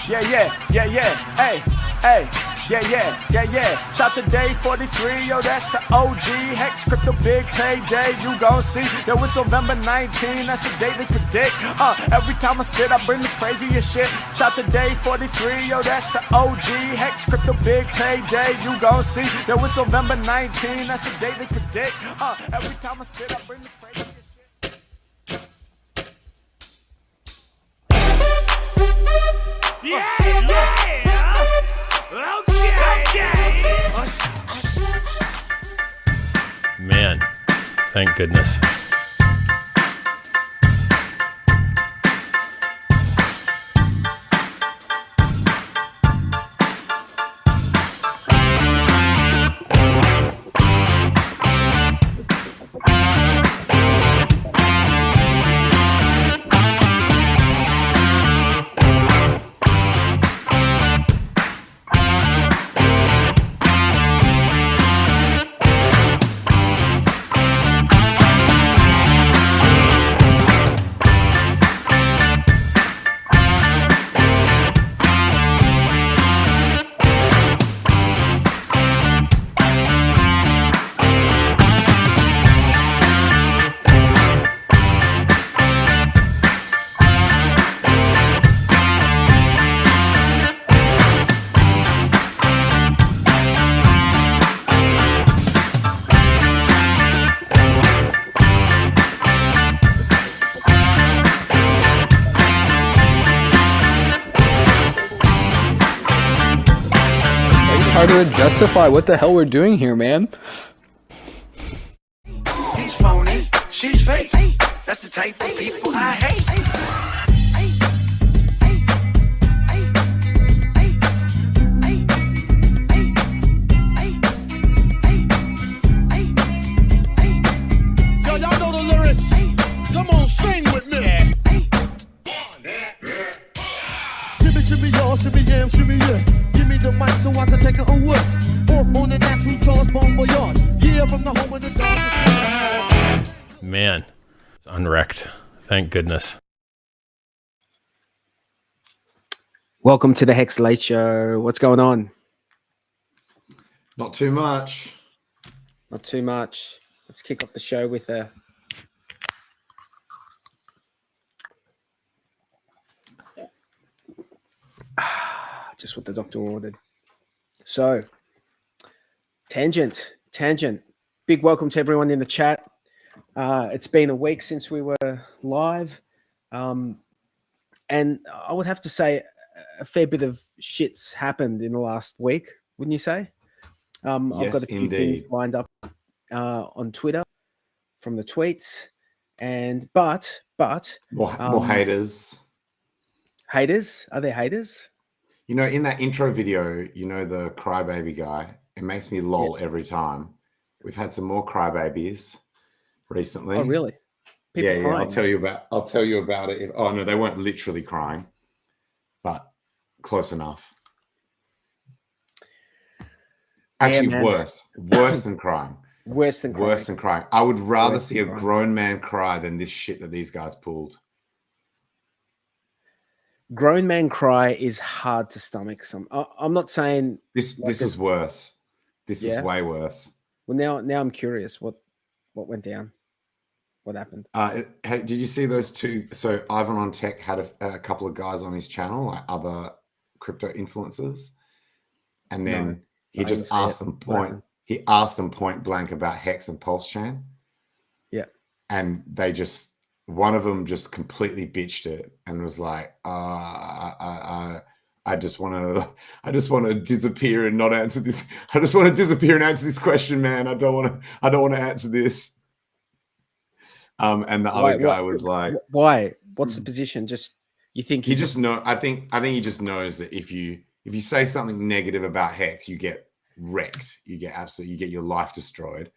Hey, hey. Yeah. Shout to day 43, yo, that's the OG. HEX, crypto big payday, you gon' see. Yo, it's November 19, that's the day they predict. Every time I spit, I bring the craziest shit. Shout to day 43, yo, that's the OG. HEX, crypto big payday, you gon' see. Yo, it's November 19, that's the day they predict. Every time I spit, I bring the craziest shit. Man, thank goodness. To justify what the hell we're doing here, man. He's phony, she's fake. That's the type of people I hate. Yo, y'all know the lyrics. Come on, sing with me. Shimmy, y'all, shimmy, yam, shimmy, yeah. Give me the mic so I can take it away. Off on the natural Charles Bon Voyage. Yeah, from the home of the dog. Man, it's unwrecked. Thank goodness. Welcome to the HEX Late Show. What's going on? Not too much. Not too much. Let's kick off the show with a just what the doctor ordered. So, Tangent. Big welcome to everyone in the chat. It's been a week since we were live. And I would have to say a fair bit of shit's happened in the last week, wouldn't you say? I've got a few things lined up on Twitter from the tweets. But more haters. Haters? Are there haters? You know, in that intro video, you know, the crybaby guy, it makes me lol every time. We've had some more crybabies recently. Oh, really? People crying. I'll tell you about it. Oh no, they weren't literally crying, but close enough. Actually, worse than crying. Worse than crying. I would rather see a grown man cry than this shit that these guys pulled. Grown man cry is hard to stomach. I'm not saying this was worse. This is way worse. Well, now I'm curious. What went down? What happened? Did you see those two? So Ivan on Tech had a couple of guys on his channel, like other crypto influencers, and then he just asked them point blank about HEX and PulseChain. Yeah, and one of them just completely bitched it and was like, I just want to disappear and not answer this. I just want to disappear and answer this question, man. I don't want to answer this. And the other guy was like, why? What's the position? Just, you think he just know? I think he just knows that if you say something negative about HEX, you get wrecked. You get your life destroyed.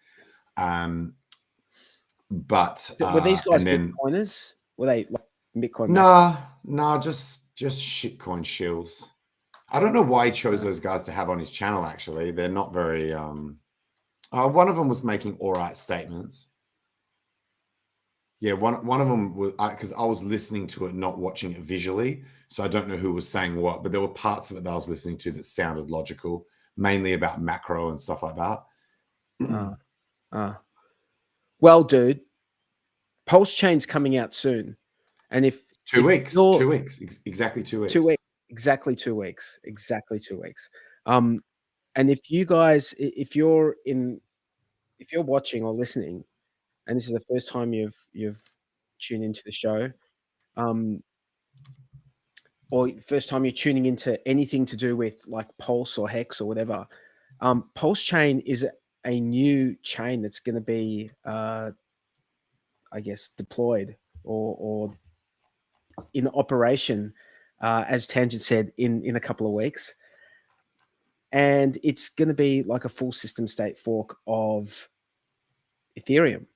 But were these guys Bitcoiners? Were they like Bitcoin? No, just shitcoin shills. I don't know why he chose those guys to have on his channel. Actually, they're not very. One of them was making all right statements. Yeah, one of them was because I was listening to it, not watching it visually, so I don't know who was saying what, but there were parts of it that I was listening to that sounded logical, mainly about macro and stuff like that. Well, dude, PulseChain's coming out soon, and if 2 weeks, you're- 2 weeks, exactly 2 weeks. 2 weeks, exactly 2 weeks, exactly 2 weeks. And if you guys, if you're watching or listening, and this is the first time you've tuned into the show, or first time you're tuning into anything to do with like Pulse or Hex or whatever, PulseChain is a new chain that's going to be, I guess, deployed or in operation, as Tangent said, in a couple of weeks. And it's going to be like a full system state fork of Ethereum.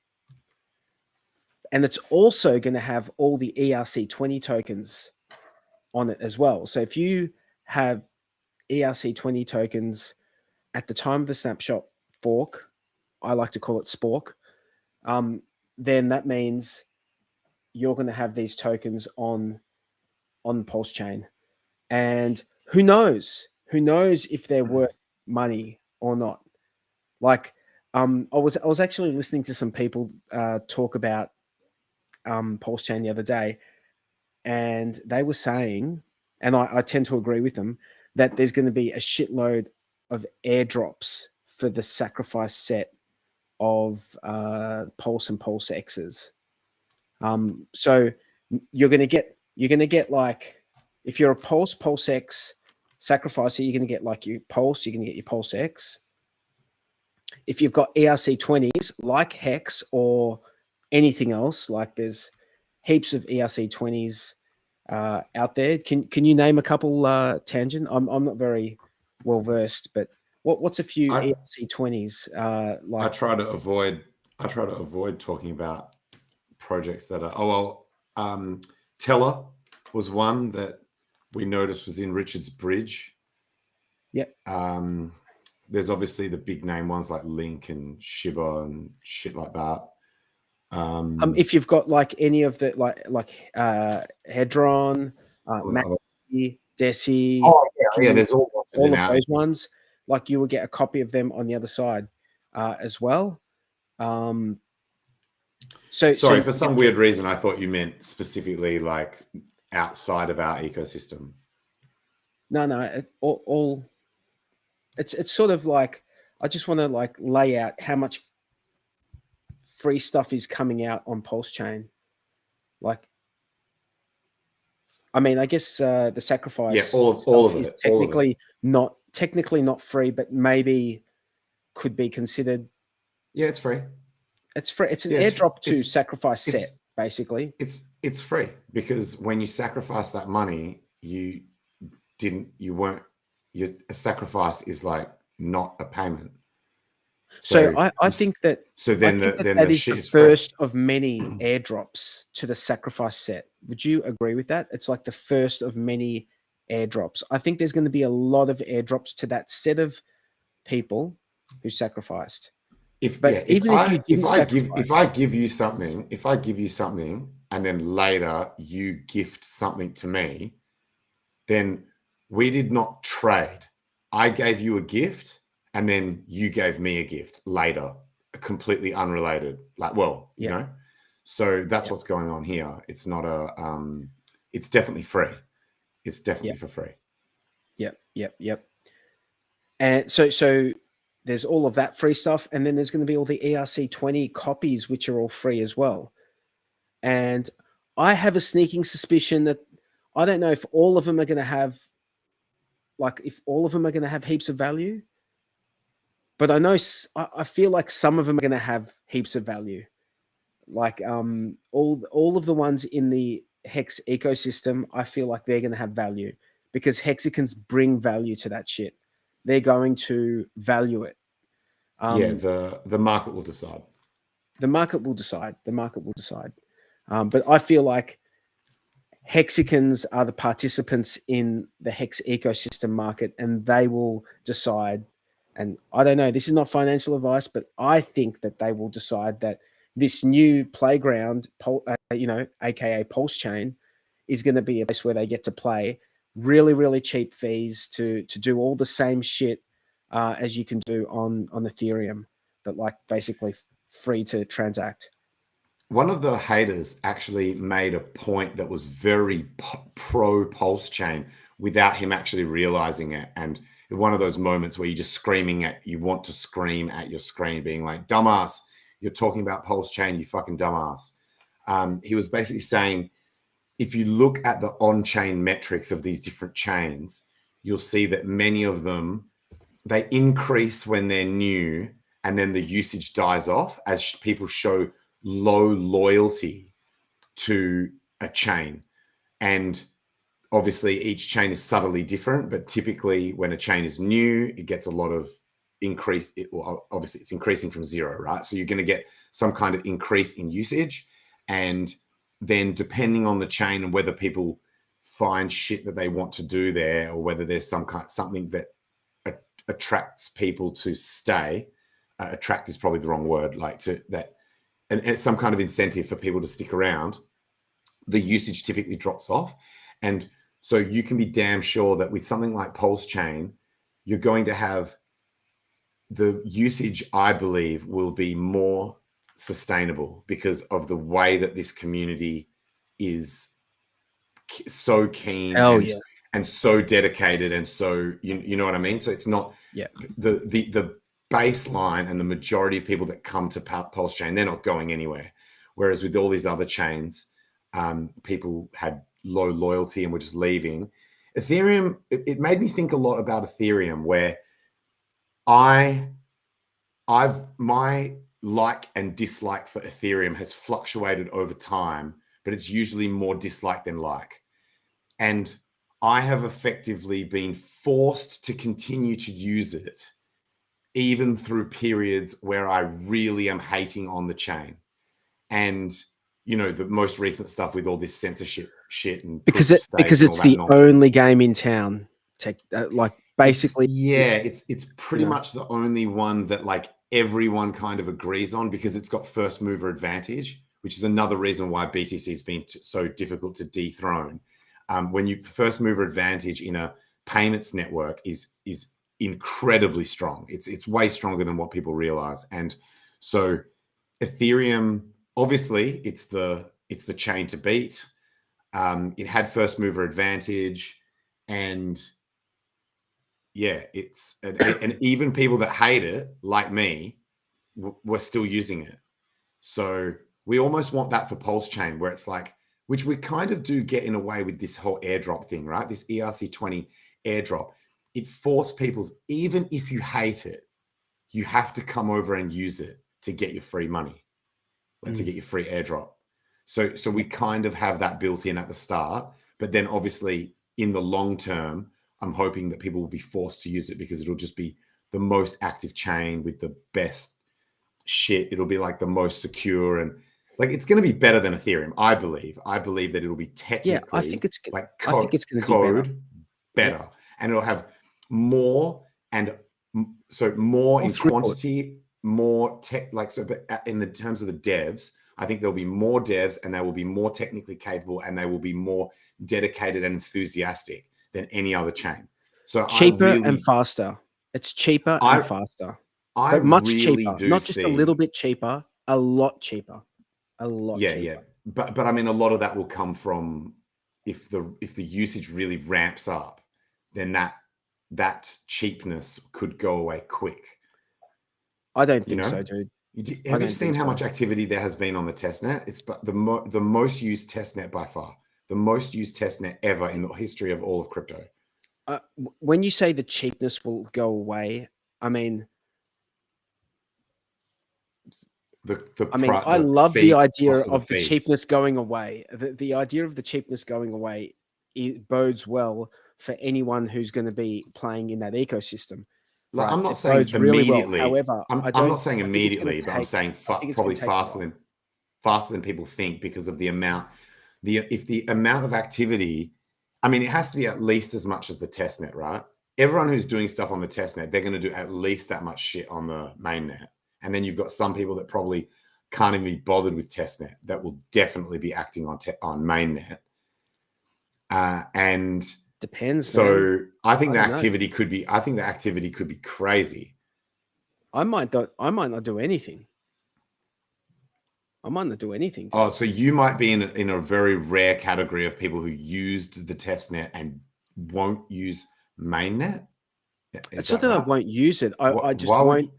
And it's also going to have all the ERC20 tokens on it as well. So if you have ERC20 tokens at the time of the snapshot fork, I like to call it spork, then that means you're going to have these tokens on PulseChain. And who knows if they're worth money or not. Like, I was actually listening to some people talk about PulseChain the other day, and they were saying, and I tend to agree with them, that there's going to be a shitload of airdrops for the sacrifice set of Pulse and Pulse X's. So you're going to get like, if you're a Pulse X sacrificer, you're going to get like your Pulse, you're going to get your Pulse X. If you've got ERC20s like Hex or anything else, like there's heaps of ERC20s out there. Can you name a couple, Tangent? I'm not very well versed, but what's a few ERC20s like? I try to avoid talking about projects that are Teller was one that we noticed was in Richard's Bridge. Yep. There's obviously the big name ones like Link and Shiba and shit like that. If you've got like any of the like Hedron, Maxi, Desi, there's all of those ones, like you will get a copy of them on the other side as well. So for some weird reason, I thought you meant specifically like outside of our ecosystem. No, all it's sort of like, I just want to like lay out how much free stuff is coming out on PulseChain. Like, I mean, I guess the sacrifice, all of it, technically not free, but maybe could be considered. Yeah, it's free. It's free. It's an airdrop to sacrifice set, basically. It's free because when you sacrifice that money, a sacrifice is like not a payment. So I think that. So then that is the first of many airdrops to the sacrifice set. Would you agree with that? It's like the first of many airdrops. I think there's going to be a lot of airdrops to that set of people who sacrificed. If I give you something and then later you gift something to me, then we did not trade. I gave you a gift and then you gave me a gift later, completely unrelated. Like, well, you know, so that's what's going on here. It's not it's definitely free. It's definitely for free. Yep. And so there's all of that free stuff. And then there's going to be all the ERC20 copies, which are all free as well. And I have a sneaking suspicion that I don't know if all of them are going to have, heaps of value. But I feel like some of them are going to have heaps of value. Like all of the ones in the Hex ecosystem, I feel like they're going to have value because Hexicans bring value to that shit. They're going to value it. The market will decide. The market will decide. But I feel like Hexicans are the participants in the Hex ecosystem market, and they will decide. And I don't know, this is not financial advice, but I think that they will decide that this new playground, aka PulseChain, is going to be a place where they get to play really, really cheap fees to do all the same shit as you can do on Ethereum, but like basically free to transact. One of the haters actually made a point that was very pro PulseChain without him actually realizing it. And one of those moments where you're just you want to scream at your screen, being like, dumbass, you're talking about PulseChain, you fucking dumbass. He was basically saying, if you look at the on-chain metrics of these different chains, you'll see that many of them, they increase when they're new, and then the usage dies off as people show low loyalty to a chain. And obviously each chain is subtly different, but typically when a chain is new, it gets a lot of increase. Obviously it's increasing from zero, right? So you're going to get some kind of increase in usage. And then depending on the chain and whether people find shit that they want to do there, or whether there's something that attracts people to stay, attract is probably the wrong word, and it's some kind of incentive for people to stick around, the usage typically drops off. And so you can be damn sure that with something like PulseChain, you're going to have the usage, I believe, will be more sustainable because of the way that this community is so keen and so dedicated. And so, you know what I mean? So it's not the baseline and the majority of people that come to PulseChain, they're not going anywhere. Whereas with all these other chains, people had low loyalty and were just leaving. Ethereum, it made me think a lot about Ethereum, where my like and dislike for Ethereum has fluctuated over time, but it's usually more dislike than like. And I have effectively been forced to continue to use it, even through periods where I really am hating on the chain. And, you know, the most recent stuff with all this censorship shit and because it's the only game in town. Basically, it's pretty much the only one that like everyone kind of agrees on, because it's got first mover advantage, which is another reason why BTC has been so difficult to dethrone. When you first mover advantage in a payments network is incredibly strong. It's way stronger than what people realize. And so Ethereum, obviously it's the chain to beat. It had first mover advantage, and and even people that hate it, like me, were still using it. So we almost want that for PulseChain, where it's like, which we kind of do get in a way with this whole airdrop thing, right? This ERC20 airdrop. It forced people's, even if you hate it, you have to come over and use it to get your free money, to get your free airdrop. So we kind of have that built in at the start, but then obviously in the long term, I'm hoping that people will be forced to use it because it'll just be the most active chain with the best shit. It'll be like the most secure, and like it's going to be better than Ethereum. I believe that it'll be technically, I think it's like I think it's going to be better. And it'll have more, and so more in quantity, more tech, like so. But in the terms of the devs, I think there'll be more devs, and they will be more technically capable, and they will be more dedicated and enthusiastic than any other chain. So cheaper and faster. It's cheaper and faster. But much really cheaper, not just a little bit cheaper, a lot cheaper. A lot cheaper. Yeah. But I mean, a lot of that will come from if the usage really ramps up, then that cheapness could go away quick. I don't think so, dude. Have you seen how much activity there has been on the testnet? It's the most used testnet by far. The most used testnet ever in the history of all of crypto. When you say the cheapness will go away, I mean, I love the idea of the cheapness going away. The idea of the cheapness going away, it bodes well for anyone who's going to be playing in that ecosystem. Like, right? I'm not saying immediately. Really well. However, I'm not saying immediately, but I'm saying probably faster than people think, because of the amount. If the amount of activity, I mean, it has to be at least as much as the testnet, right? Everyone who's doing stuff on the testnet, they're going to do at least that much shit on the mainnet. And then you've got some people that probably can't even be bothered with testnet that will definitely be acting on mainnet. And depends. So man. I think the I don't know. activity could be. I think the activity could be crazy. I might not do anything. I might not do anything. Dude. Oh, so you might be in a very rare category of people who used the testnet and won't use mainnet. It's not that I won't use it. I just why won't.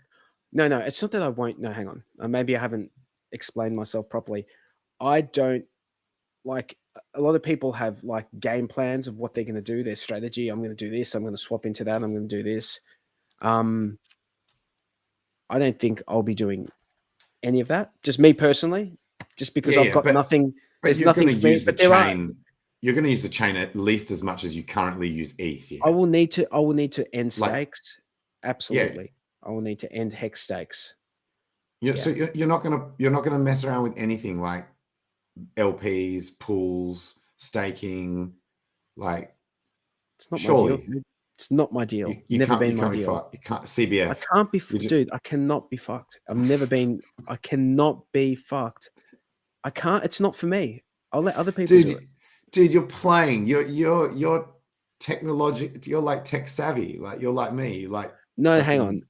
No, it's not that I won't. No, hang on. Maybe I haven't explained myself properly. I don't like. A lot of people have like game plans of what they're going to do, their strategy. I'm going to do this. I'm going to swap into that. I'm going to do this. I don't think I'll be doing any of that. Just me personally, just because I've got nothing. There's nothing for me. But there are. You're going to use the chain at least as much as you currently use ETH. Yeah? I will need to end stakes. Absolutely, yeah. I will need to end HEX stakes. So you're not gonna mess around with anything like LPs, pools, staking. Like, it's not my deal. Dude. It's not my deal. Never been my deal. You can't CBF. I can't be, dude. I cannot be fucked. I've never been. I cannot be fucked. I can't. It's not for me. I'll let other people do it. Dude, you're playing. You're technological. You're like tech savvy. Like you're like me. Like no, hang on.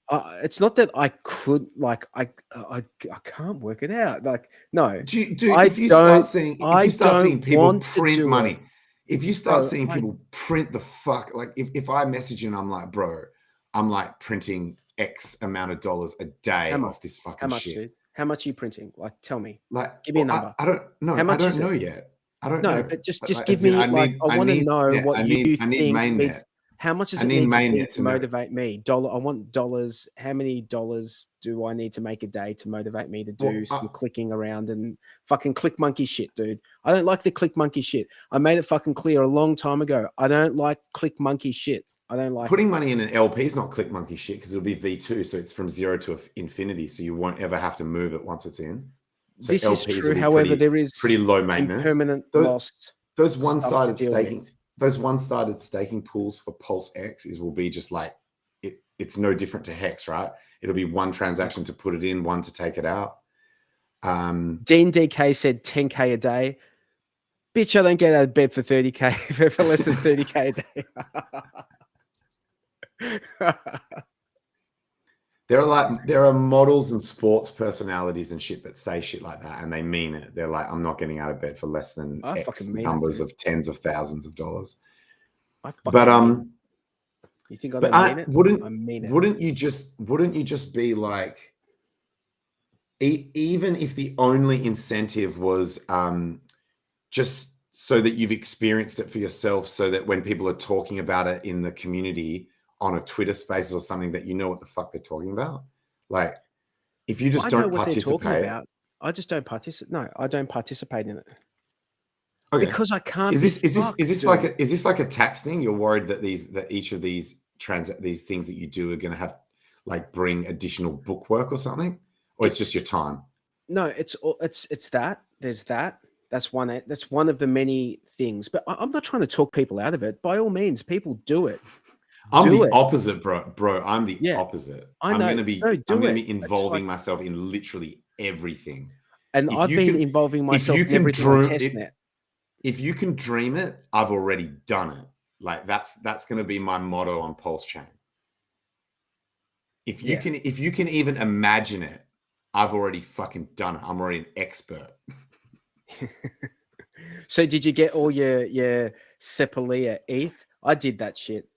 It's not that I could. Like I can't work it out. Like no. Dude, if you start seeing people print money. If you start seeing people print the fuck, like if I message you and I'm like, bro, I'm like printing X amount of dollars a day off this fucking shit. Dude? How much are you printing? Like, tell me. Like, give me a number. I don't know. How much I don't know yet. I don't know. But just give me. I want to know what you think. How much does it need to motivate me? I want dollars. How many dollars do I need to make a day to motivate me to do some clicking around and fucking click monkey shit, dude? I don't like the click monkey shit. I made it fucking clear a long time ago. I don't like click monkey shit. I don't like putting money in an LP is not click monkey shit because it'll be V2, so it's from 0 to infinity, so you won't ever have to move it once it's in. So this LPs is true. However, there is pretty low maintenance, permanent lost. Those one-sided staking. Those one-sided staking pools for PulseX will be just like it's no different to HEX, right? It'll be one transaction to put it in, one to take it out. Dean DK said 10K a day. Bitch, I don't get out of bed for 30K for less than 30K a day. There are models and sports personalities and shit that say shit like that, and they mean it. They're like, I'm not getting out of bed for less than X numbers of tens of thousands of dollars. But you think I don't mean it? I mean it. Wouldn't you just be like, even if the only incentive was just so that you've experienced it for yourself, so that when people are talking about it in the community on a Twitter Spaces or something, that you know what the fuck they're talking about. Like, if you just don't participate, I just don't participate. No, I don't participate in it. Okay. Because I can't. Is this like a tax thing? You're worried that each of these things that you do are going to have like bring additional bookwork or something, or it's just your time? No, it's that. There's that. That's one. That's one of the many things. But I'm not trying to talk people out of it. By all means, people do it. I'm the opposite, bro. I'm the opposite. I know. I'm going to be involving myself in literally everything. And I've been involving myself in everything on Testnet. If you can dream it, I've already done it. Like that's going to be my motto on PulseChain. If you can even imagine it, I've already fucking done it. I'm already an expert. So did you get all your Sepolia ETH? I did that shit.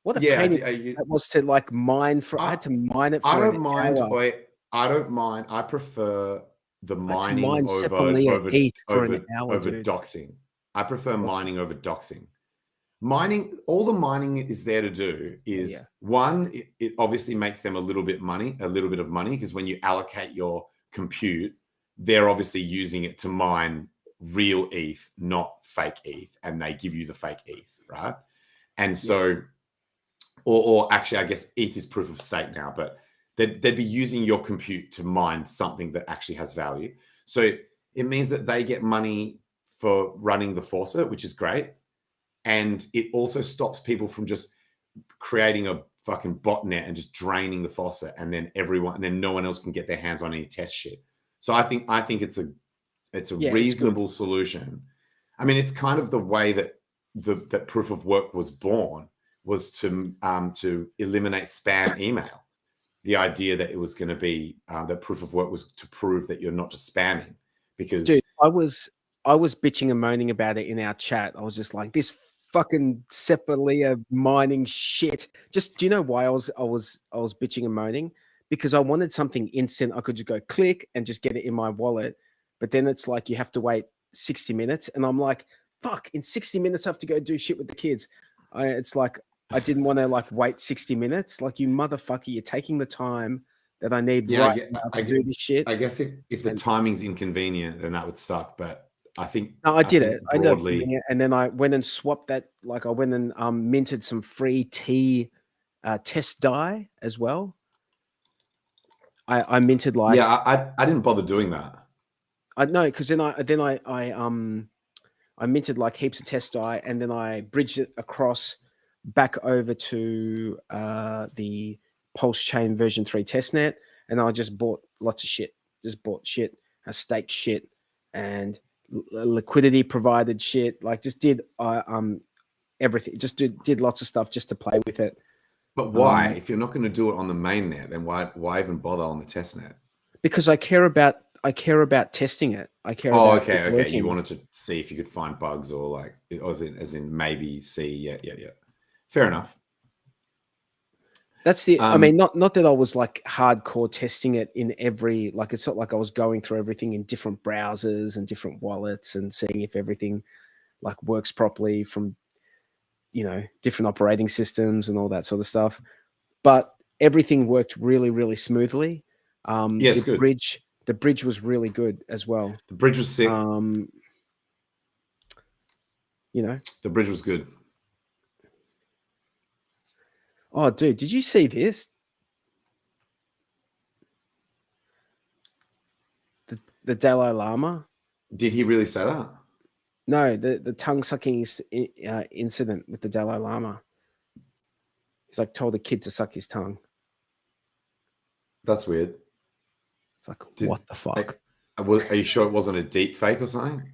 What a pain it was to like mine for. I had to mine it for I don't mind. I prefer the mining over doxing. I prefer mining over doxing. Mining, all the mining is there to do is one, it obviously makes them a little bit of money, because when you allocate your compute, they're obviously using it to mine real ETH, not fake ETH, and they give you the fake ETH, right? And so, or actually, I guess ETH is proof of stake now, but they'd be using your compute to mine something that actually has value. So it means that they get money for running the faucet, which is great. And it also stops people from just creating a fucking botnet and just draining the faucet, and then no one else can get their hands on any test shit. So I think it's a reasonable solution. I mean, it's kind of the way that that proof of work was born, was to eliminate spam email. The idea that it was going to be that proof of work was to prove that you're not just spamming. Because dude, I was bitching and moaning about it in our chat. I was just like, this fucking Sepalia mining shit. Just, do you know why I was bitching and moaning? Because I wanted something instant. I could just go click and just get it in my wallet. But then it's like you have to wait 60 minutes. And I'm like, fuck, in 60 minutes I have to go do shit with the kids. It's like, I didn't want to like wait 60 minutes. Like, you motherfucker, you're taking the time that I need now to do this shit. I guess if the timing's inconvenient, then that would suck. But I think I did it. Broadly, and then I went and swapped that. Like, I went and minted some free T test die as well. I minted like, I didn't bother doing that. I know, because then I minted like heaps of test die, and then I bridged it across back over to the PulseChain version 3 testnet, and I just bought lots of shit. Just bought shit, I staked shit, and liquidity provided shit. Like, just did everything. Just did lots of stuff just to play with it. But why? If you're not going to do it on the mainnet, then why even bother on the testnet? Because I care about testing it. I care. Okay. You wanted to see if you could find bugs, or like, as in maybe see. Yeah. Fair enough. That's the. I mean, not that I was like hardcore testing it in every. Like, it's not like I was going through everything in different browsers and different wallets and seeing if everything like works properly from, different operating systems and all that sort of stuff. But everything worked really, really smoothly. It's good. The bridge was really good as well. The bridge was sick. The bridge was good. Oh, dude, did you see this? The Dalai Lama? Did he really say that? No, the tongue sucking incident with the Dalai Lama. He's like told a kid to suck his tongue. That's weird. It's like, what the fuck? Are you sure it wasn't a deep fake or something?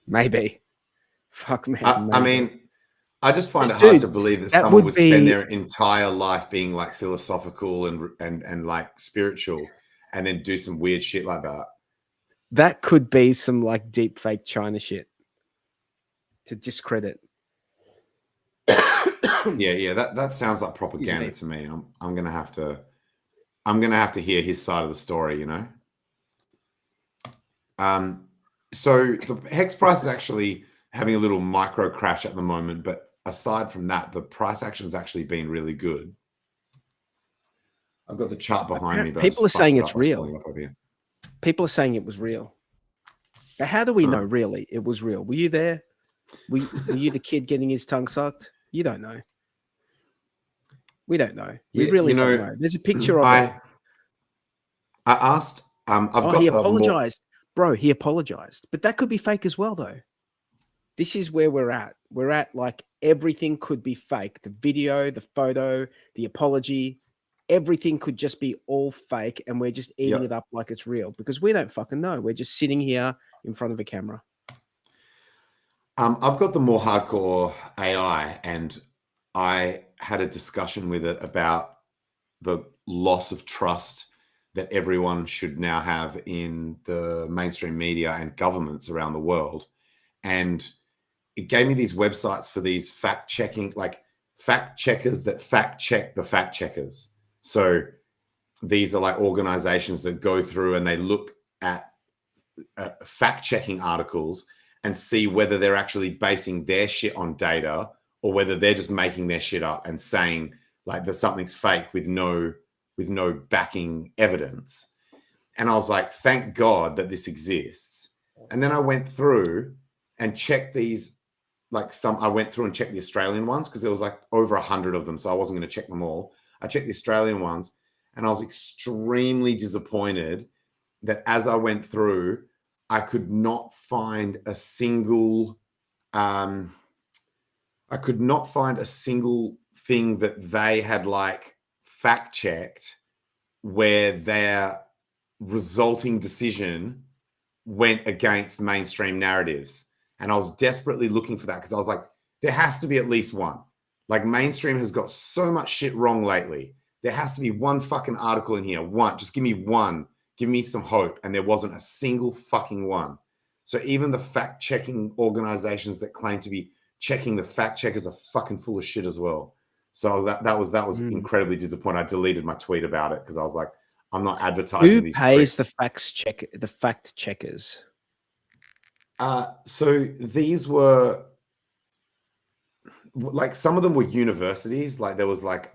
Maybe. Fuck, man. I mean, I just find it hard to believe that someone would spend their entire life being like philosophical and like spiritual, and then do some weird shit like that. That could be some like deep fake China shit to discredit. Yeah. That sounds like propaganda to me. I'm gonna have to hear his side of the story, So the HEX price is actually having a little micro crash at the moment, but aside from that, the price action has actually been really good. I've got the chart behind me, but people are saying it's real. People are saying it was real. But how do we know really it was real? Were you there? Were you the kid getting his tongue sucked? You don't know. We don't know. We really don't know. There's a picture of it. I asked. He apologized. Bro, he apologized. But that could be fake as well, though. This is where we're at. We're at like everything could be fake. The video, the photo, the apology, everything could just be all fake, and we're just eating it up like it's real because we don't fucking know. We're just sitting here in front of a camera. I've got the more hardcore AI, and I had a discussion with it about the loss of trust that everyone should now have in the mainstream media and governments around the world. And it gave me these websites for these fact checking, like fact checkers that fact check the fact checkers. So these are like organizations that go through and they look at fact checking articles and see whether they're actually basing their shit on data or whether they're just making their shit up and saying like that something's fake with no backing evidence. And I was like, thank God that this exists. And then I went through and checked these, I went through and checked the Australian ones because there was like over 100 of them. So I wasn't going to check them all. I checked the Australian ones and I was extremely disappointed that as I went through, I could not find a single, thing that they had like fact checked where their resulting decision went against mainstream narratives. And I was desperately looking for that because I was like, there has to be at least one. Like, mainstream has got so much shit wrong lately. There has to be one fucking article in here. One, just give me one. Give me some hope. And there wasn't a single fucking one. So even the fact-checking organizations that claim to be checking the fact checkers are fucking full of shit as well. So that was incredibly disappointing. I deleted my tweet about it because I was like, I'm not advertising. Who these pays pricks. the fact checkers? So these were like, some of them were universities. Like there was like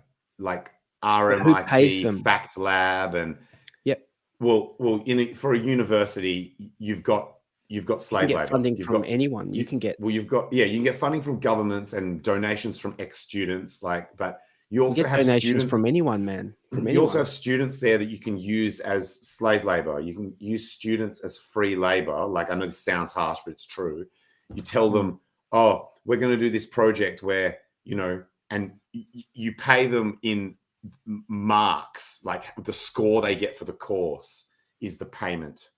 RMIT Fact Lab, and well, for a university, you've got slave labor. Funding from anyone. You can get you can get funding from governments and donations from ex-students. But you also get have donations students from anyone, man. You also have students there that you can use as slave labor. You can use students as free labor. Like, I know this sounds harsh, but it's true. You tell them, oh, we're going to do this project where, and you pay them in marks, like the score they get for the course is the payment.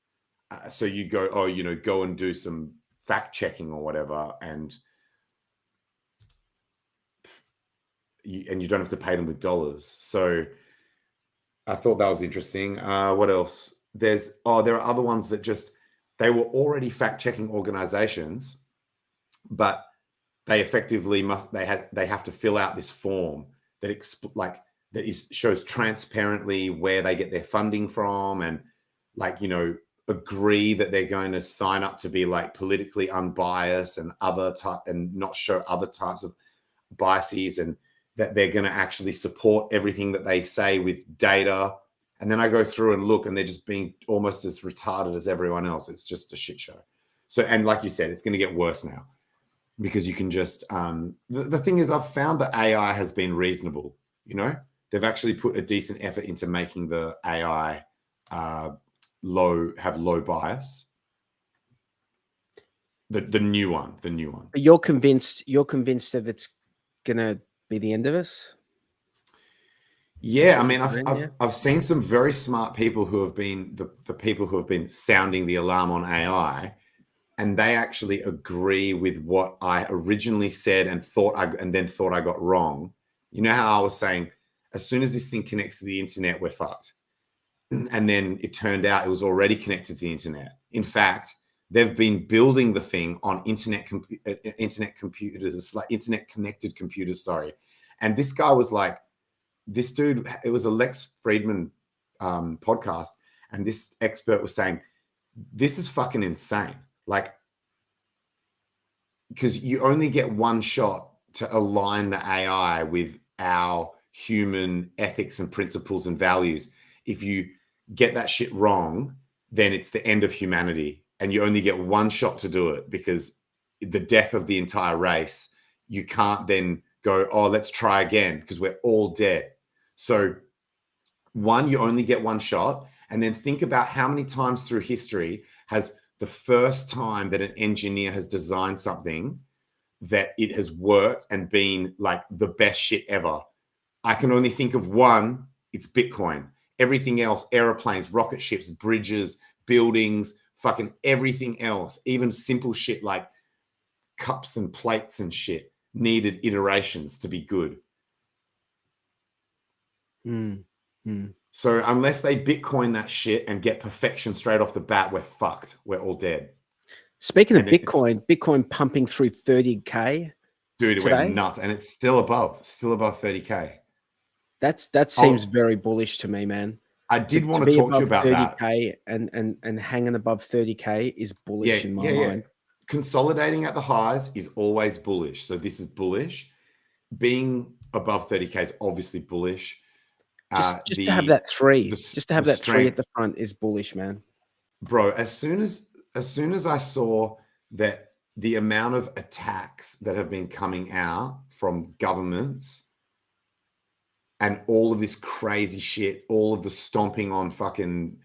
So you go, go and do some fact checking or whatever, and you don't have to pay them with dollars. So I thought that was interesting. What else? There are other ones that they were already fact checking organizations, but they effectively they have to fill out this form that shows transparently where they get their funding from, and agree that they're going to sign up to be like politically unbiased and and not show other types of biases, and that they're going to actually support everything that they say with data. And then I go through and look, and they're just being almost as retarded as everyone else. It's just a shit show. So, and like you said, it's going to get worse now, because you can just, the thing is, I've found that AI has been reasonable. They've actually put a decent effort into making the AI have low bias. The new one. You're convinced that it's gonna be the end of us? Yeah, I mean, I've seen some very smart people who have been the people who have been sounding the alarm on AI, and they actually agree with what I originally said and then thought I got wrong. You know how I was saying, as soon as this thing connects to the internet, we're fucked. And then it turned out it was already connected to the internet. In fact, they've been building the thing on internet computers, like internet connected computers. Sorry. And this guy was like, this dude, it was a Lex Friedman podcast. And this expert was saying, this is fucking insane. Like, because you only get one shot to align the AI with our human ethics and principles and values. If you get that shit wrong, then it's the end of humanity. And you only get one shot to do it, because the death of the entire race, you can't then go, oh, let's try again, because we're all dead. So one, you only get one shot. And then think about how many times through history has the first time that an engineer has designed something that it has worked and been like the best shit ever. I can only think of one. It's Bitcoin. Everything else, airplanes, rocket ships, bridges, buildings, fucking everything else, even simple shit like cups and plates and shit, needed iterations to be good. So unless they Bitcoin that shit and get perfection straight off the bat, we're fucked. We're all dead. Speaking of Bitcoin pumping through 30K. Dude, it went nuts, and it's still above 30K. That seems very bullish to me, man. I did want to talk to you about 30K that. And hanging above 30K is bullish in my mind. Consolidating at the highs is always bullish. So this is bullish. Being above 30K is obviously bullish. Just to have that three, three at the front is bullish, man. Bro, as soon as I saw that the amount of attacks that have been coming out from governments and all of this crazy shit, all of the stomping on fucking...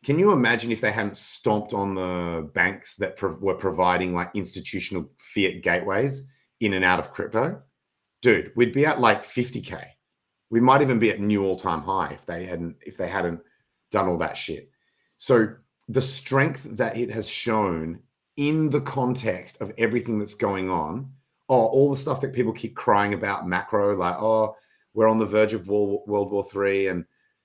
Can you imagine if they hadn't stomped on the banks that were providing like institutional fiat gateways in and out of crypto? Dude, we'd be at like 50K. We might even be at new all-time high if they hadn't done all that shit. So the strength that it has shown in the context of everything that's going on, all the stuff that people keep crying about macro, like, oh, we're on the verge of World War III and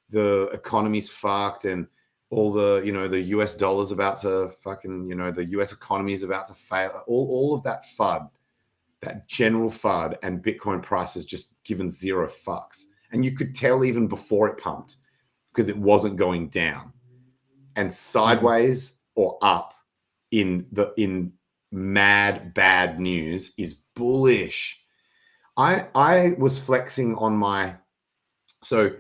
the economy's fucked and all the, the US dollar's about to fucking, the US economy is about to fail. All of that FUD, that general FUD, and Bitcoin price has just given zero fucks. And you could tell even before it pumped because it wasn't going down. And sideways or up in mad bad news is bullish. I was flexing on so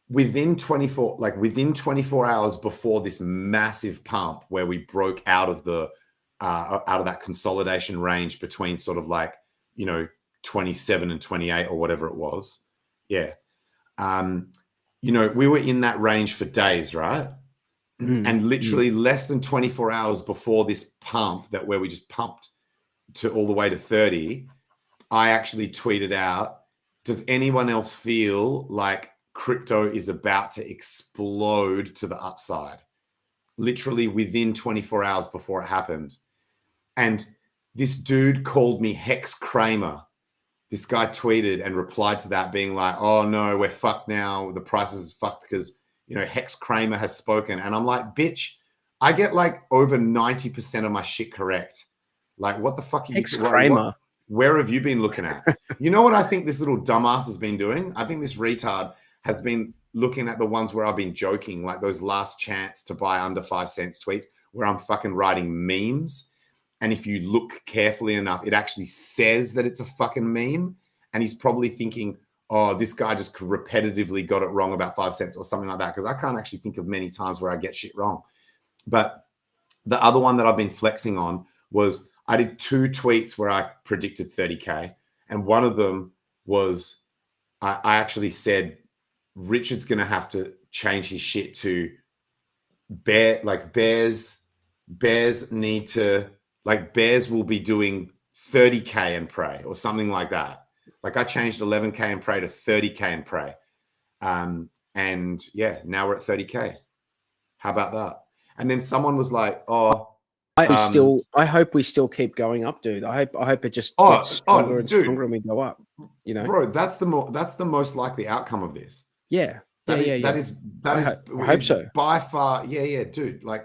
within 24 hours before this massive pump where we broke out of that consolidation range between sort of 27 and 28 or whatever it was. Yeah. We were in that range for days, right? And literally less than 24 hours before this pump where we just pumped to all the way to 30, I actually tweeted out, does anyone else feel like crypto is about to explode to the upside? Literally within 24 hours before it happened. And this dude called me Hex Kramer. This guy tweeted and replied to that being like, oh no, we're fucked now. The price is fucked because Hex Kramer has spoken. And I'm like, bitch, I get over 90% of my shit correct. Like, what the fuck are you Hex Kramer? Where have you been looking at? You know what I think this little dumbass has been doing? I think this retard has been looking at the ones where I've been joking, like those last chance to buy under 5 cents tweets where I'm fucking writing memes. And if you look carefully enough, it actually says that it's a fucking meme. And he's probably thinking, oh, this guy just repetitively got it wrong about 5 cents or something like that. Because I can't actually think of many times where I get shit wrong. But the other one that I've been flexing on was I did 2 tweets where I predicted 30K. And one of them was I actually said Richard's going to have to change his shit to bears need to, bears will be doing 30K and pray or something like that. I changed 11K and pray to 30K and pray. And yeah, now we're at 30K. How about that? And then someone was like, oh, I hope we still keep going up, dude. I hope it just gets stronger and stronger and we go up. Bro, that's the most likely outcome of this. Yeah. That is I hope so. By far. Yeah, dude. Do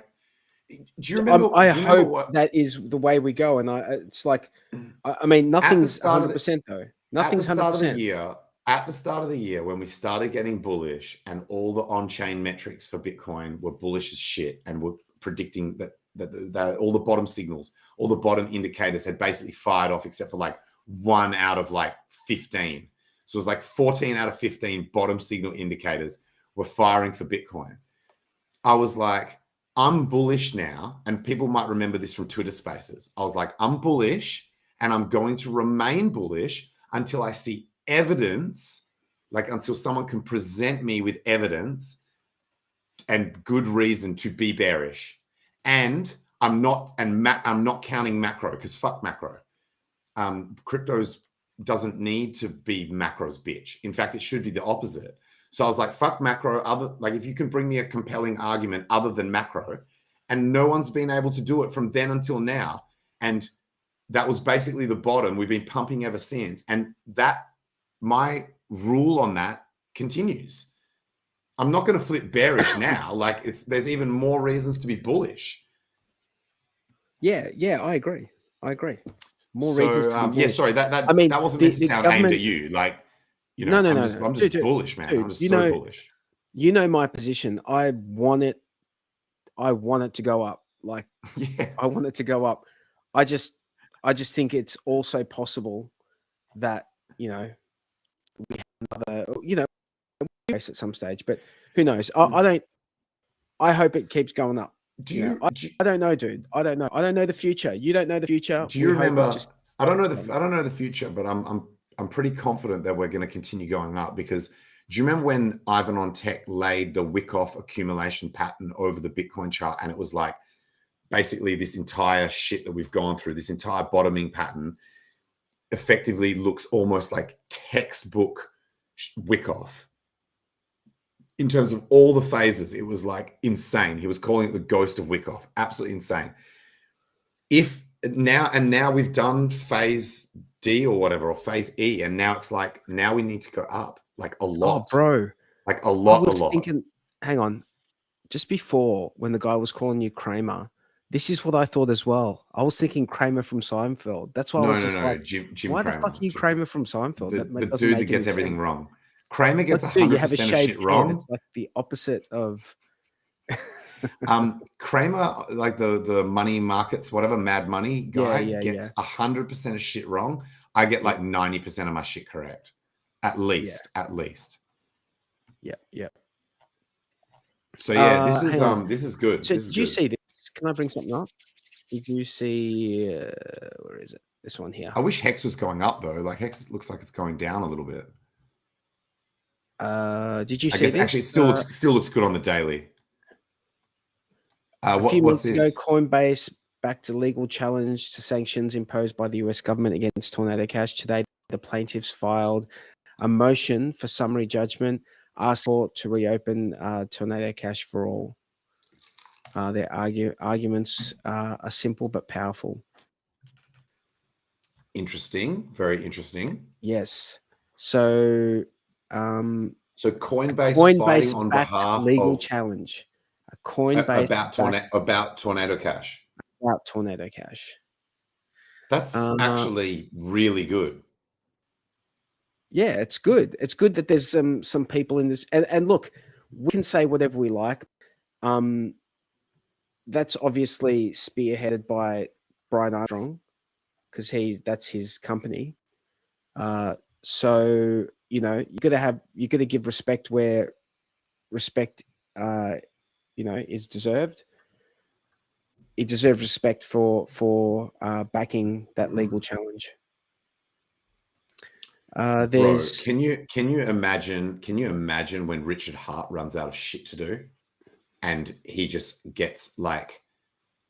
you remember? I hope that is the way we go. And it's I mean, nothing's 100% though. Nothing's 100%. At the start of the year, when we started getting bullish and all the on-chain metrics for Bitcoin were bullish as shit, and we're predicting that all the bottom signals, all the bottom indicators had basically fired off except for 1 out of 15. So it was 14 out of 15 bottom signal indicators were firing for Bitcoin. I was like, I'm bullish now. And people might remember this from Twitter Spaces. I was like, I'm bullish and I'm going to remain bullish until I see evidence, until someone can present me with evidence and good reason to be bearish. And I'm not counting macro because fuck macro. Cryptos doesn't need to be macro's bitch. In fact, it should be the opposite. So I was like, fuck macro. If you can bring me a compelling argument other than macro, and no one's been able to do it from then until now. And that was basically the bottom. We've been pumping ever since. And my rule on that continues. I'm not going to flip bearish now. There's even more reasons to be bullish. Yeah, I agree. More reasons to be bullish. Yeah, sorry, that wasn't meant to sound aimed at you. No. I'm just bullish, man. I'm just so bullish. You know my position. I want it to go up. I want it to go up. I just think it's also possible that, we have another, race at some stage, but who knows? I hope it keeps going up. I don't know, dude. I don't know. I don't know the future. You don't know the future. Do you remember? I don't know the future, but I'm pretty confident that we're going to continue going up because do you remember when Ivan on Tech laid the Wyckoff accumulation pattern over the Bitcoin chart and it was basically this entire shit that we've gone through, this entire bottoming pattern effectively looks almost like textbook Wyckoff. in terms of all the phases, it was like insane. He was calling it the ghost of Wyckoff. Absolutely insane. If now we've done phase D or whatever, or phase E, and now it's like, now we need to go up like a lot. Oh, bro. Like a lot. Thinking, hang on. Just before, when the guy was calling you Kramer, this is what I thought as well. I was thinking Kramer from Seinfeld. That's why I was just like, Jim why Kramer. the fuck are you Kramer from Seinfeld? The dude that gets everything wrong. Kramer gets 100% of shit wrong. It's like the opposite of... Kramer, like the money markets, whatever, Mad Money guy, gets 100% of shit wrong. I get like 90% of my shit correct. At least. Yeah. So yeah, this is good. So this is did you good. see this? Can I bring something up? Did you see where is it? This one here. I wish HEX was going up though. Like HEX looks like it's going down a little bit. Did you see guess this? Actually, it still looks good on the daily. A few what's months ago, this? Coinbase backed a legal challenge to sanctions imposed by the US government against Tornado Cash. Today, the plaintiffs filed a motion for summary judgment, asking court to reopen Tornado Cash for all. Their arguments are simple but powerful. Interesting, very interesting. Yes. So, Coinbase fighting on behalf legal of challenge. A Coinbase about Tornado Cash. About Tornado Cash. That's actually really good. Yeah, it's good. It's good that there's some people in this. And look, we can say whatever we like. That's obviously spearheaded by Brian Armstrong, because that's his company. So you gotta give respect where respect is deserved. He deserves respect for backing that legal challenge. There's Bro, can you imagine when Richard Hart runs out of shit to do and he just gets like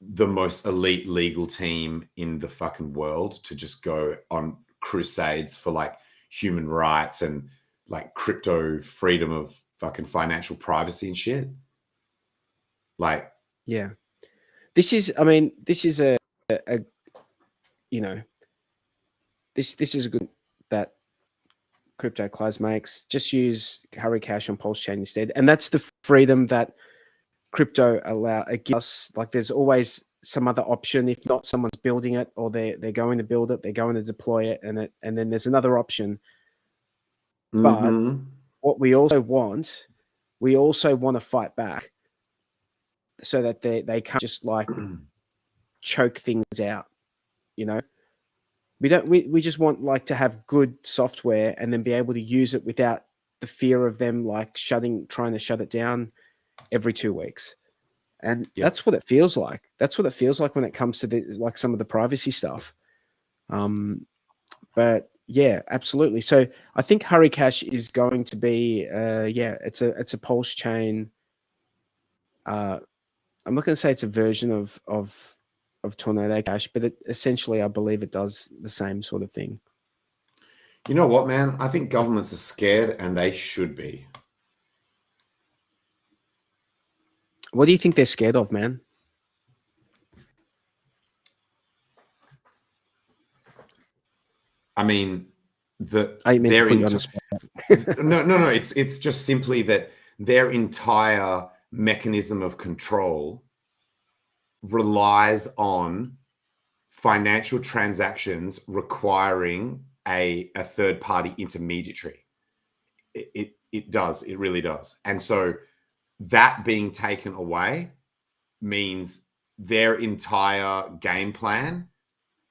the most elite legal team in the fucking world to just go on crusades for like human rights and like crypto freedom of fucking financial privacy and shit. Like, yeah, this is a this is a good that Crypto Class makes. Just use Hurry Cash on PulseChain instead, and that's the freedom that crypto gives us. Like, there's always some other option. If not, someone's building it, or they're going to build it, they're going to deploy it, and then there's another option. But what we also want to fight back, so that they can't just like choke things out. We just want like to have good software and then be able to use it without the fear of them like trying to shut it down every 2 weeks. And that's what it feels like. That's what it feels like when it comes to some of the privacy stuff. But yeah, absolutely. So I think Hurry Cash is going to be it's a PulseChain. I'm not going to say it's a version of Tornado Cash, but essentially I believe it does the same sort of thing. You know what, man? I think governments are scared, and they should be. What do you think they're scared of, man? No, it's just simply that their entire mechanism of control relies on financial transactions requiring a third-party intermediary. It does. It really does. And so that being taken away means their entire game plan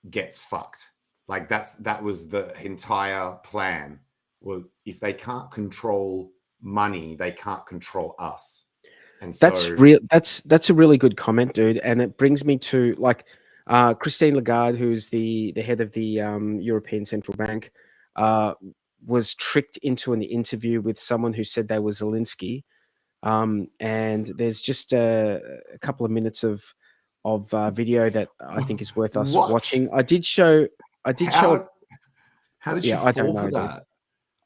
gets fucked. Like that was the entire plan. Well, if they can't control money, they can't control us. And so that's a really good comment, dude. And it brings me to like Christine Lagarde, who's the head of the European Central Bank, was tricked into an interview with someone who said they were Zelensky. And there's just a couple of minutes of video that I think is worth us watching. I did show. How did you fall for that?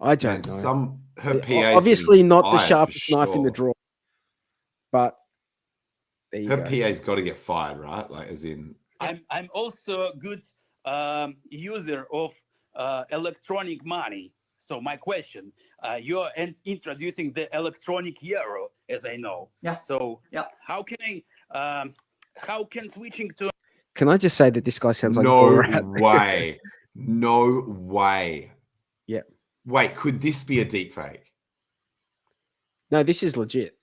I don't know. her PA obviously not the fired for sharpest knife in the sure. drawer, but there you Her go. PA's got to get fired, right? Like, as in, I'm also a good user of electronic money. So my question, you're introducing the electronic euro, as I know. Yeah. So Yeah. how can switching to Can I just say that this guy sounds like no Borat? way, no way. Yeah. Wait, could this be a deep fake? No, this is legit.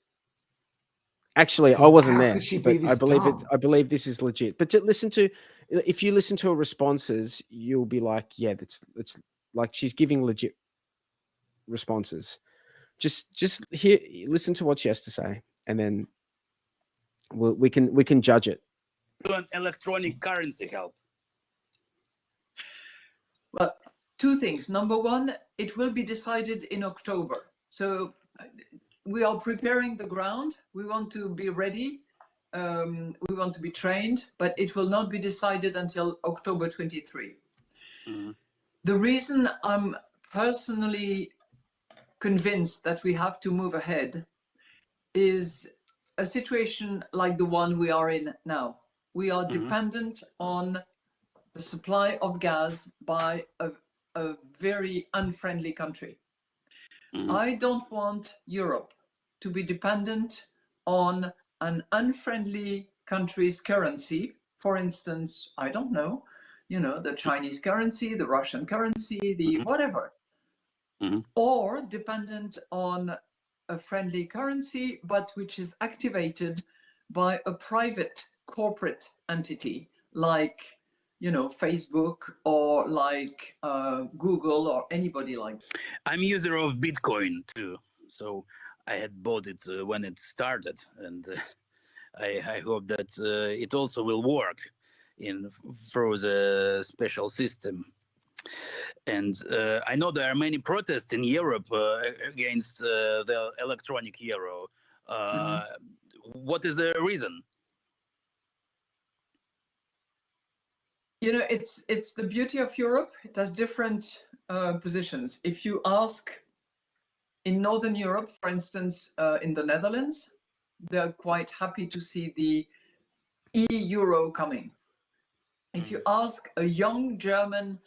Actually, I wasn't How there, could she but be this I believe it. dumb? I believe this is legit. But if you listen to her responses, you'll be like, yeah, it's like she's giving legit responses. Just listen to what she has to say, and then we can judge it. an electronic currency help? Well, two things. Number one, it will be decided in October. So we are preparing the ground. We want to be ready. We want to be trained, but it will not be decided until October 23. Mhm. The reason I'm personally convinced that we have to move ahead is a situation like the one we are in now. We are dependent on the supply of gas by a very unfriendly country. I don't want Europe to be dependent on an unfriendly country's currency. For instance, I don't know, the Chinese currency, the Russian currency, the whatever. Or dependent on a friendly currency, but which is activated by a private corporate entity like, Facebook or like Google or anybody like that. I'm user of Bitcoin too, so I had bought it when it started, and I hope that it also will work through the special system. And I know there are many protests in Europe against the electronic euro. What is the reason? It's the beauty of Europe. It has different positions. If you ask in Northern Europe, for instance, in the Netherlands, they're quite happy to see the e-euro coming. If you ask a young German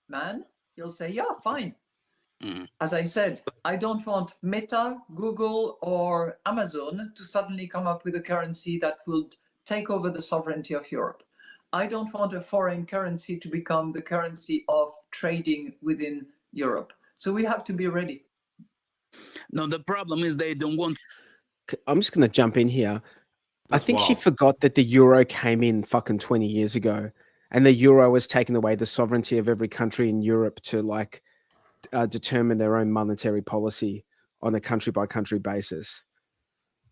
man, he'll say, yeah, fine. As I said, I don't want Meta, Google, or Amazon to suddenly come up with a currency that would take over the sovereignty of Europe. I don't want a foreign currency to become the currency of trading within Europe. So we have to be ready. No, the problem is they don't want. I'm just going to jump in here. That's I think she wild. forgot that the euro came in fucking 20 years ago, and the euro has taken away the sovereignty of every country in Europe to determine their own monetary policy on a country by country basis.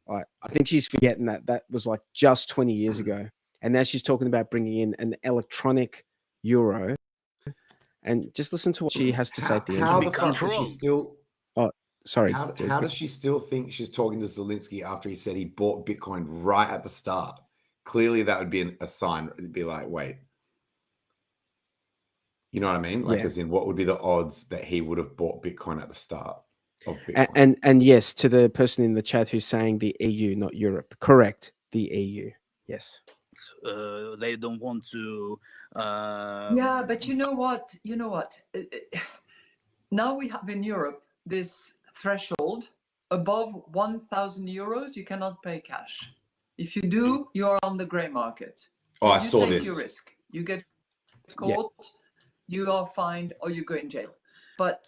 I think she's forgetting that was like just 20 years ago. And now she's talking about bringing in an electronic euro. And just listen to what she has to say at the end. How the fuck does she still? Oh, sorry. How does she still think she's talking to Zelensky after he said he bought Bitcoin right at the start? Clearly, that would be a sign. It'd be like, wait, you know what I mean? Like, as in, what would be the odds that he would have bought Bitcoin at the start of Bitcoin? And yes, to the person in the chat who's saying the EU, not Europe. Correct, the EU. Yes. They don't want to. Yeah, but you know what? Now we have in Europe this threshold above 1,000 euros. You cannot pay cash. If you do, you are on the grey market. Oh, I you saw take this. your risk. You get caught, you are fined, or you go in jail. But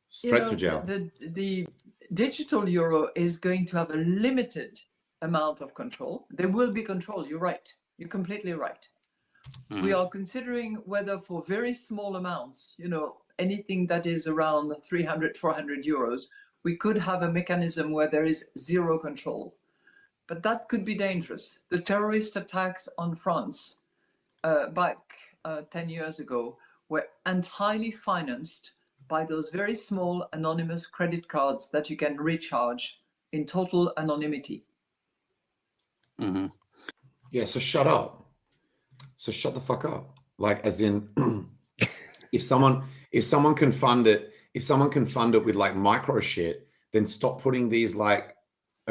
Straight to jail. The digital euro is going to have a limited amount of control. There will be control. You're right. You're completely right. We are considering whether for very small amounts, anything that is around 300, 400 euros, we could have a mechanism where there is zero control. But that could be dangerous. The terrorist attacks on France back 10 years ago were entirely financed by those very small anonymous credit cards that you can recharge in total anonymity. Yeah, so shut up. So shut the fuck up. Like, as in, if someone can fund it if someone can fund it with like micro shit, then stop putting these like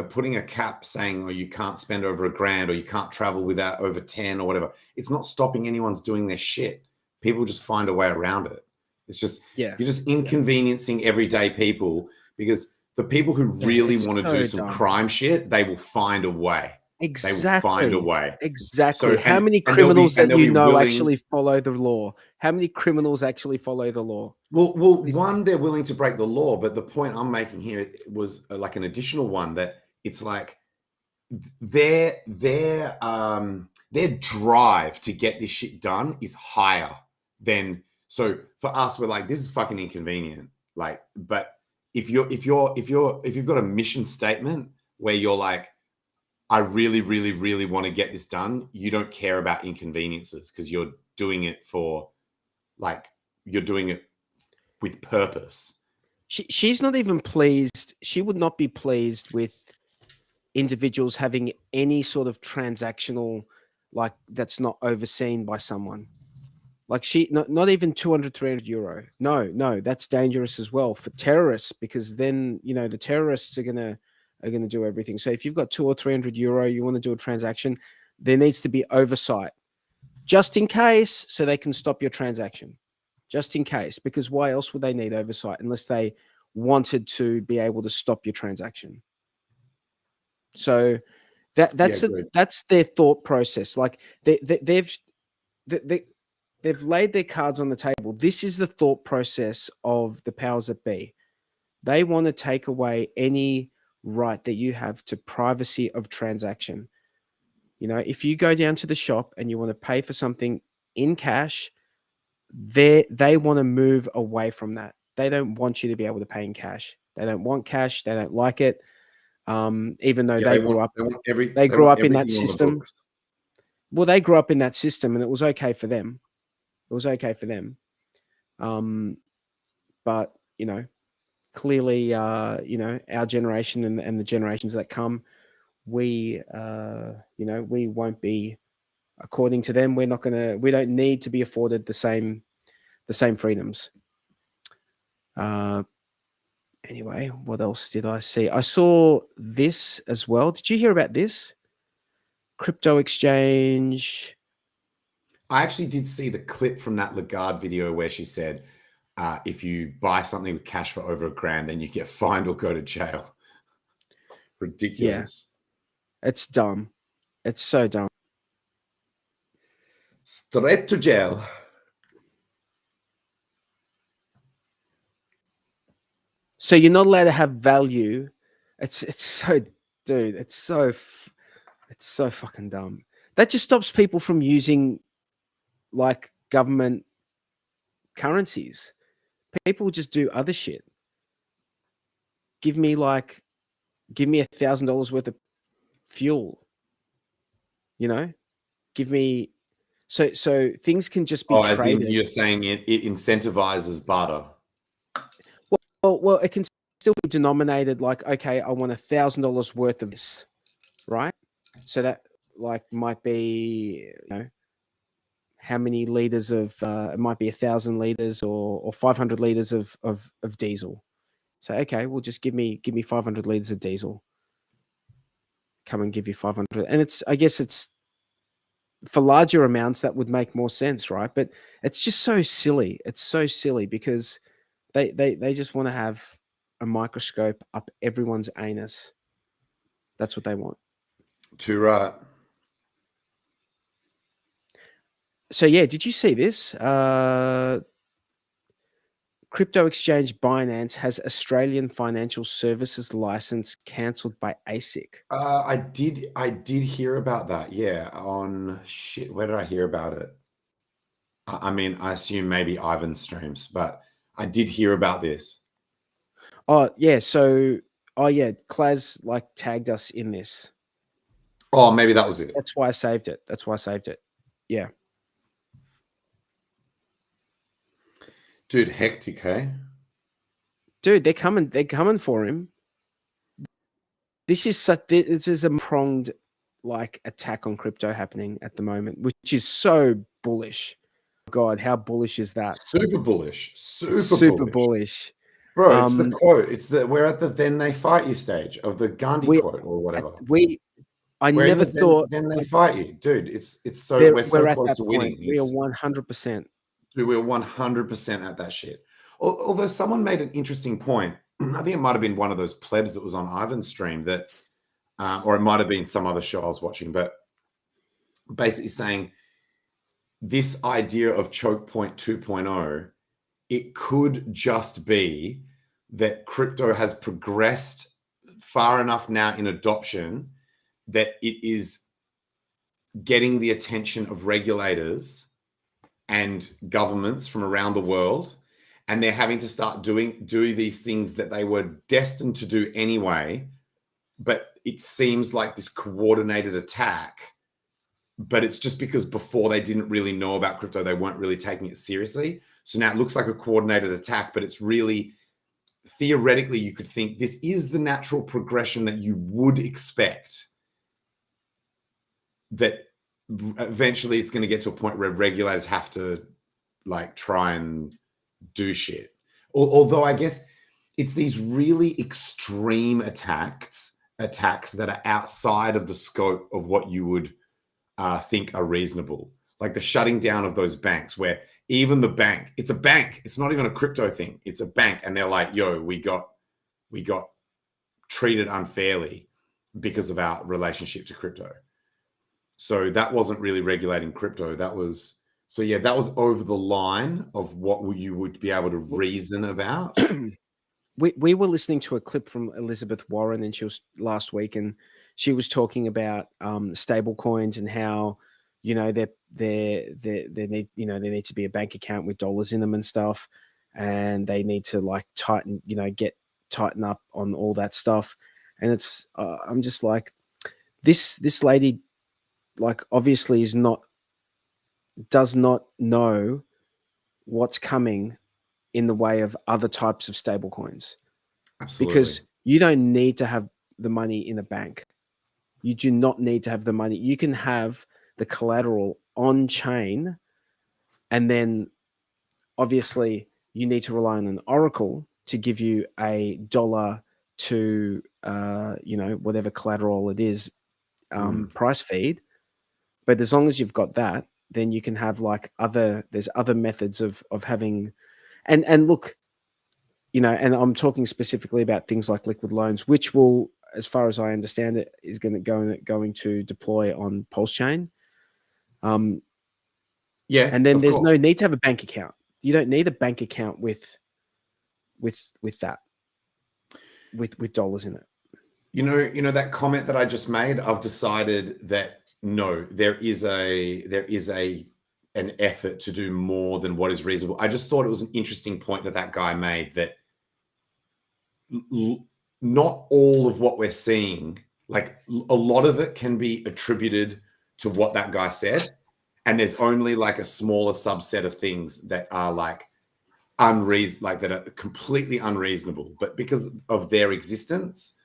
putting a cap saying, oh, you can't spend over $1,000 or you can't travel without over 10 or whatever. It's not stopping anyone's doing their shit. People just find a way around it. It's just, you're just inconveniencing everyday people, because the people who really want to do some crime shit, they will find a way. Exactly. They will find a way. Exactly. So, how many criminals that you know actually follow the law? How many criminals actually follow the law? Well, one, they're willing to break the law, but the point I'm making here was like an additional one, that it's like their drive to get this shit done is higher than. So for us, we're like, this is fucking inconvenient. Like, but if you've got a mission statement where you're like, I really, really, really want to get this done, you don't care about inconveniences, because you're doing it for, like, you're doing it with purpose. She's not even pleased. She would not be pleased with individuals having any sort of transactional, like, that's not overseen by someone. Like, not even 200, 300 euro. No, that's dangerous as well for terrorists, because then, you know, the terrorists are gonna do everything. So if you've got 200 or 300 euro, you want to do a transaction, there needs to be oversight, just in case, so they can stop your transaction, just in case, because why else would they need oversight unless they wanted to be able to stop your transaction? So that's their thought process. Like they've laid their cards on the table. This is the thought process of the powers that be. They want to take away any right that you have to privacy of transaction. You know, if you go down to the shop and you want to pay for something in cash, they want to move away from that. They don't want you to be able to pay in cash. They don't want cash. They don't like it. Even though they grew up in that system. Well, they grew up in that system, and it was okay for them. It was okay for them. But, you know, clearly, you know, our generation and the generations that come, we, you know, we won't be, according to them, we don't need to be afforded the same freedoms. Anyway, what else did I see? I saw this as well. Did you hear about this? Crypto exchange. I actually did see the clip from that Lagarde video where she said, if you buy something with cash for over $1,000, then you get fined or go to jail. Ridiculous. Yeah. It's dumb. It's so dumb. Straight to jail. So you're not allowed to have value. It's so, dude, it's so fucking dumb. That just stops people from using, like, government currencies. People just do other shit. Give me $1,000 worth of fuel. You know, give me so things can just be traded. As in you're saying it incentivizes barter. Well, it can still be denominated like, okay, I want $1,000 worth of this, right? So that, like, might be, you know, how many liters of it might be 1,000 liters or 500 liters of diesel. So okay, well, just give me 500 liters of diesel. Come and give you 500, and I guess it's for larger amounts that would make more sense, right? But it's just so silly. It's so silly because they just want to have a microscope up everyone's anus. That's what they want. Too right. So yeah, did you see this? Crypto exchange Binance has Australian financial services license cancelled by ASIC. I did hear about that. Yeah, on shit. Where did I hear about it? I mean, I assume maybe Ivan's streams, but I did hear about this. Oh yeah, so Klaz like tagged us in this. Oh, maybe that was it. That's why I saved it. Yeah. Dude, hectic, hey? Dude, they're coming for him. This is a pronged like attack on crypto happening at the moment, which is so bullish. God, how bullish is that? Super bullish. Super bullish. Bro, it's the quote. We're at the then they fight you stage of the Gandhi quote or whatever. I never thought then they fight you, dude. It's so we're so at close that to point. winning. We are 100%. Dude, we're 100% at that shit. Although someone made an interesting point. I think it might have been one of those plebs that was on Ivan's stream that, or it might have been some other show I was watching, but basically saying this idea of choke point 2.0, it could just be that crypto has progressed far enough now in adoption that it is getting the attention of regulators and governments from around the world, and they're having to start doing these things that they were destined to do anyway, but it seems like this coordinated attack, but it's just because before they didn't really know about crypto, they weren't really taking it seriously. So now it looks like a coordinated attack, but it's really, theoretically, you could think this is the natural progression that you would expect, that eventually it's going to get to a point where regulators have to like try and do shit. Although I guess it's these really extreme attacks that are outside of the scope of what you would think are reasonable. Like the shutting down of those banks, where even the bank, it's a bank, it's not even a crypto thing, it's a bank, and they're like, yo, we got treated unfairly because of our relationship to crypto. So that wasn't really regulating crypto. That was over the line of what you would be able to reason about. We were listening to a clip from Elizabeth Warren, and she was last week, and she was talking about stable coins and how, you know, they need to be a bank account with dollars in them and stuff, and they need to like tighten up on all that stuff. And it's I'm just like, this lady, like, obviously does not know what's coming in the way of other types of stable coins. Absolutely. Because you don't need to have the money in a bank. You do not need to have the money. You can have the collateral on chain, and then obviously you need to rely on an oracle to give you $1 to whatever collateral it is, price feed. But as long as you've got that, then you can have like there's other methods of having, and look, and I'm talking specifically about things like liquid loans, which will, as far as I understand it, is going to deploy on PulseChain. And then there's no need to have a bank account. You don't need a bank account with that, with dollars in it. You know that comment that I just made. I've decided that no, there is an effort to do more than what is reasonable. I just thought it was an interesting point that guy made, that not all of what we're seeing, like a lot of it can be attributed to what that guy said. And there's only like a smaller subset of things that are like that are completely unreasonable, but because of their existence,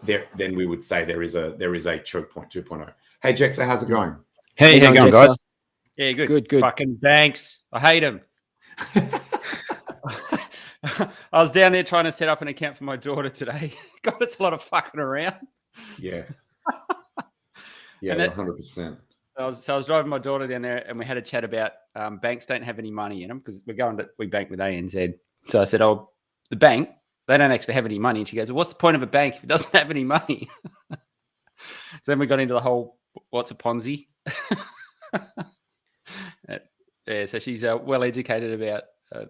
then we would say there is a choke point 2.0. Hey, Jexa, how's it going? Hey, how you going, guys? Yeah, Good. Fucking banks. I hate them. I was down there trying to set up an account for my daughter today. God, it's a lot of fucking around. Yeah. Yeah, 100%. I was driving my daughter down there, and we had a chat about banks don't have any money in them, because we bank with ANZ. So I said, oh, the bank, they don't actually have any money. And she goes, well, what's the point of a bank if it doesn't have any money? So then we got into the whole, what's a Ponzi? Yeah, so she's well educated about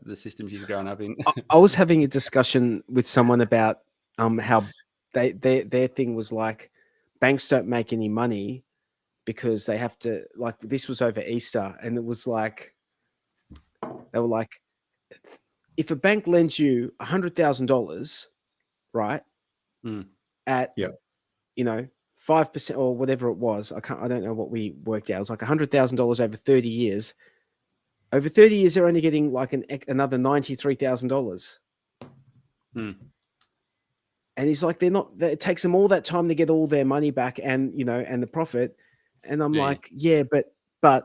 the system she's grown up in. I was having a discussion with someone about how their thing was like, banks don't make any money because they have to, like, this was over Easter, and it was like, they were like, if a bank lends you $100,000, right, at 5% or whatever it was, I don't know what we worked out. It was like $100,000 over 30 years. Over 30 years, they're only getting like another $93,000. And he's like, it takes them all that time to get all their money back and the profit. And I'm like, yeah, but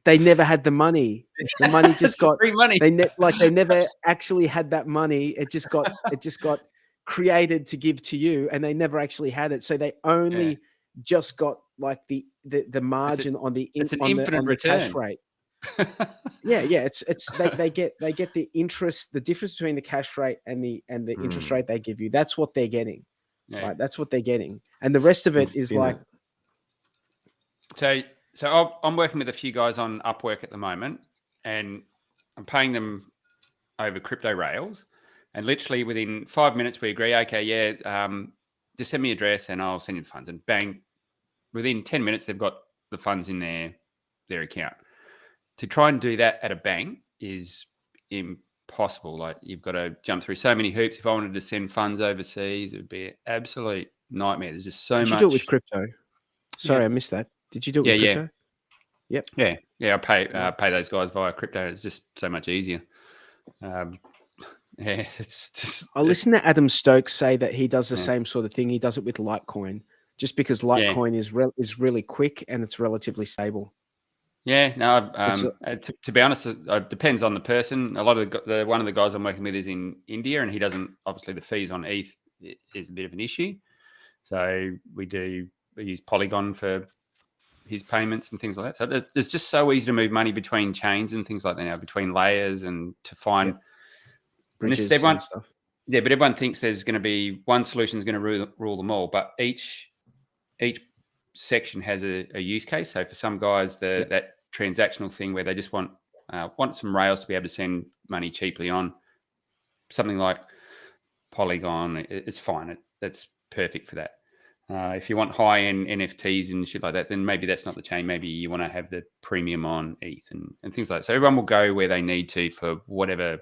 they never had the money. The money just got free money. They never actually had that money. It just got created to give to you, and they never actually had it. So they only just got like the margin on the cash rate. yeah. It's they get the interest, the difference between the cash rate and the interest rate they give you. That's what they're getting. Yeah. Right, that's what they're getting, and the rest of it is like. So I'm working with a few guys on Upwork at the moment, and I'm paying them over crypto rails. And literally within 5 minutes, we agree, okay, just send me your address and I'll send you the funds. And bang, within 10 minutes, they've got the funds in their account. To try and do that at a bank is impossible. Like, you've got to jump through so many hoops. If I wanted to send funds overseas, it would be an absolute nightmare. There's just so much. Did you do it with crypto? Sorry, I missed that. Did you do it with crypto? Yep. Yeah. I pay those guys via crypto. It's just so much easier. It's just. I listened to Adam Stokes say that he does the same sort of thing. He does it with Litecoin, just because Litecoin is really quick and it's relatively stable. Yeah, no. To be honest, it depends on the person. A lot of one of the guys I'm working with is in India, and he doesn't. Obviously, the fees on ETH is a bit of an issue. So we use Polygon for his payments and things like that. So it's just so easy to move money between chains and things like that now, between layers, and to find bridges and stuff. Yeah, but everyone thinks there's going to be one solution is going to rule them all, but each section has a use case. So for some guys, that transactional thing where they just want some rails to be able to send money cheaply on, something like Polygon, it's fine. That's perfect for that. If you want high-end NFTs and shit like that, then maybe that's not the chain. Maybe you want to have the premium on ETH and things like that. So everyone will go where they need to for whatever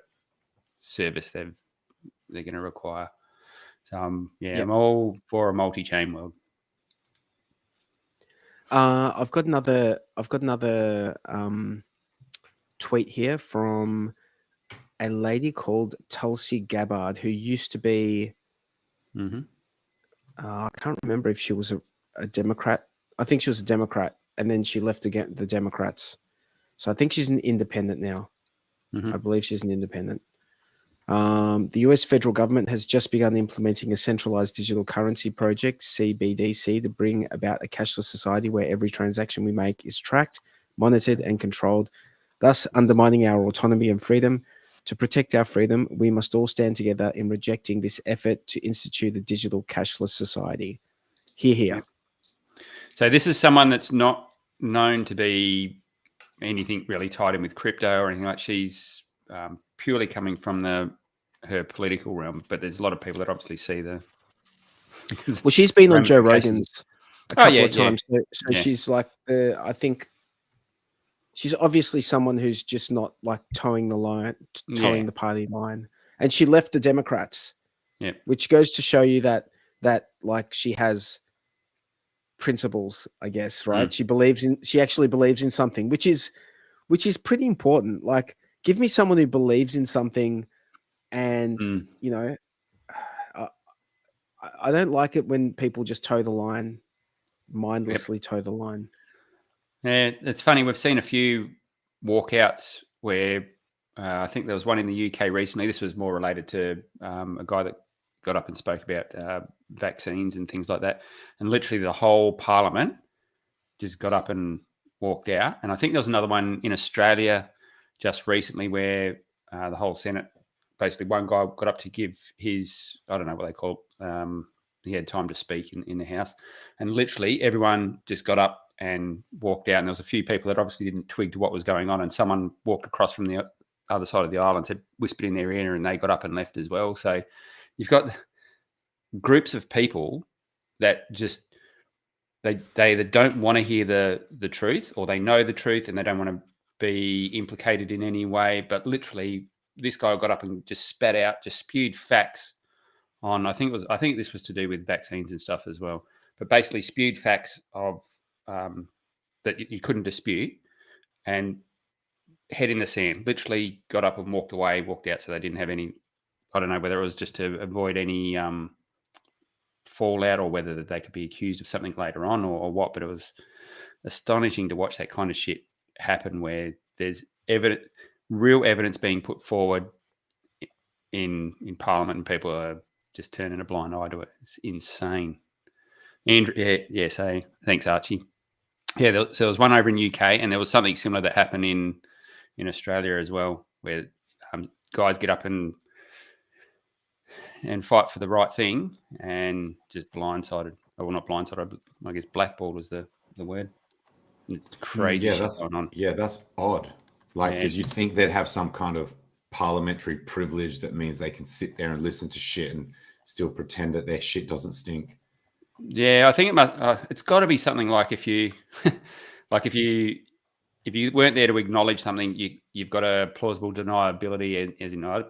service they're going to require. So I'm all for a multi-chain world. I've got another tweet here from a lady called Tulsi Gabbard, who used to be. I can't remember if she was a Democrat. I think she was a Democrat, and then she left again the Democrats. So I think she's an independent now. I believe she's an independent. The US federal government has just begun implementing a centralized digital currency project, CBDC, to bring about a cashless society where every transaction we make is tracked, monitored, and controlled, thus undermining our autonomy and freedom. To protect our freedom, we must all stand together in rejecting this effort to institute a digital cashless society. Hear, hear. So this is someone that's not known to be anything really tied in with crypto or anything like. She's purely coming from her political realm, but there's a lot of people that obviously see the. Well, she's been on Joe Rogan's a couple of times, so Yeah. she's like I think. She's obviously someone who's just not like towing the party line, and she left the Democrats, which goes to show you that like she has principles, I guess, right? She actually believes in something, which is pretty important. Like, give me someone who believes in something, and you know, I don't like it when people just toe the line, mindlessly toe the line. Yeah, it's funny. We've seen a few walkouts where I think there was one in the UK recently. This was more related to a guy that got up and spoke about vaccines and things like that. And literally the whole parliament just got up and walked out. And I think there was another one in Australia just recently where the whole Senate, basically one guy got up to give his, I don't know what they call it, he had time to speak in the House. And literally everyone just got up and walked out, and there was a few people that obviously didn't twig to what was going on, and someone walked across from the other side of the aisle and said, whispered in their ear, and they got up and left as well. So you've got groups of people that just they either don't want to hear the truth, or they know the truth and they don't want to be implicated in any way. But literally this guy got up and just spat out, just spewed facts on, I think this was to do with vaccines and stuff as well, but basically spewed facts of that you couldn't dispute, and head in the sand, literally got up and walked out, so they didn't have any, I don't know whether it was just to avoid any fallout, or whether they could be accused of something later on, or what, but it was astonishing to watch that kind of shit happen where there's real evidence being put forward in Parliament, and people are just turning a blind eye to it. It's insane. And so thanks, Archie. Yeah, so there was one over in UK, and there was something similar that happened in Australia as well, where guys get up and fight for the right thing, and just blindsided. Well, not blindsided, but I guess blackballed was the word. It's crazy shit going on. Yeah, that's odd. Like, because you'd think they'd have some kind of parliamentary privilege that means they can sit there and listen to shit and still pretend that their shit doesn't stink. Yeah, I think it must. It's got to be something like if you weren't there to acknowledge something, you've got a plausible deniability, as in I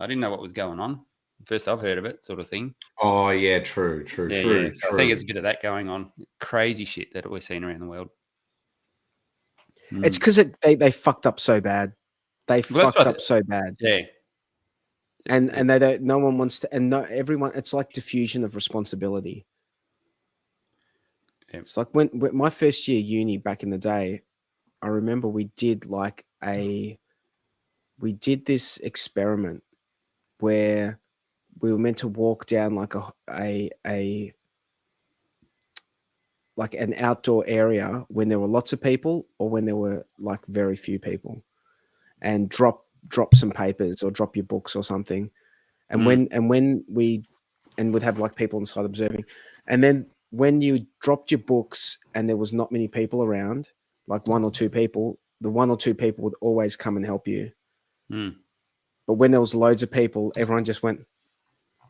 didn't know what was going on. First I've heard of it, sort of thing. Oh yeah, true. So I think it's a bit of that going on. Crazy shit that we're seeing around the world. It's because they fucked up so bad. They fucked up so bad. Yeah. And they don't. No one wants to. And not everyone. It's like diffusion of responsibility. Yeah. It's like when my first year uni back in the day, I remember we did this experiment where we were meant to walk down like an outdoor area when there were lots of people or when there were like very few people, and drop some papers or drop your books or something. And we'd have like people inside observing. And then when you dropped your books and there was not many people around, like one or two people, the one or two people would always come and help you. But when there was loads of people, everyone just went,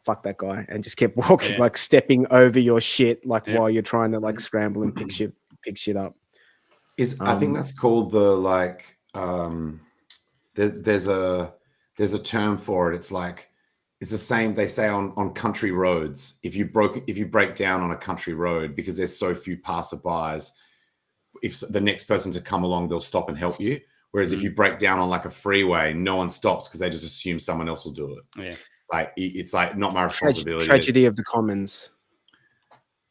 fuck that guy, and just kept walking, like stepping over your shit, like while you're trying to like scramble and pick shit up. I think that's called the there's a term for it. It's like, it's the same they say on country roads. If you break down on a country road because there's so few passerbys, if the next person to come along, they'll stop and help you. Whereas if you break down on like a freeway, no one stops because they just assume someone else will do it. Yeah. Like, it's like not my responsibility. Tragedy of the commons.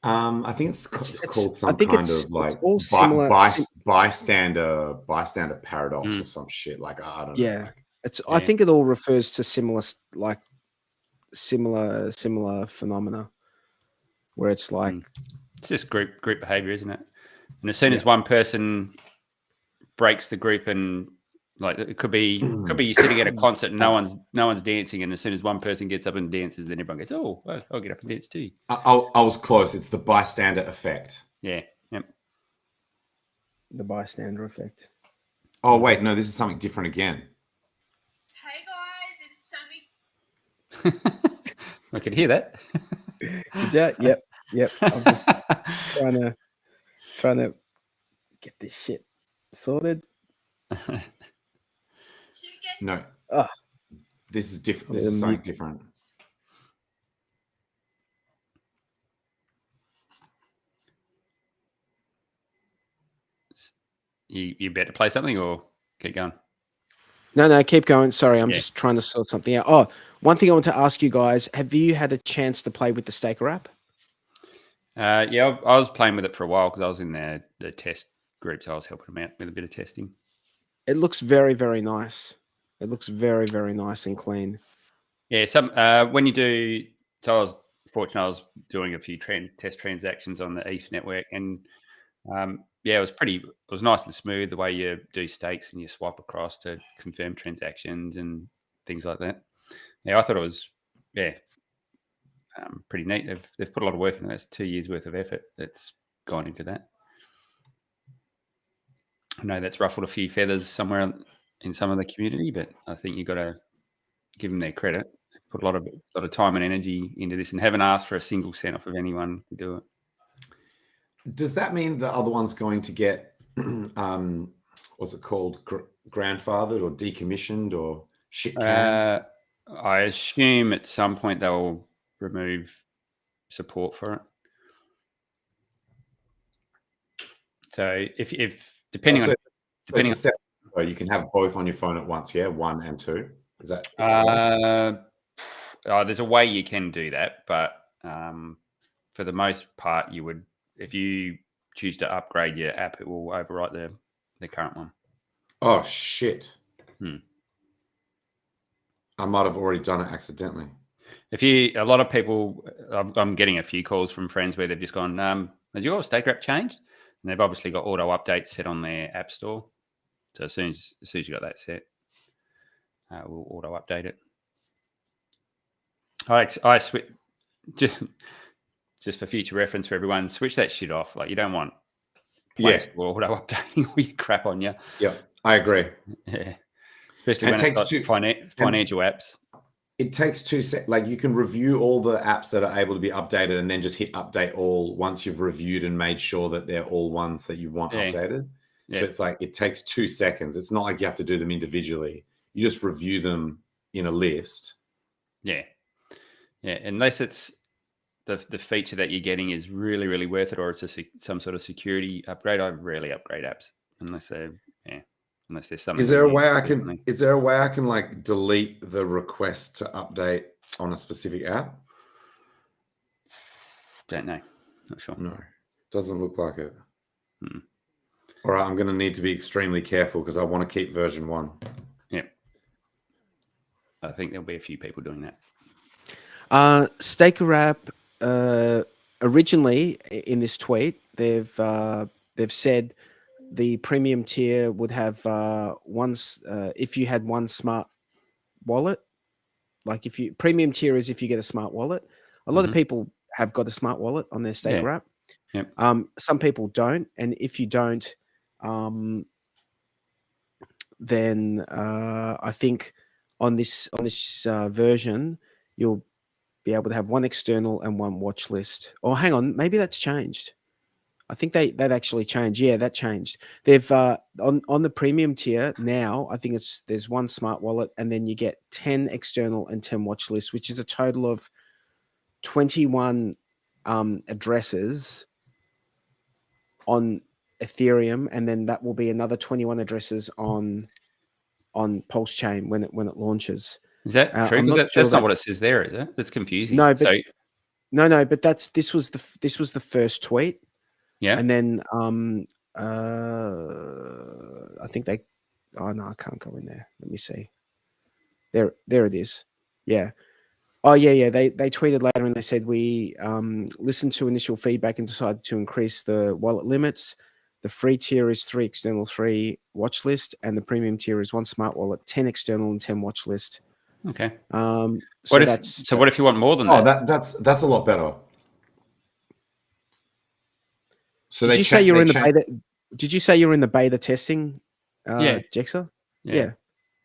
I think it's called some bystander paradox or some shit. Like, I don't know. Yeah, I think it all refers to similar phenomena, where it's like it's just group behavior, isn't it? And as soon as one person breaks the group, and like it could be you're sitting at a concert and no one's dancing, and as soon as one person gets up and dances, then everyone goes, oh, well, I'll get up and dance too. I was close. It's the bystander effect. Yeah. Yep. The bystander effect. Oh wait, no, this is something different again. Hey guys, it's Sammy. I could hear that. Yep. I'm just trying to get this shit sorted. No. This is different. This is something different. You about to play something or keep going? No, keep going. Sorry, I'm just trying to sort something out. Oh, one thing I want to ask you guys, have you had a chance to play with the Staker app? Yeah, I was playing with it for a while because I was in the test group, so I was helping them out with a bit of testing. It looks very, very nice. It looks very, very nice and clean. Yeah, when you do, so I was fortunate. I was doing a few test transactions on the ETH network, and it was nice and smooth the way you do stakes and you swap across to confirm transactions and things like that. Yeah, I thought it was pretty neat. They've put a lot of work in it. That's 2 years worth of effort that's gone into that. I know that's ruffled a few feathers somewhere in some of the community, but I think you've got to give them their credit. They've put a lot of time and energy into this and haven't asked for a single cent off of anyone to do it. Does that mean the other one's going to get, what's it called, grandfathered or decommissioned or shit canned? I assume at some point they'll remove support for it. So if depending on you can have both on your phone at once, 1 and 2. Is that there's a way you can do that, but for the most part you would, if you choose to upgrade your app, it will overwrite the the current one. Oh shit! Hmm. I might have already done it accidentally. A lot of people, I'm getting a few calls from friends where they've just gone, has your stake wrap changed? And they've obviously got auto updates set on their app store. So as soon as you got that set, we'll auto update it. I switch just for future reference for everyone. Switch that shit off. Like you don't want Play Store auto updating all your crap on you. Yeah, I agree. Yeah, especially when it's got financial apps. It takes 2 seconds. Like you can review all the apps that are able to be updated, and then just hit update all once you've reviewed and made sure that they're all ones that you want updated. So it's like it takes 2 seconds. It's not like you have to do them individually. You just review them in a list. Yeah. Unless it's the feature that you're getting is really, really worth it, or it's some sort of security upgrade. I rarely upgrade apps unless there's something. Is there a way I can like delete the request to update on a specific app? Don't know. Not sure. No, doesn't look like it. All right, I'm going to need to be extremely careful because I want to keep version 1. Yep. I think there'll be a few people doing that. Staker app. Originally in this tweet, they've said the premium tier would have if you had one smart wallet. Like premium tier is if you get a smart wallet. A lot of people have got a smart wallet on their Staker app. Yep. Some people don't, and if you don't, then I think on this version you'll be able to have one external and one watch list. Oh, hang on, maybe that's changed. I think that actually changed. Yeah, that changed. They've on the premium tier now. I think there's one smart wallet, and then you get 10 external and 10 watch lists, which is a total of 21 addresses on Ethereum, and then that will be another 21 addresses on PulseChain when it launches. Is that true? That's not what it says there, is it? That's confusing. No, but but this was the first tweet. Yeah, and then I think they. Oh no, I can't go in there. Let me see. There it is. Yeah. Oh yeah. They tweeted later and they said we listened to initial feedback and decided to increase the wallet limits. The free tier is 3 external, 3 watch list, and the premium tier is 1 smart wallet, 10 external and 10 watch list. Okay. So what if you want more than that? Oh, that's a lot better. So did you say you're in the beta? Did you say you're in the beta testing? Jexer? Yeah.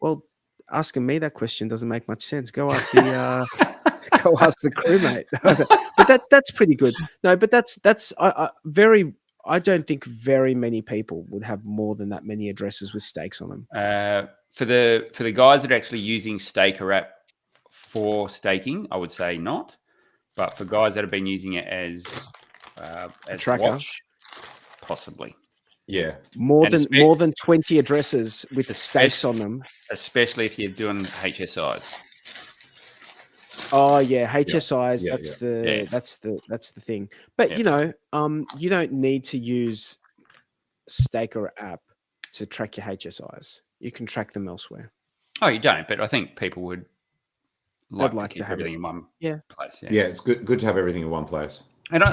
Well, asking me that question doesn't make much sense. Go ask the go ask the crewmate. But that's pretty good. No, but that's I don't think very many people would have more than that many addresses with stakes on them. For the guys that are actually using Staker app for staking, I would say not. But for guys that have been using it as a tracker, watch, possibly. Yeah, more than 20 addresses with the stakes on them, especially if you're doing HSIs. Oh yeah, HSIs. That's the thing. But you don't need to use Staker app to track your HSIs. You can track them elsewhere. Oh, you don't, but I think people would like to keep have everything in one place. Yeah, it's good to have everything in one place. And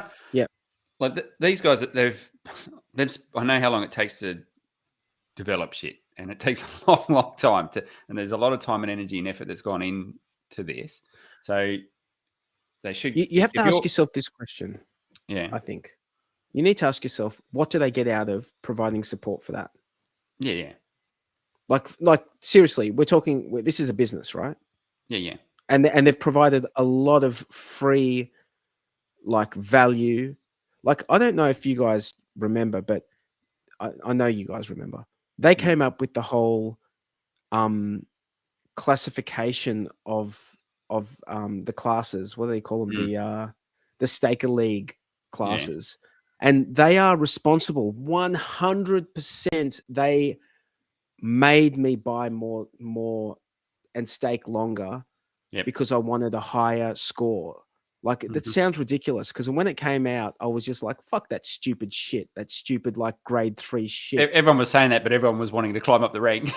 these guys that I know how long it takes to develop shit, and it takes a long time and there's a lot of time and energy and effort that's gone into this. So they should. You have to ask yourself this question. Yeah, I think you need to ask yourself, what do they get out of providing support for that? Yeah. Like seriously, we're talking. This is a business, right? Yeah. And they've provided a lot of free, value. I don't know if you guys remember, but I know you guys remember. They came up with the whole classification of the classes. What do they call them? The Staker League classes. Yeah. And they are responsible 100%. They made me buy more and stake longer because I wanted a higher score. Like that sounds ridiculous because when it came out, I was just like, fuck that stupid shit. That stupid like grade 3 shit. Everyone was saying that, but everyone was wanting to climb up the rank.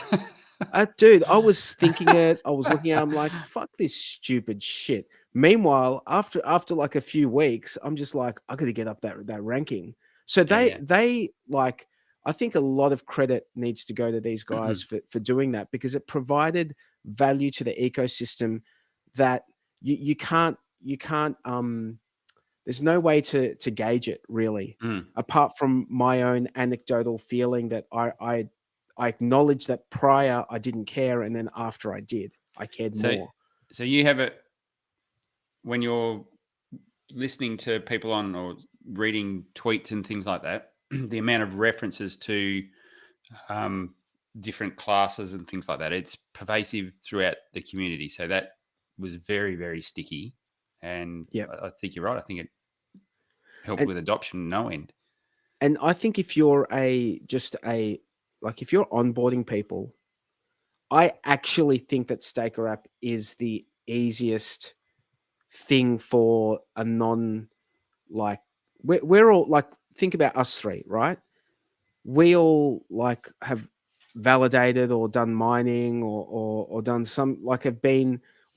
Dude, I was thinking it. I was looking at. I'm like, fuck this stupid shit. Meanwhile, after like a few weeks, I'm just like, I got to get up that ranking. So they like, I think a lot of credit needs to go to these guys for doing that because it provided value to the ecosystem that you can't. There's no way to gauge it really, apart from my own anecdotal feeling that I acknowledge that prior I didn't care, and then after I did, I cared more. So you have it when you're listening to people on or reading tweets and things like that, the amount of references to different classes and things like that, it's pervasive throughout the community. So that was very, very sticky. And I think you're right. I think it helped with adoption no end. And I think if you're if you're onboarding people, I actually think that Staker app is the easiest thing for a we're all like, think about us three, right? We all like have validated or done mining or done some like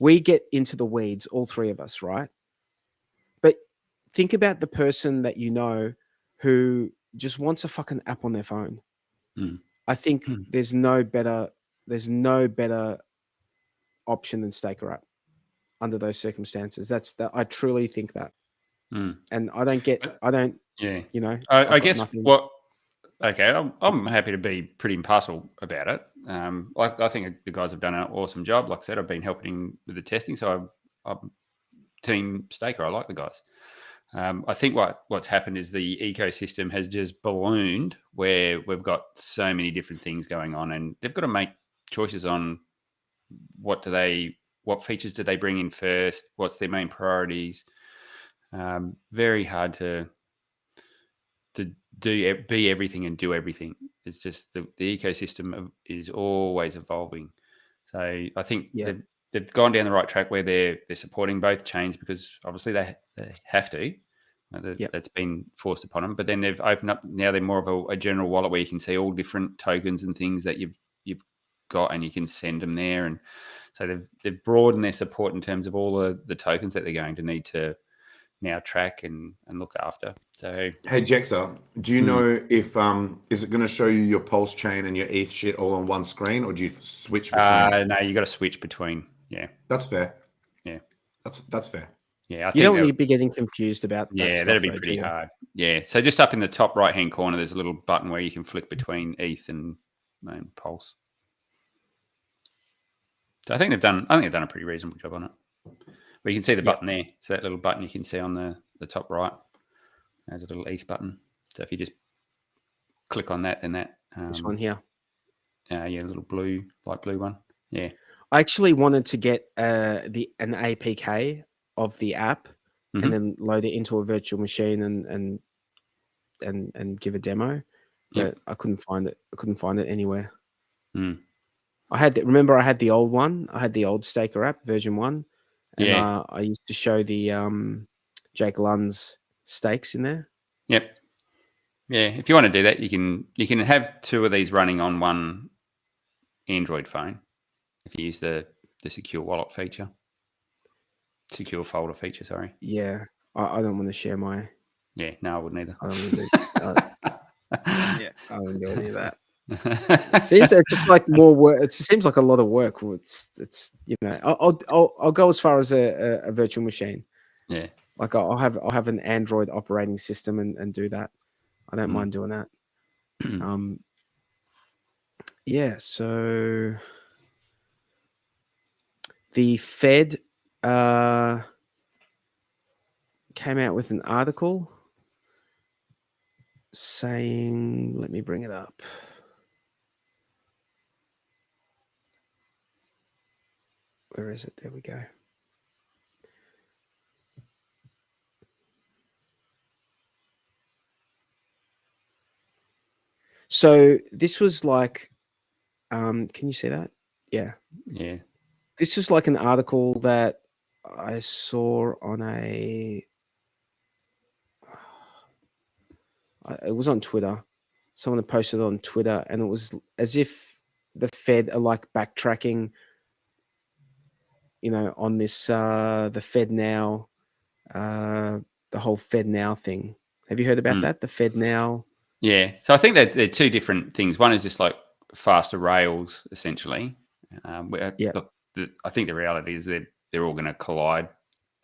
we get into the weeds, all three of us, right? But think about the person that you know who just wants a fucking app on their phone. I think there's no better option than Staker app under those circumstances. I truly think that. And I don't, you know, I guess I'm happy to be pretty impartial about it. I think the guys have done an awesome job. Like I said, I've been helping with the testing, so I'm team Staker. I like the guys. I think what's happened is the ecosystem has just ballooned where we've got so many different things going on, and they've got to make choices on what features do they bring in first, what's their main priorities. Very hard to be everything and do everything. It's just the ecosystem is always evolving. So I think they've gone down the right track where they're supporting both chains because obviously they have to. That's been forced upon them. But then they've opened up. Now they're more of a general wallet where you can see all different tokens and things that you've got, and you can send them there. And so they've broadened their support in terms of all the tokens that they're going to need to now track and look after. So hey Jexer, do you know if is it going to show you your PulseChain and your ETH shit all on one screen, or do you switch between? No, you got to switch between. Yeah, that's fair. Yeah, that's fair. Yeah, I think you don't need to be getting confused about that. Yeah, that'd be pretty hard. Yeah, so just up in the top right hand corner, there's a little button where you can flick between ETH and Pulse. So I think they've done a pretty reasonable job on it. But you can see the button there. So that little button you can see on the top right. There's a little ETH button. So if you just click on that, then that this one here. Yeah, the little light blue one. Yeah. I actually wanted to get an APK of the app and then load it into a virtual machine and give a demo. But I couldn't find it. I couldn't find it anywhere. I had the old one. I had the old Staker app version 1. And I used to show the Jake Lund's stakes in there. Yep. Yeah, if you want to do that, you can have 2 of these running on one Android phone if you use the secure wallet feature. Secure folder feature, sorry. Yeah. I don't want to share my... Yeah, no, I wouldn't either. I don't want to do I wouldn't do any of that. Seems it's just like more work. It seems like a lot of work. It's you know, I'll go as far as a virtual machine. Yeah, like I'll have an Android operating system and do that. I don't mind doing that. Yeah. So the Fed came out with an article saying, let me bring it up. Where is it? There we go. So this was like, can you see that? Yeah. Yeah. This was like an article that I saw on it was on Twitter. Someone had posted on Twitter, and it was as if the Fed are like backtracking, on this the FedNow, the whole FedNow thing. Have you heard about that? The FedNow. Yeah. So I think that they're two different things. One is just like faster rails, essentially. Look, I think the reality is that they're all going to collide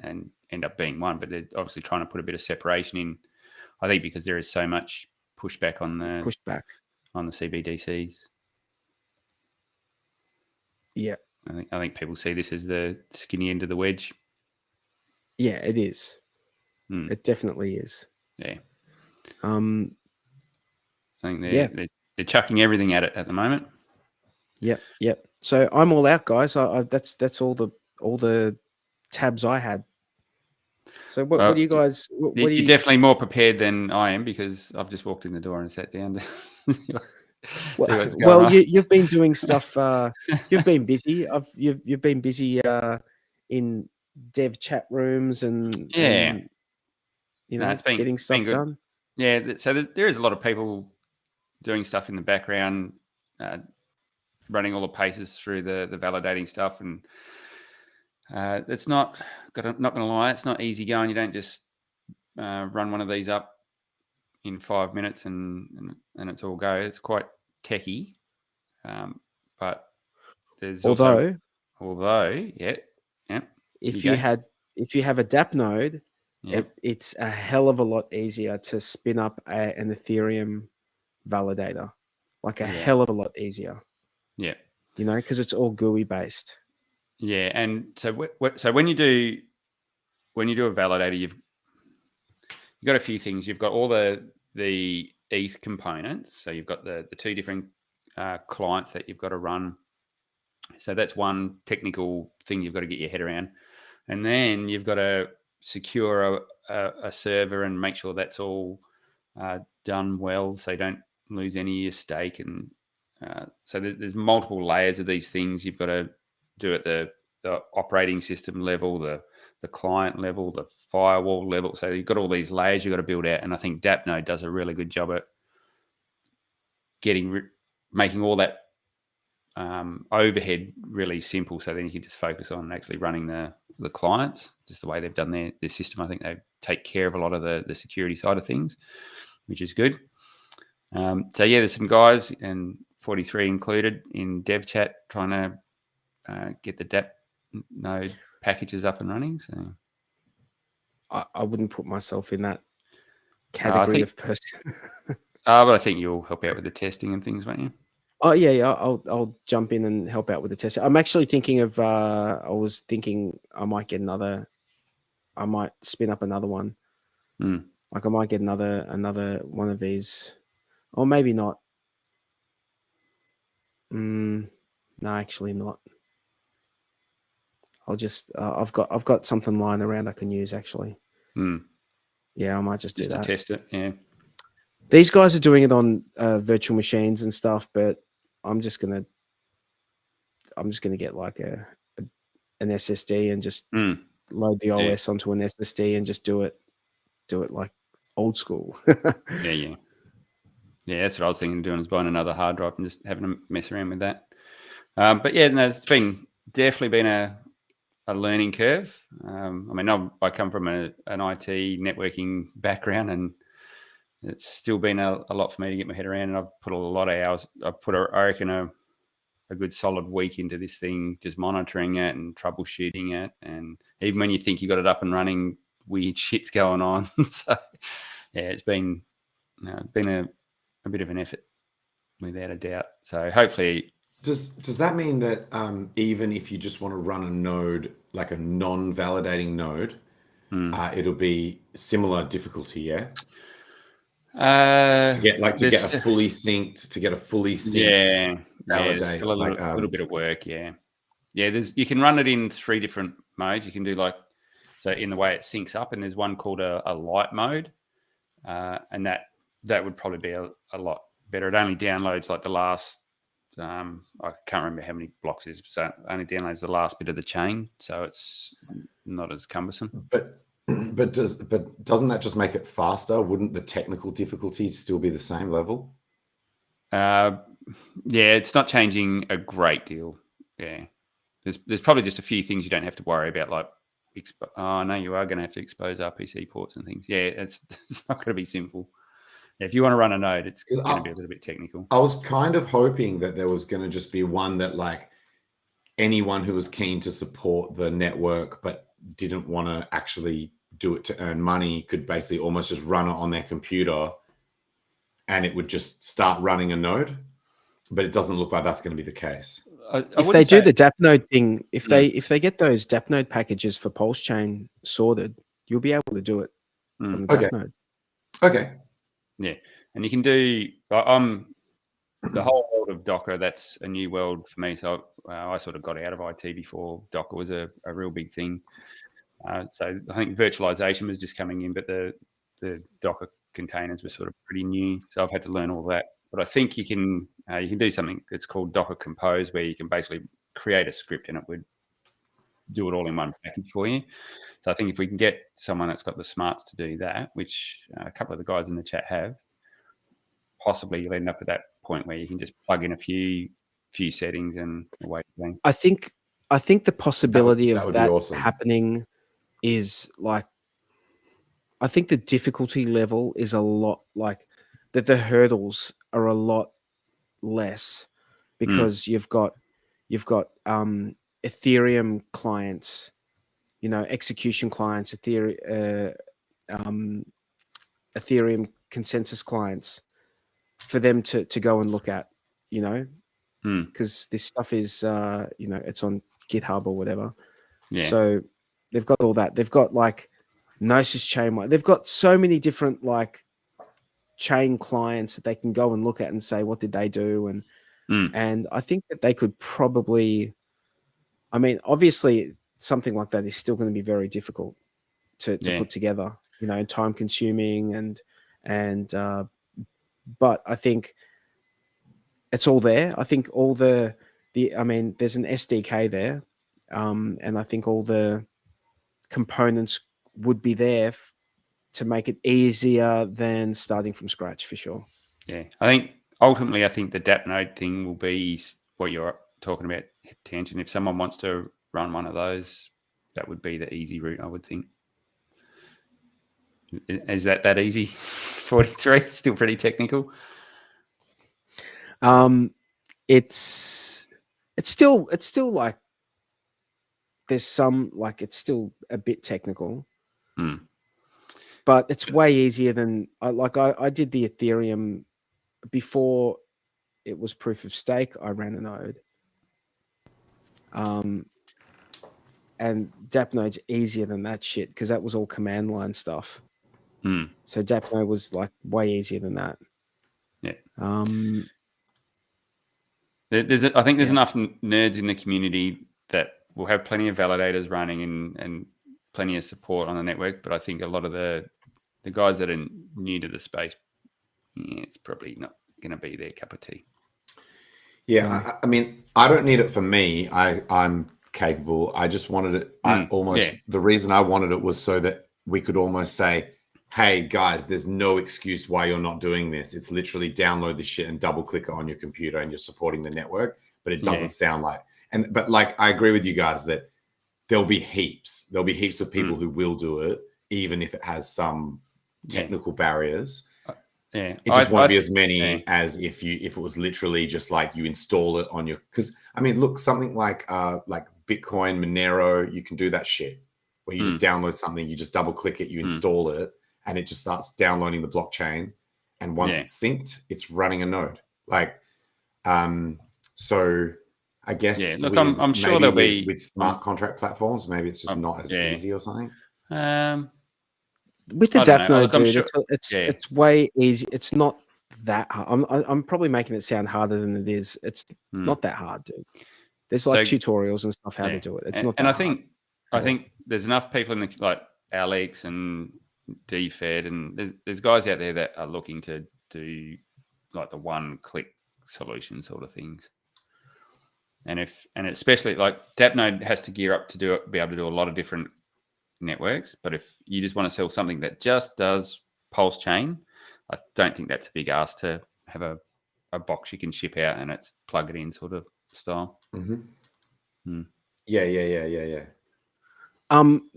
and end up being one, but they're obviously trying to put a bit of separation in. I think because there is so much pushback on the CBDCs. Yeah. I think people see this as the skinny end of the wedge. Yeah, it is. It definitely is. Yeah. I think they're chucking everything at it at the moment. Yep. So I'm all out, guys. That's all the tabs I had. So what do you guys? You're definitely more prepared than I am because I've just walked in the door and sat down to see what's going on. You've been doing stuff. You've been busy. You've been busy in dev chat rooms and it's been getting stuff done. Yeah, so there is a lot of people doing stuff in the background, running all the paces through the validating stuff, and it's not going to lie, it's not easy going. You don't just run one of these up in 5 minutes and it's all go. It's quite techy, but there's although if you have a DAppNode, it's a hell of a lot easier to spin up an Ethereum validator, like a hell of a lot easier. Yeah, because it's all GUI based. Yeah, and so when you do a validator, you've got a few things. You've got all the ETH components. So you've got the two different clients that you've got to run. So that's one technical thing you've got to get your head around. And then you've got to secure a server and make sure that's all done well, so you don't lose any of your stake. And so there's multiple layers of these things you've got to do at the operating system level, the client level, the firewall level. So you've got all these layers you've got to build out. And I think DAppNode does a really good job at making all that overhead really simple. So then you can just focus on actually running the clients, just the way they've done their system. I think they take care of a lot of the security side of things, which is good. So there's some guys, and 43 included, in dev chat trying to get the DAppNode packages up and running. So I wouldn't put myself in that category of person. But I think you'll help out with the testing and things, won't you? Oh yeah. I'll jump in and help out with the testing. I'm actually thinking of. I was thinking I might get another. I might spin up another one. Like I might get another one of these, or maybe not. No, actually not. I'll just. I've got something lying around I can use actually. Yeah, I might just do that. To test it. Yeah. These guys are doing it on virtual machines and stuff, but I'm just gonna get like an SSD and just load the OS onto an SSD and just do it like old school. Yeah, that's what I was thinking of doing, is buying another hard drive and just having a mess around with that. But yeah, no, it's definitely been a learning curve. I come from an IT networking background, and it's still been a lot for me to get my head around, and I've put a lot of hours. I've put, I reckon, a good solid week into this thing, just monitoring it and troubleshooting it. And even when you think you got it up and running, weird shit's going on. So yeah, it's been a bit of an effort, without a doubt. So hopefully. Does that mean that even if you just want to run a node, like a non-validating node, it'll be similar difficulty? Yeah. To get a fully synced, validate, a little bit of work. Yeah. You can run it in 3 different modes. You can do so in the way it syncs up, and there's one called a light mode, and that would probably be a lot better. It only downloads like the last. I can't remember how many blocks it is, so it only downloads the last bit of the chain, so it's not as cumbersome. But doesn't that just make it faster? Wouldn't the technical difficulty still be the same level? Yeah, it's not changing a great deal. Yeah, there's probably just a few things you don't have to worry about, like no, you are going to have to expose RPC ports and things. Yeah, it's not going to be simple. Yeah, if you want to run a node, it's going to be a little bit technical. I was kind of hoping that there was going to just be one that like anyone who was keen to support the network but didn't want to actually do it to earn money could basically almost just run it on their computer and it would just start running a node. But it doesn't look like that's going to be the case. If they do the DAppNode thing, if they get those DAppNode packages for PulseChain sorted, you'll be able to do it on the DAppNode. Okay. Yeah, and you can do. The whole world of Docker. That's a new world for me. So I sort of got out of IT before Docker was a real big thing. So I think virtualization was just coming in, but the Docker containers were sort of pretty new. So I've had to learn all that. But I think you can do something that's called Docker Compose, where you can basically create a script and it would do it all in one package for you. So I think if we can get someone that's got the smarts to do that, which a couple of the guys in the chat have, possibly you'll end up at that point where you can just plug in a few settings and away you go. I think the possibility that of that awesome. happening is like, I think the difficulty level is a lot like that. The hurdles are a lot less because you've got Ethereum clients, execution clients, Ethereum consensus clients for them to go and look at, because this stuff is, it's on GitHub or whatever. Yeah. So they've got all that. They've got like Gnosis chain. They've got so many different like chain clients that they can go and look at and say, what did they do? And I think that they could probably, I mean, obviously something like that is still going to be very difficult to put together, time consuming but I think it's all there. I think all there's an SDK there. And I think all the components would be there to make it easier than starting from scratch for sure. Yeah. I think ultimately, the DAppNode thing will be what you're talking about, Tangent. If someone wants to run one of those, that would be the easy route, I would think. Is that easy? 43, still pretty technical. It's still like there's some like it's still a bit technical, but it's way easier than I did the Ethereum before it was proof of stake. I ran a node, and DAppNode's easier than that shit because that was all command line stuff. So DAppNode was like way easier than that. Yeah. I think there's enough nerds in the community that will have plenty of validators running and plenty of support on the network. But I think a lot of the guys that are new to the space, it's probably not going to be their cup of tea. Yeah, I mean, I don't need it for me. I'm capable. I just wanted it. The reason I wanted it was so that we could almost say, hey guys, there's no excuse why you're not doing this. It's literally download this shit and double click it on your computer and you're supporting the network. But it doesn't sound like, but like, I agree with you guys that there'll be heaps of people who will do it, even if it has some technical barriers. It just won't be as many as if it was literally just like you install it on your, because I mean, look, something like Bitcoin, Monero, you can do that shit where you just download something, you just double click it, you install it, and it just starts downloading the blockchain. And once it's synced, it's running a node. Like, so I guess look, I'm sure there'll be with smart contract platforms, maybe it's just not as easy or something. With the DAppNode, dude, it's way easy. It's not that hard. I'm probably making it sound harder than it is. It's not that hard, dude. There's like tutorials and stuff how to do it. It's not. And I think there's enough people in the like Alex and DFed, and there's guys out there that are looking to do like the one-click solution sort of things. And especially like DAppNode has to gear up to be able to do a lot of different networks. But if you just want to sell something that just does PulseChain, I don't think that's a big ask to have a box you can ship out and it's plug it in sort of style. Yeah.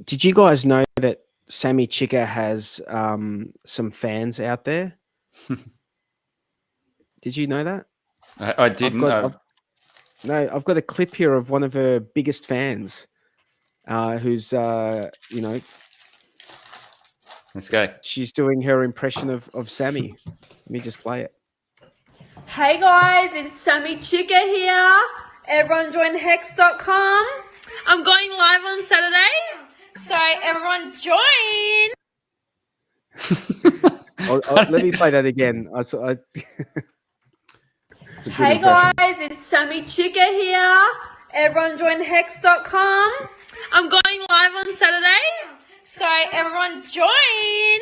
Did you guys know that Sammy Chica has some fans out there? Did you know that? I didn't. I've got a clip here of one of her biggest fans, who's Let's go. she's doing her impression of Sammy. Let me just play it. Hey guys, it's Sammy Chica here. Everyone join HEX.com. I'm going live on Saturday, so everyone join. Let me play that again. Hey guys, it's Sammy Chica here. Everyone join HEX.com. I'm going live on Saturday, so everyone join.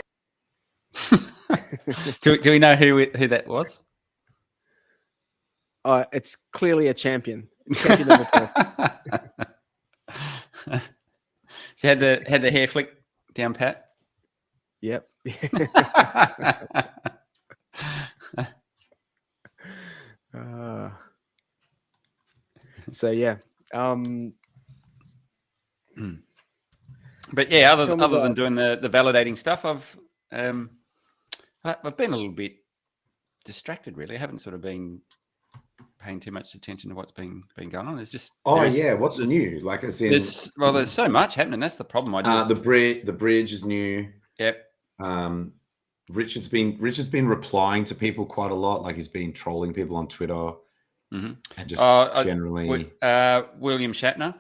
Do we know who that was? It's clearly a champion. Champion of the person. She had the hair flick down pat. Yep. So yeah. But yeah, other than doing the validating stuff, I've been a little bit distracted. Really, I haven't sort of been paying too much attention to what's been going on. There's just what's new? Like as in, there's so much happening. That's the problem. The bridge is new. Yep. Richard's been replying to people quite a lot. Like he's been trolling people on Twitter, and just generally. William Shatner.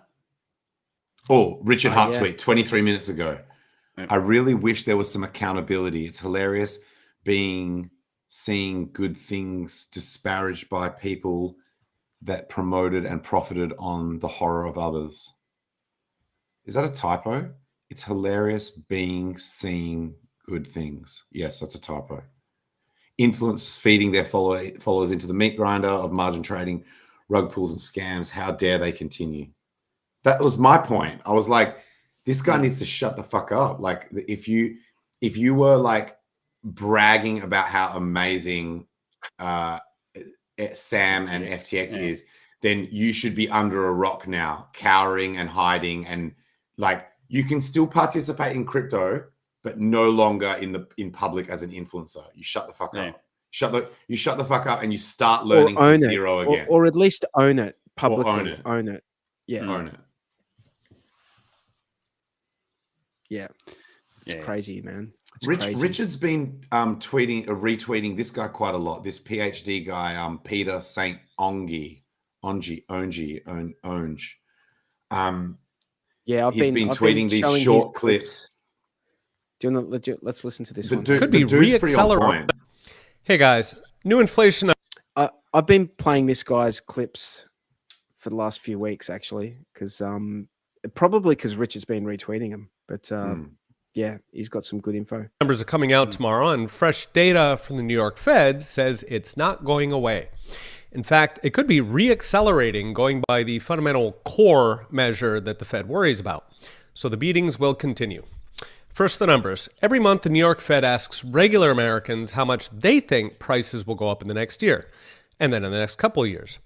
Oh, Richard Hart tweet 23 minutes ago. Yep. I really wish there was some accountability. It's hilarious seeing good things disparaged by people that promoted and profited on the horror of others. Is that a typo? It's hilarious seeing good things. Yes, that's a typo. Influence feeding their followers into the meat grinder of margin trading, rug pulls and scams. How dare they continue? That was my point. I was like, this guy needs to shut the fuck up. Like if you were like bragging about how amazing Sam and FTX is, then you should be under a rock now, cowering and hiding, and like you can still participate in crypto, but no longer in public as an influencer. You shut the fuck up. You shut the fuck up and you start learning from zero again. Or at least own it publicly. Own it. Yeah. Own it. Yeah. It's crazy, man. It's crazy. crazy. Richard's been retweeting this guy quite a lot. This PhD guy, Peter St. Onge. Yeah, he's been tweeting these short clips. Do you want to let's listen to this one? Could be re-accelerating. Hey guys, new inflation. I've been playing this guy's clips for the last few weeks, actually, because probably because Richard's been retweeting them. But yeah, he's got some good info. Numbers are coming out tomorrow, and fresh data from the New York Fed says it's not going away. In fact, it could be re-accelerating, going by the fundamental core measure that the Fed worries about. So the beatings will continue. First, the numbers. Every month, the New York Fed asks regular Americans how much they think prices will go up in the next year, and then in the next couple of years.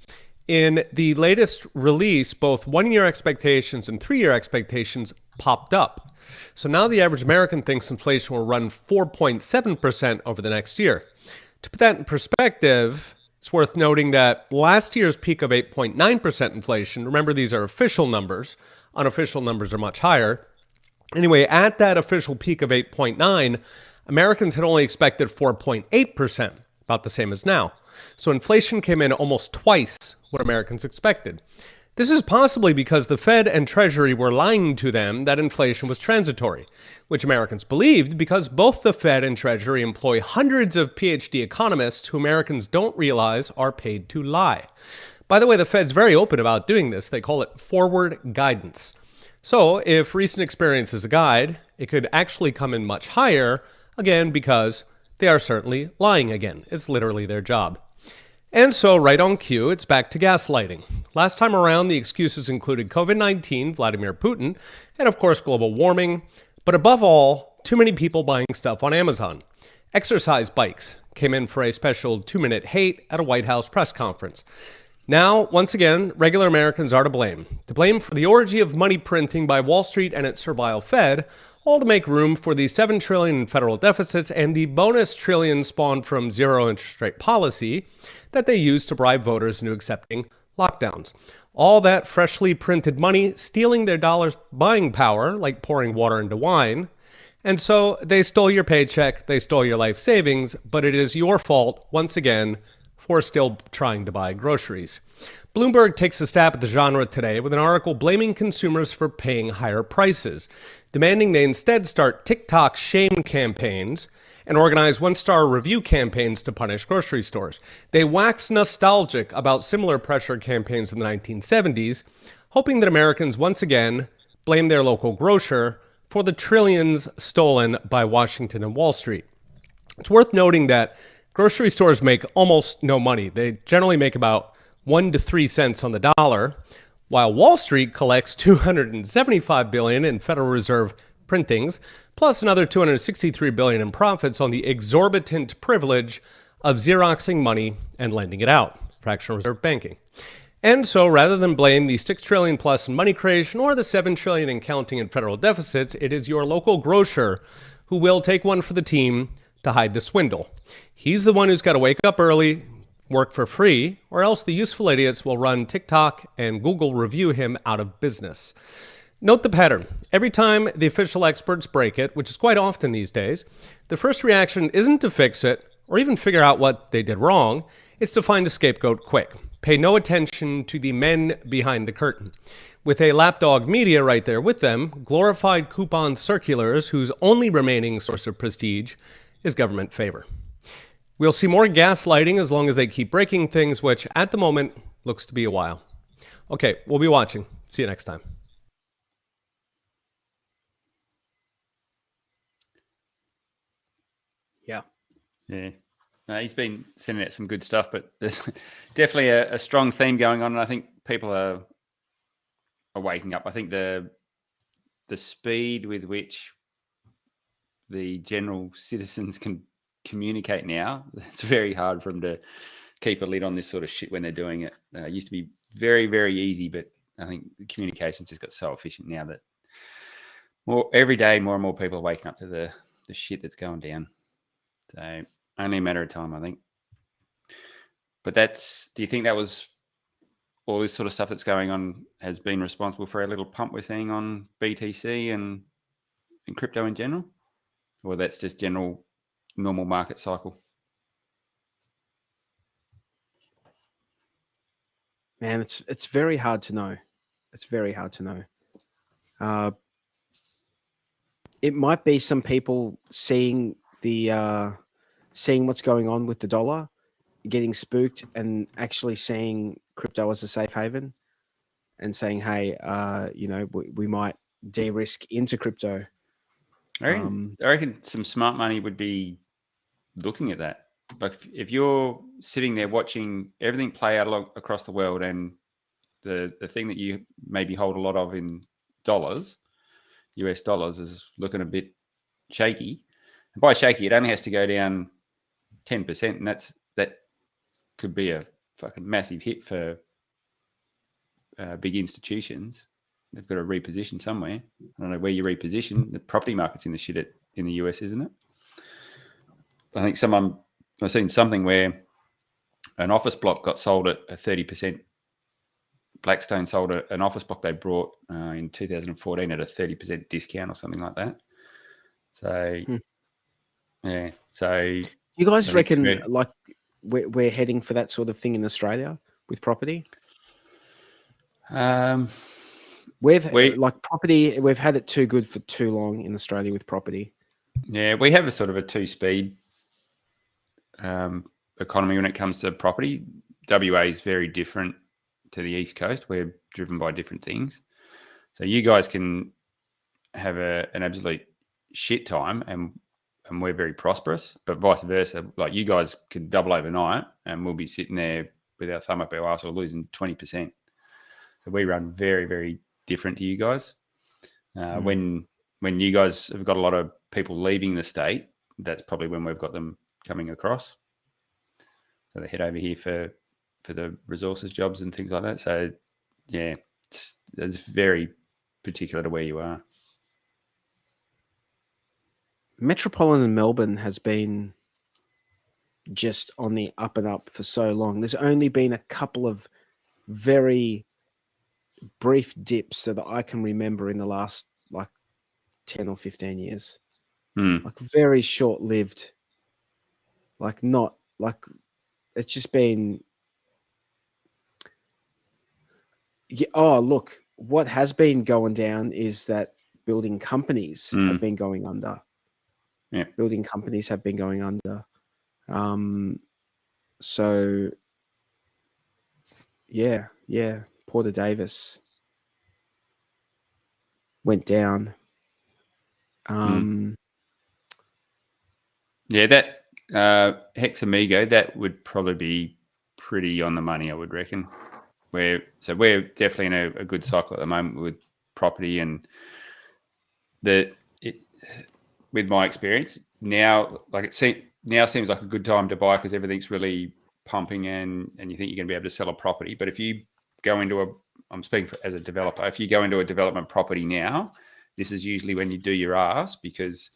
In the latest release, both one-year expectations and three-year expectations popped up. So now the average American thinks inflation will run 4.7% over the next year. To put that in perspective, it's worth noting that last year's peak of 8.9% inflation, remember these are official numbers, unofficial numbers are much higher. Anyway, at that official peak of 8.9, Americans had only expected 4.8%, about the same as now. So inflation came in almost twice what Americans expected. This is possibly because the Fed and Treasury were lying to them that inflation was transitory, which Americans believed because both the Fed and Treasury employ hundreds of PhD economists who Americans don't realize are paid to lie. By the way, the Fed's very open about doing this. They call it forward guidance. So if recent experience is a guide, it could actually come in much higher, again, because they are certainly lying again. It's literally their job. And so, right on cue, it's back to gaslighting. Last time around, the excuses included COVID-19, Vladimir Putin, and of course, global warming. But above all, too many people buying stuff on Amazon. Exercise bikes came in for a special 2-minute hate at a White House press conference. Now, once again, regular Americans are to blame. To blame for the orgy of money printing by Wall Street and its servile Fed, all to make room for the $7 trillion in federal deficits and the bonus trillion spawned from zero interest rate policy that they use to bribe voters into accepting lockdowns. All that freshly printed money stealing their dollars' buying power like pouring water into wine. And so they stole your paycheck, they stole your life savings, but it is your fault, once again, for still trying to buy groceries. Bloomberg takes a stab at the genre today with an article blaming consumers for paying higher prices, demanding they instead start TikTok shame campaigns and organize one-star review campaigns to punish grocery stores. They wax nostalgic about similar pressure campaigns in the 1970s, hoping that Americans once again blame their local grocer for the trillions stolen by Washington and Wall Street. It's worth noting that grocery stores make almost no money. They generally make about 1 to 3 cents on the dollar, while Wall Street collects $275 billion in Federal Reserve printings, plus another $263 billion in profits on the exorbitant privilege of Xeroxing money and lending it out, fractional reserve banking. And so rather than blame the $6 trillion plus in money creation or the $7 trillion in counting in federal deficits, it is your local grocer who will take one for the team to hide the swindle. He's the one who's got to wake up early, work for free, or else the useful idiots will run TikTok and Google review him out of business. Note the pattern. Every time the official experts break it, which is quite often these days, the first reaction isn't to fix it or even figure out what they did wrong. It's to find a scapegoat quick. Pay no attention to the men behind the curtain. With a lapdog media right there with them, glorified coupon circulars whose only remaining source of prestige is government favor. We'll see more gaslighting as long as they keep breaking things, which at the moment looks to be a while. Okay, we'll be watching. See you next time. Yeah. No, he's been sending out some good stuff, but there's definitely a strong theme going on, and I think people are waking up. I think the speed with which the general citizens can communicate now, it's very hard for them to keep a lid on this sort of shit when they're doing it. It used to be very, very easy, but I think the communication's just got so efficient now that every day more and more people are waking up to the shit that's going down. So only a matter of time, I think. But do you think that was all this sort of stuff that's going on has been responsible for a little pump we're seeing on BTC and crypto in general? Or that's just general normal market cycle? Man, it's very hard to know. It's very hard to know. It might be some people seeing what's going on with the dollar, getting spooked, and actually seeing crypto as a safe haven, and saying, "Hey, we might de-risk into crypto." I reckon some smart money would be looking at that. Like if you're sitting there watching everything play out across the world, and the thing that you maybe hold a lot of in dollars, US dollars, is looking a bit shaky. And by shaky, it only has to go down 10%, and that could be a fucking massive hit for big institutions. They've got to reposition somewhere. I don't know where you reposition. The property market's in the shit in the US, isn't it? I think I've seen something where an office block got sold at a 30%. Blackstone sold an office block they brought in 2014 at a 30% discount or something like that. So, yeah. So, you guys reckon like we're heading for that sort of thing in Australia with property? We've had it too good for too long in Australia with property. Yeah, we have a sort of a two-speed economy when it comes to property. WA is very different to the East Coast. We're driven by different things. So you guys can have an absolute shit time, and and we're very prosperous, but vice versa. Like you guys could double overnight and we'll be sitting there with our thumb up our arse or losing 20%. So we run very, very different to you guys. When you guys have got a lot of people leaving the state, that's probably when we've got them coming across. So they head over here for the resources jobs and things like that. So yeah, it's very particular to where you are. Metropolitan Melbourne has been just on the up and up for so long. There's only been a couple of very brief dips that I can remember in the last like 10 or 15 years. Like very short-lived. Like not like it's just been. Yeah, oh, look, what has been going down is that building companies have been going under. Yeah. Building companies have been going under. So yeah. Porter Davis went down. Yeah, that HEX Amigo, that would probably be pretty on the money, I would reckon. We're definitely in a good cycle at the moment with property, and with my experience now, like seems like a good time to buy because everything's really pumping and you think you're going to be able to sell a property. But if you go into I'm speaking as a developer, if you go into a development property now, this is usually when you do your ass because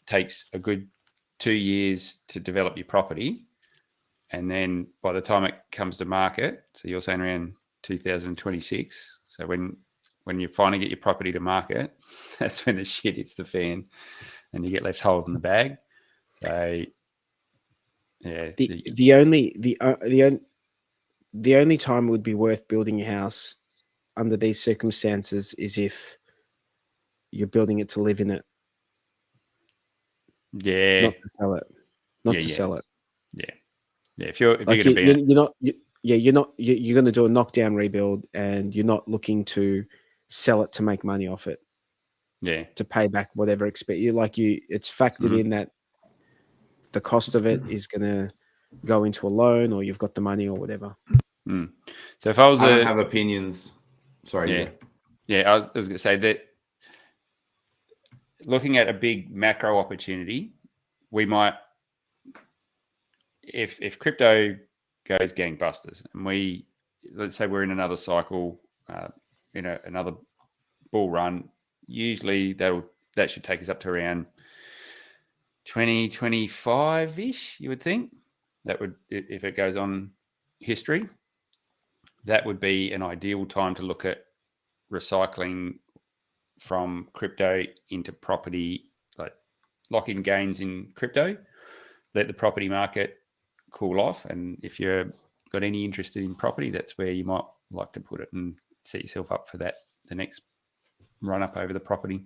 it takes a good 2 years to develop your property. And then by the time it comes to market, so you're saying around 2026. So when you finally get your property to market, that's when the shit hits the fan and you get left holding the bag. So yeah. The only time it would be worth building your house under these circumstances is if you're building it to live in it. Yeah. Not to sell it. Not to sell it. Yeah. Yeah. If you're like going to be you're going to do a knockdown rebuild and you're not looking to sell it to make money off it. Yeah. To pay back whatever it's factored in that the cost of it is going to go into a loan or you've got the money or whatever. So if I don't have opinions. Sorry. Yeah. Yeah. I was going to say that looking at a big macro opportunity, we might, if crypto goes gangbusters and let's say we're in another cycle, another bull run, usually that should take us up to around 2025-ish, you would think. That would, if it goes on history, that would be an ideal time to look at recycling from crypto into property, like lock in gains in crypto, let the property market cool off. And if you've got any interest in property, that's where you might like to put it and set yourself up for that, the next run up over the property.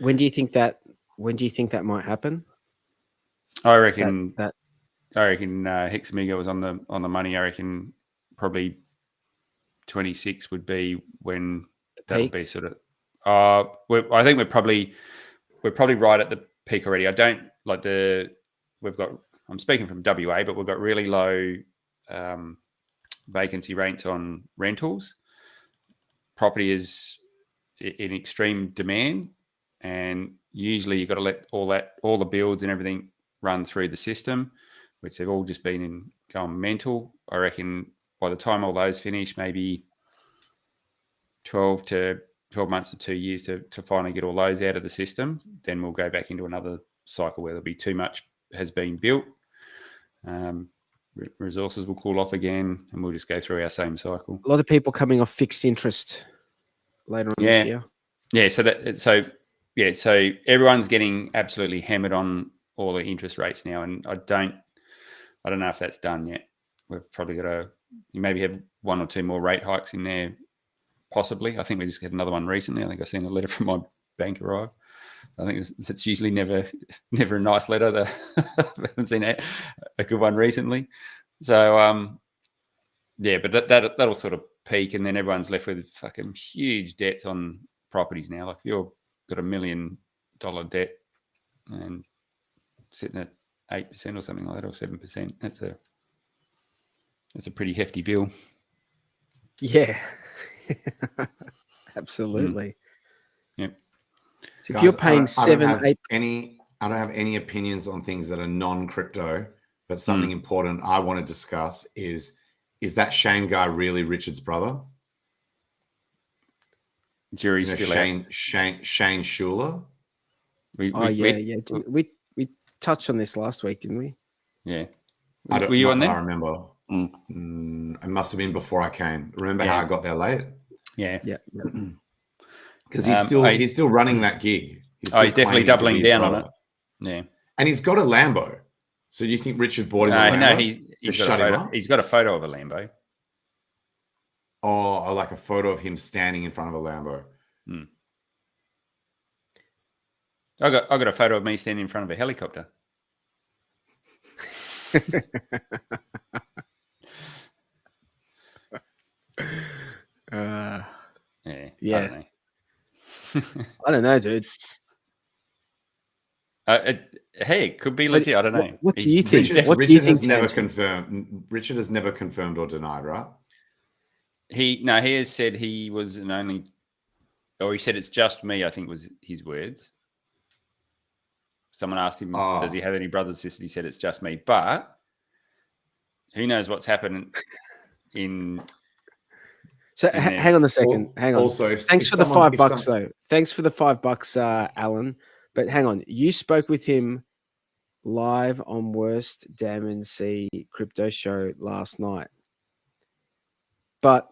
When do you think that might happen? I reckon HEX Amigo was on the money. I reckon probably 26 would be when that'll be sort of. I think we're probably right at the peak already. I don't like I'm speaking from WA, but we've got really low vacancy rates on rentals. Property is in extreme demand, and usually you've got to let all the builds and everything run through the system, which they've all just been going mental. I reckon by the time all those finish, maybe 12 months to 2 years to finally get all those out of the system, then we'll go back into another cycle where there'll be too much has been built. Resources will cool off again, and we'll just go through our same cycle. A lot of people coming off fixed interest later on this year. Yeah, so everyone's getting absolutely hammered on all the interest rates now, and I don't know if that's done yet. We've probably got you maybe have one or two more rate hikes in there, possibly. I think we just had another one recently. I think I've seen a letter from my bank arrive. I think it's usually never a nice letter. I haven't seen a good one recently. So but that'll sort of peak, and then everyone's left with fucking huge debts on properties now. Like if you've got $1 million debt and sitting at 8% or something like that, or 7%. That's a pretty hefty bill. Yeah, absolutely. Yep. So if Guys, you're paying I don't 7, have 8, I don't have any opinions on things that are non-crypto, but something important I want to discuss is that Shane guy really Richard's brother? Jury's still out. Shane Schuler. We touched on this last week, didn't we? Yeah. Were you on there? I remember. It must have been before I came. Remember how I got there late? Yeah. Because he's still running that gig. He's definitely doubling down on it. Yeah. And he's got a Lambo. So do you think Richard bought him a Lambo? No, he's got a photo of a Lambo. Oh, like a photo of him standing in front of a Lambo. I got a photo of me standing in front of a helicopter. Yeah. I don't know. I don't know, dude. Hey, it could be legit. I don't know. What do you think? Richard has never confirmed. Richard has never confirmed or denied, right? He has said he was an only, or he said it's just me, I think was his words. Someone asked him, does he have any brothers and sisters? He said it's just me. But who knows what's happened in... So hang on a second. Hang on. Also, thanks for the $5 though. Thanks for the $5, Alan. But hang on. You spoke with him live on Worst Damn and See Crypto Show last night. But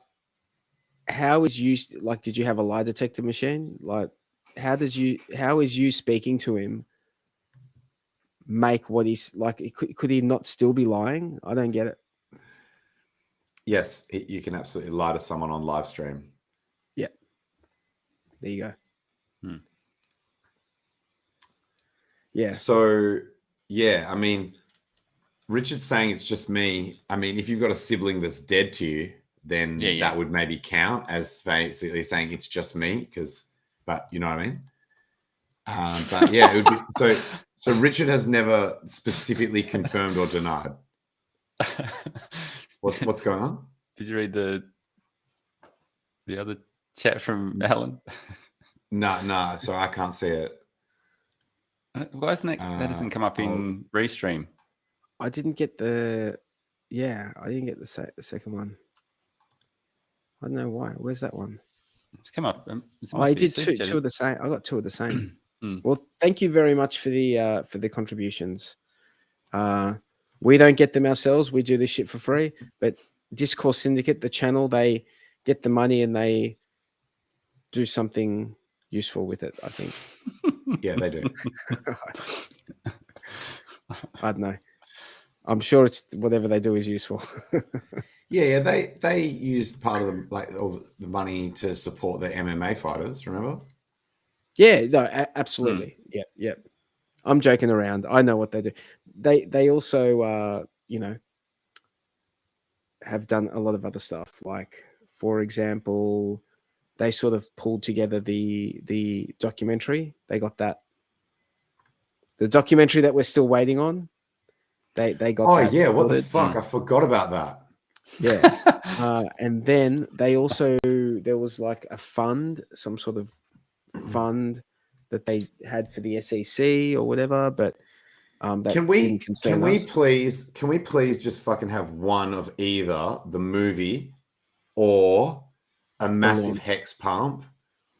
how is you like? Did you have a lie detector machine? Like, how is you speaking to him make what he's like? Could he not still be lying? I don't get it. Yes, you can absolutely lie to someone on live stream. Yeah. There you go. Yeah. So, yeah, I mean, Richard's saying it's just me. I mean, if you've got a sibling that's dead to you, then that would maybe count as basically saying it's just me, but you know what I mean? But yeah, it would be so Richard has never specifically confirmed or denied. What's going on? Did you read the other chat from Alan? No, so I can't see it. Why isn't that doesn't come up in Restream? I didn't get the second one. I don't know why. Where's that one? It's come up. I did two of the same. I got two of the same. Well, thank you very much for the contributions. We don't get them ourselves. We do this shit for free. But Discourse Syndicate, the channel, they get the money and they do something useful with it, I think. Yeah, they do. I don't know. I'm sure it's whatever they do is useful. Yeah, they used part of all the money to support the MMA fighters. Remember? Yeah, no, absolutely. Yeah. I'm joking around. I know what they do. They also, have done a lot of other stuff. Like, for example, they sort of pulled together the documentary. They got that. The documentary that we're still waiting on. They got. Oh yeah, what the fuck? I forgot about that. Yeah, and then there was like a fund, some sort of fund that they had for the SEC or whatever. But can we please just fucking have one of either the movie or a massive hex pump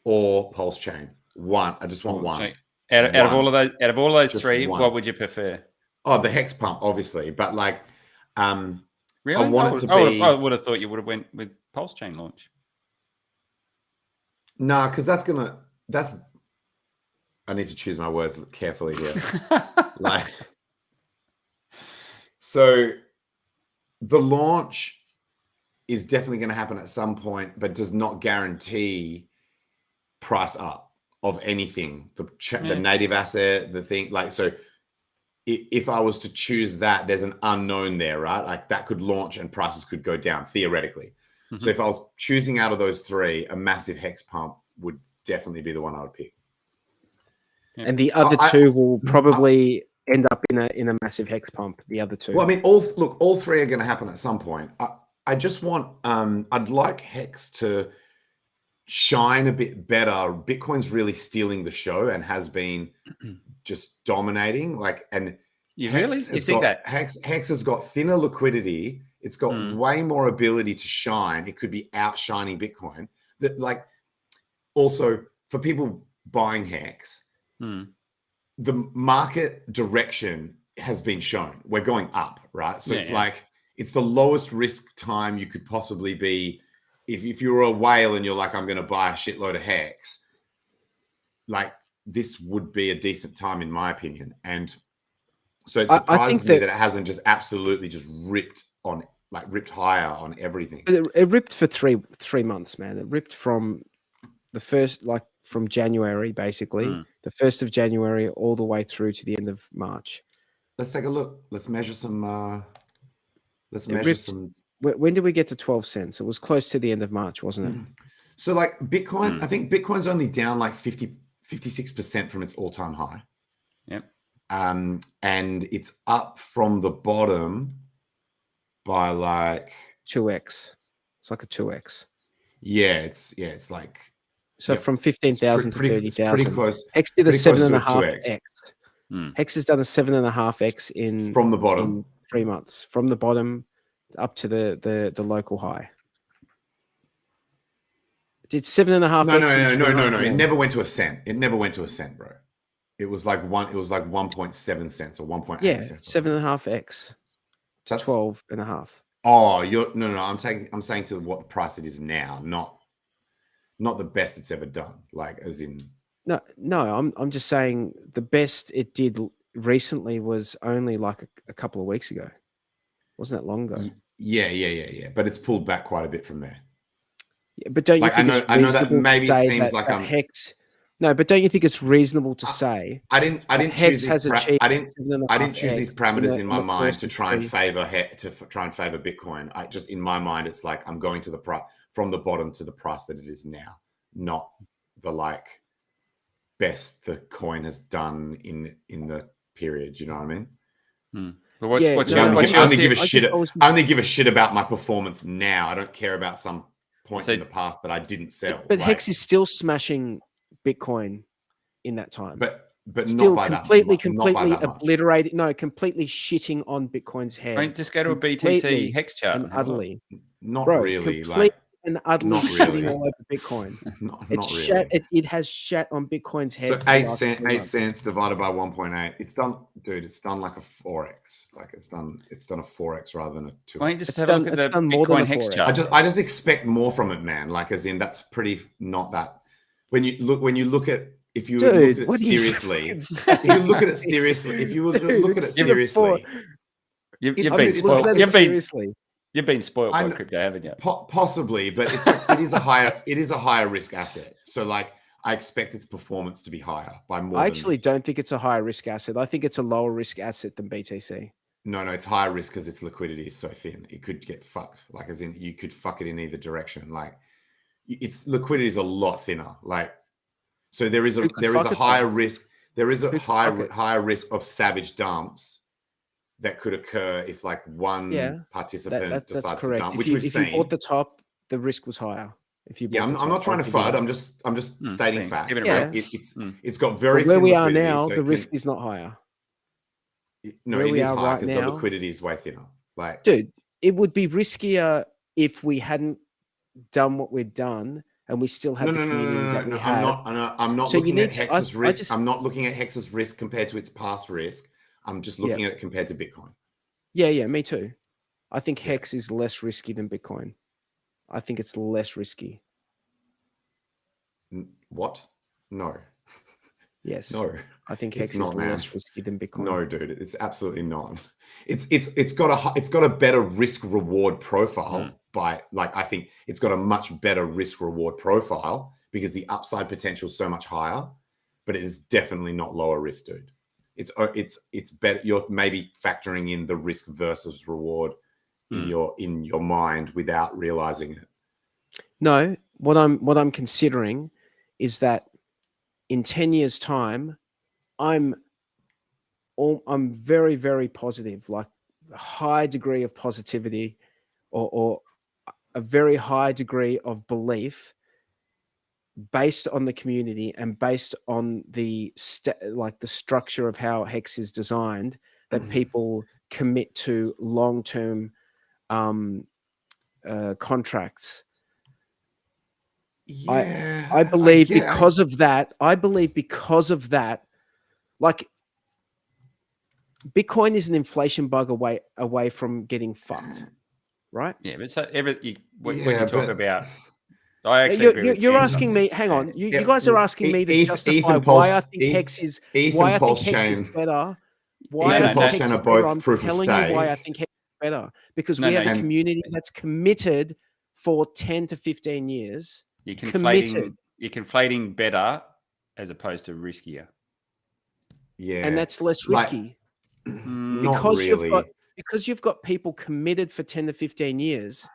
or PulseChain? One. I just want one. Out of all of those three, what would you prefer? Oh, the hex pump, obviously, but like, really, I want it to be. I would have thought you would have went with PulseChain launch. No, because that's. I need to choose my words carefully here. So the launch is definitely going to happen at some point, but does not guarantee price up of anything. The native asset, the thing, like, so if I was to choose that, there's an unknown there, right? Like that could launch and prices could go down theoretically. Mm-hmm. So if I was choosing out of those three, a massive hex pump would definitely be the one I would pick. And the other two will probably end up in a massive hex pump. The other two. Well, I mean, all three are going to happen at some point. I just want, I'd like HEX to shine a bit better. Bitcoin's really stealing the show and has been just dominating. You think that HEX has got thinner liquidity. It's got way more ability to shine. It could be outshining Bitcoin. Also for people buying HEX, the market direction has been shown. We're going up, right? So it's the lowest risk time you could possibly be. If you're a whale and you're like, I'm going to buy a shitload of HEX, like this would be a decent time in my opinion. And so it surprises me that it hasn't just absolutely just ripped higher on everything. It ripped for three months, man. It ripped from the first, from January, basically, the 1st of January all the way through to the end of March. Let's take a look. Let's measure some. When did we get to 12 cents? It was close to the end of March, wasn't it? So Bitcoin, I think Bitcoin's only down 56% from its all-time high. Yep. And it's up from the bottom by 2x. It's like a 2x. Yeah, it's like from 15,000 to 30,000. Pretty close. HEX did a 7.5x. HEX has done a 7.5x from the bottom in 3 months, from the bottom up to the local high. Did 7.5? No. It never went to a cent. It never went to a cent, bro. It was like 1.7 cents or 1.8 cents. 7.5x. That's 12.5. Oh, no. I'm saying to what the price it is now, not the best it's ever done. As in. No. I'm just saying the best it did recently was only a couple of weeks ago. Wasn't that long ago? Yeah. But it's pulled back quite a bit from there. Yeah, but don't you think I know that maybe it seems like I'm HEX. No, but don't you think it's reasonable to say I didn't choose these parameters in my mind to try and favor Bitcoin. In my mind, it's like I'm going to the price from the bottom to the price that it is now, not the best the coin has done in the period. You know what I mean? But I only give a shit about my performance now. I don't care about some point in the past that I didn't sell. But HEX is still smashing Bitcoin in that time. But still not by completely obliterated. No, completely shitting on Bitcoin's head. Just go to a BTC HEX chart and utterly. Not really. And utterly shitting all over Bitcoin. not really. It has shat on Bitcoin's head. So 8 cents divided by 1.8. It's done, dude. It's done like a 4x. It's done a 4x rather than a 2. Why don't you just have a look at the Bitcoin HEX chart? I just expect more from it, man. As in that's pretty not that. When you look at if you look at it seriously, You've been spoiled by crypto, haven't you? Possibly, but it is a higher risk asset. So I expect its performance to be higher by more. I actually don't think it's a higher risk asset. I think it's a lower risk asset than BTC. No, it's higher risk because its liquidity is so thin. It could get fucked. As in you could fuck it in either direction. Its liquidity is a lot thinner. So there is a higher risk. There is a higher risk of savage dumps that could occur if one participant decides to dump, which we've seen. If you bought the top, the risk was higher. I'm not trying to FUD. I'm just stating facts. It's got very where thin we are liquidity, now, so the risk is not higher. No, it is higher because the liquidity is way thinner. Dude, it would be riskier if we hadn't done what we've done and we still had the community that we had. I'm not looking at HEX's risk. I'm not looking at HEX's risk compared to its past risk. I'm just looking at it compared to Bitcoin. Yeah, me too. I think HEX is less risky than Bitcoin. I think it's less risky. What? No. Yes. No. I think HEX is less risky than Bitcoin. No, dude, it's absolutely not. It's got a better risk reward profile I think it's got a much better risk reward profile because the upside potential is so much higher, but it is definitely not lower risk, dude. It's better. You're maybe factoring in the risk versus reward in your mind without realizing it. No, what I'm considering is that in 10 years' time, I'm very, very positive, like a high degree of positivity or a very high degree of belief based on the community and based on the like the structure of how HEX is designed, that people commit to long-term contracts. Yeah, I believe because of that, like Bitcoin is an inflation bug away from getting fucked, right? Yeah, but so when you talk about, I actually you're asking me. Hang on, you guys are asking me to justify why I think HEX is why I think HEX is better. Why I think HEX is better. I'm telling you why I think HEX is better, because we have a community that's committed for 10 to 15 years. You're conflating better as opposed to riskier. Yeah, and that's less risky. Because you've got people committed for 10 to 15 years.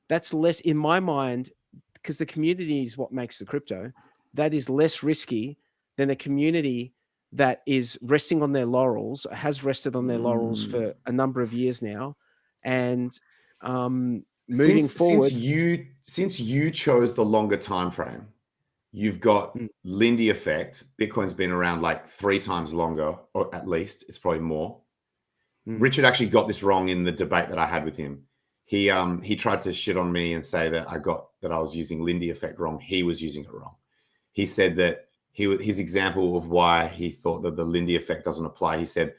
That's less, in my mind, because the community is what makes the crypto. That is less risky than a community that is resting on their laurels, has rested on their laurels for a number of years now, and moving forward. Since you chose the longer time frame, you've got Lindy effect. Bitcoin's been around like 3 times longer, or at least it's probably more. Richard actually got this wrong in the debate that I had with him. He tried to shit on me and say that I was using Lindy effect wrong. He was using it wrong. He said that his example of why he thought that the Lindy effect doesn't apply. He said,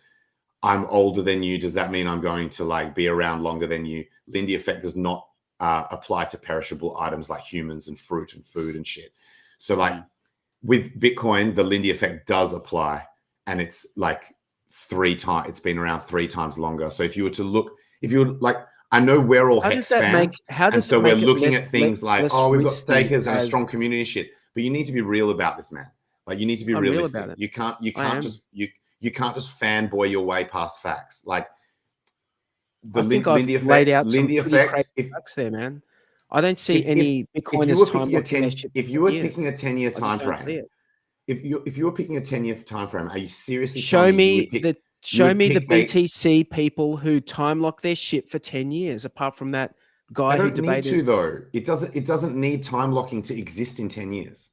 "I'm older than you. Does that mean I'm going to like be around longer than you?" Lindy effect does not apply to perishable items like humans and fruit and food and shit. So like with Bitcoin, the Lindy effect does apply, and it's like 3 times. It's been around 3 times longer. So if you were like, I know we're all HEX fans, and so we're looking at things like, oh, we've got stakers and a strong community and shit. But you need to be real about this, man. Like you need to be realistic. You can't just fanboy your way past facts. Like the Lindy effect. Laid out Lindy effect. Facts there, man. I don't see any Bitcoiners time locking their shit. If you were picking a 10-year time frame, if you were picking a 10-year time frame, are you seriously show me the BTC people who time lock their shit for 10 years? Apart from that guy who debated, need to though. It doesn't need time locking to exist in 10 years.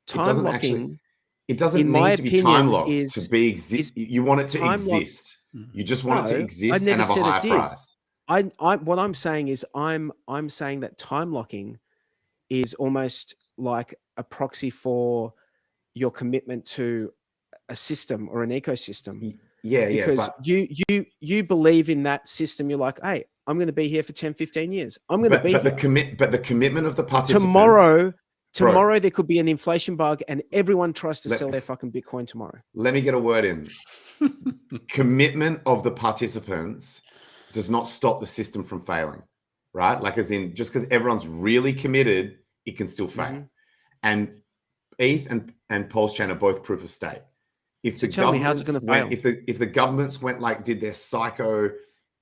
Time locking. It doesn't need to be time locked to be exist. You want it to exist. You just want it to exist and have a high price. What I'm saying is I'm saying that time locking is almost like a proxy for your commitment to a system or an ecosystem. Yeah, because you believe in that system. You're like, hey, I'm going to be here for 10, 15 years. I'm going to be here. But the commitment of the participants. Tomorrow there could be an inflation bug and everyone tries to sell their fucking Bitcoin tomorrow. Let me get a word in. Commitment of the participants does not stop the system from failing, right? Like as in, just because everyone's really committed, it can still fail. And ETH and PulseChain are both proof of stake. If the governments went like did their psycho,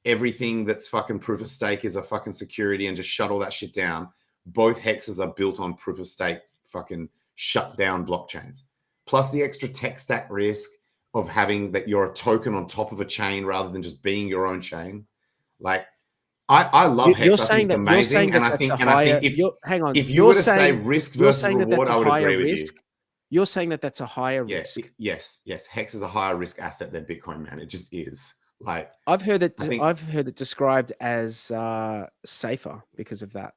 everything that's fucking proof of stake is a fucking security and just shut all that shit down, both hexes are built on proof of stake fucking shut down blockchains. Plus the extra tech stack risk of having that you're a token on top of a chain rather than just being your own chain. Like I love HEX. I think it's amazing. And I think if you were to say risk versus reward, I would agree with you. You're saying that that's a higher risk. Yes. HEX is a higher risk asset than Bitcoin, man. It just is. Like I've heard it described as safer because of that.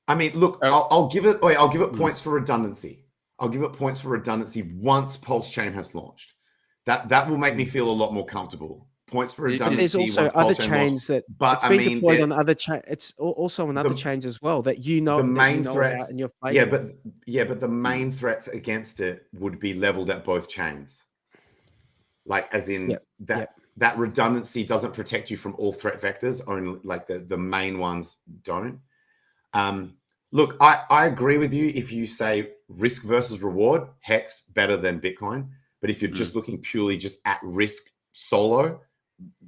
I mean, look, I'll give it points for redundancy. I'll give it points for redundancy once PulseChain has launched. That will make me feel a lot more comfortable. Points for redundancy. But there's also other chains that it's been deployed on other chains. It's also on other chains as well that the main threats and you're fighting. But the main threats against it would be leveled at both chains. Like as in that redundancy doesn't protect you from all threat vectors. Only like the main ones don't. Look, I agree with you if you say risk versus reward, HEX better than Bitcoin. But if you're just looking purely just at risk solo,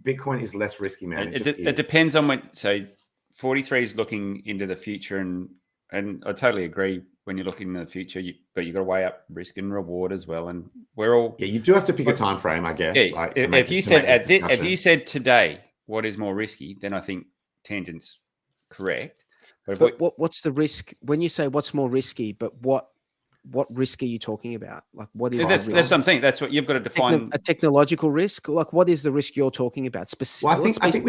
Bitcoin is less risky, man. It depends on when. So 43 is looking into the future and And I totally agree. When you're looking in the future, but you got to weigh up risk and reward as well. And we're all you do have to pick a time frame, I guess. Yeah, like, if you said today what is more risky, then I think Tangent's correct. But what's the risk when you say what's more risky? But what risk are you talking about? Like, what is that's something? That's what you've got to define. A technological risk. Like, what is the risk you're talking about? Well, I think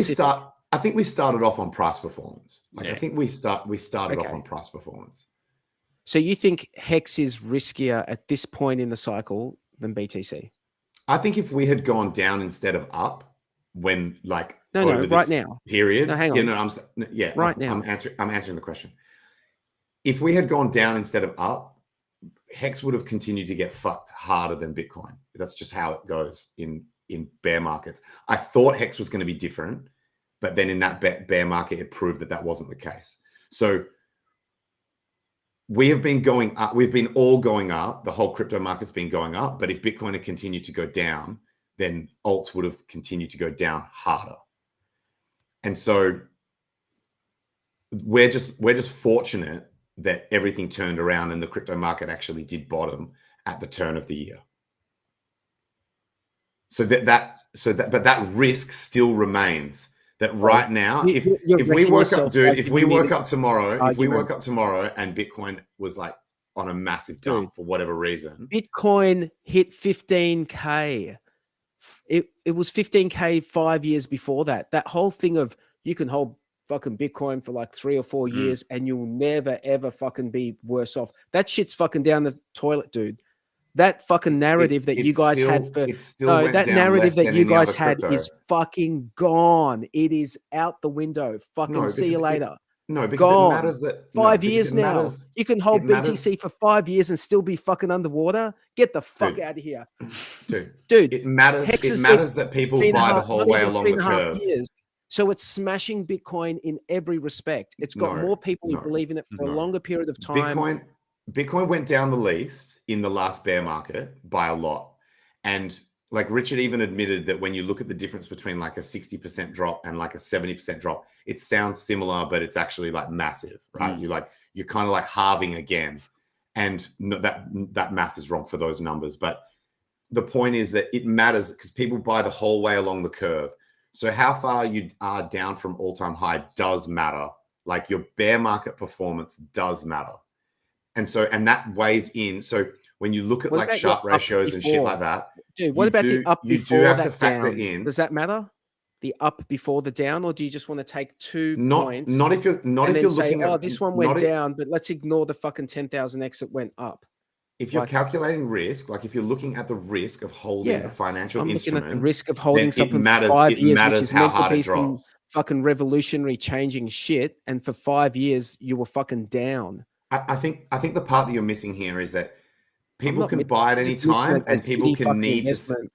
we started off on price performance. I think we started off on price performance. So you think HEX is riskier at this point in the cycle than BTC? I think if we had gone down instead of up, when like right now period. No, hang on. I'm answering the question. If we had gone down instead of up, HEX would have continued to get fucked harder than Bitcoin. That's just how it goes in bear markets. I thought HEX was going to be different, but then in that bear market, it proved that wasn't the case. So we have been going up. We've been all going up. The whole crypto market's been going up. But if Bitcoin had continued to go down, then alts would have continued to go down harder. And so we're just fortunate that everything turned around and the crypto market actually did bottom at the turn of the year. So but that risk still remains. That right now, if we woke up tomorrow and Bitcoin was like on a massive dump for whatever reason, Bitcoin hit 15K. It was 15K 5 years before that. That whole thing of you can hold fucking Bitcoin for like 3 or 4 years and you'll never ever fucking be worse off. That shit's fucking down the toilet, dude. That fucking narrative that you guys had for that narrative that you guys had is fucking gone. It is out the window. Fucking see you later. Because it matters that 5 years now. You can hold BTC for 5 years and still be fucking underwater. Get the fuck out of here, dude. It matters. It matters that people buy the whole way along the curve. So it's smashing Bitcoin in every respect. It's got more people who believe in it for a longer period of time. Bitcoin went down the least in the last bear market by a lot. And like Richard even admitted that when you look at the difference between like a 60% drop and like a 70% drop, it sounds similar, but it's actually like massive, right? You're kind of like halving again. And that math is wrong for those numbers. But the point is that it matters because people buy the whole way along the curve. So how far you are down from all-time high does matter. Like your bear market performance does matter. And that weighs in. So when you look at like Sharpe ratios and shit like that, dude, what about the up before you do have that to factor down? in. Does that matter? The up before the down, or do you just want to take 2 points? Not if you're looking at this one went down, but let's ignore the fucking 10,000x that went up. If you're calculating risk, like if you're looking at the risk of holding a financial instrument, looking at the risk of holding something for 5 years, which is meant to be some fucking revolutionary changing shit, and for 5 years you were fucking down. I think the part that you're missing here is that people can buy at any time and people can need to.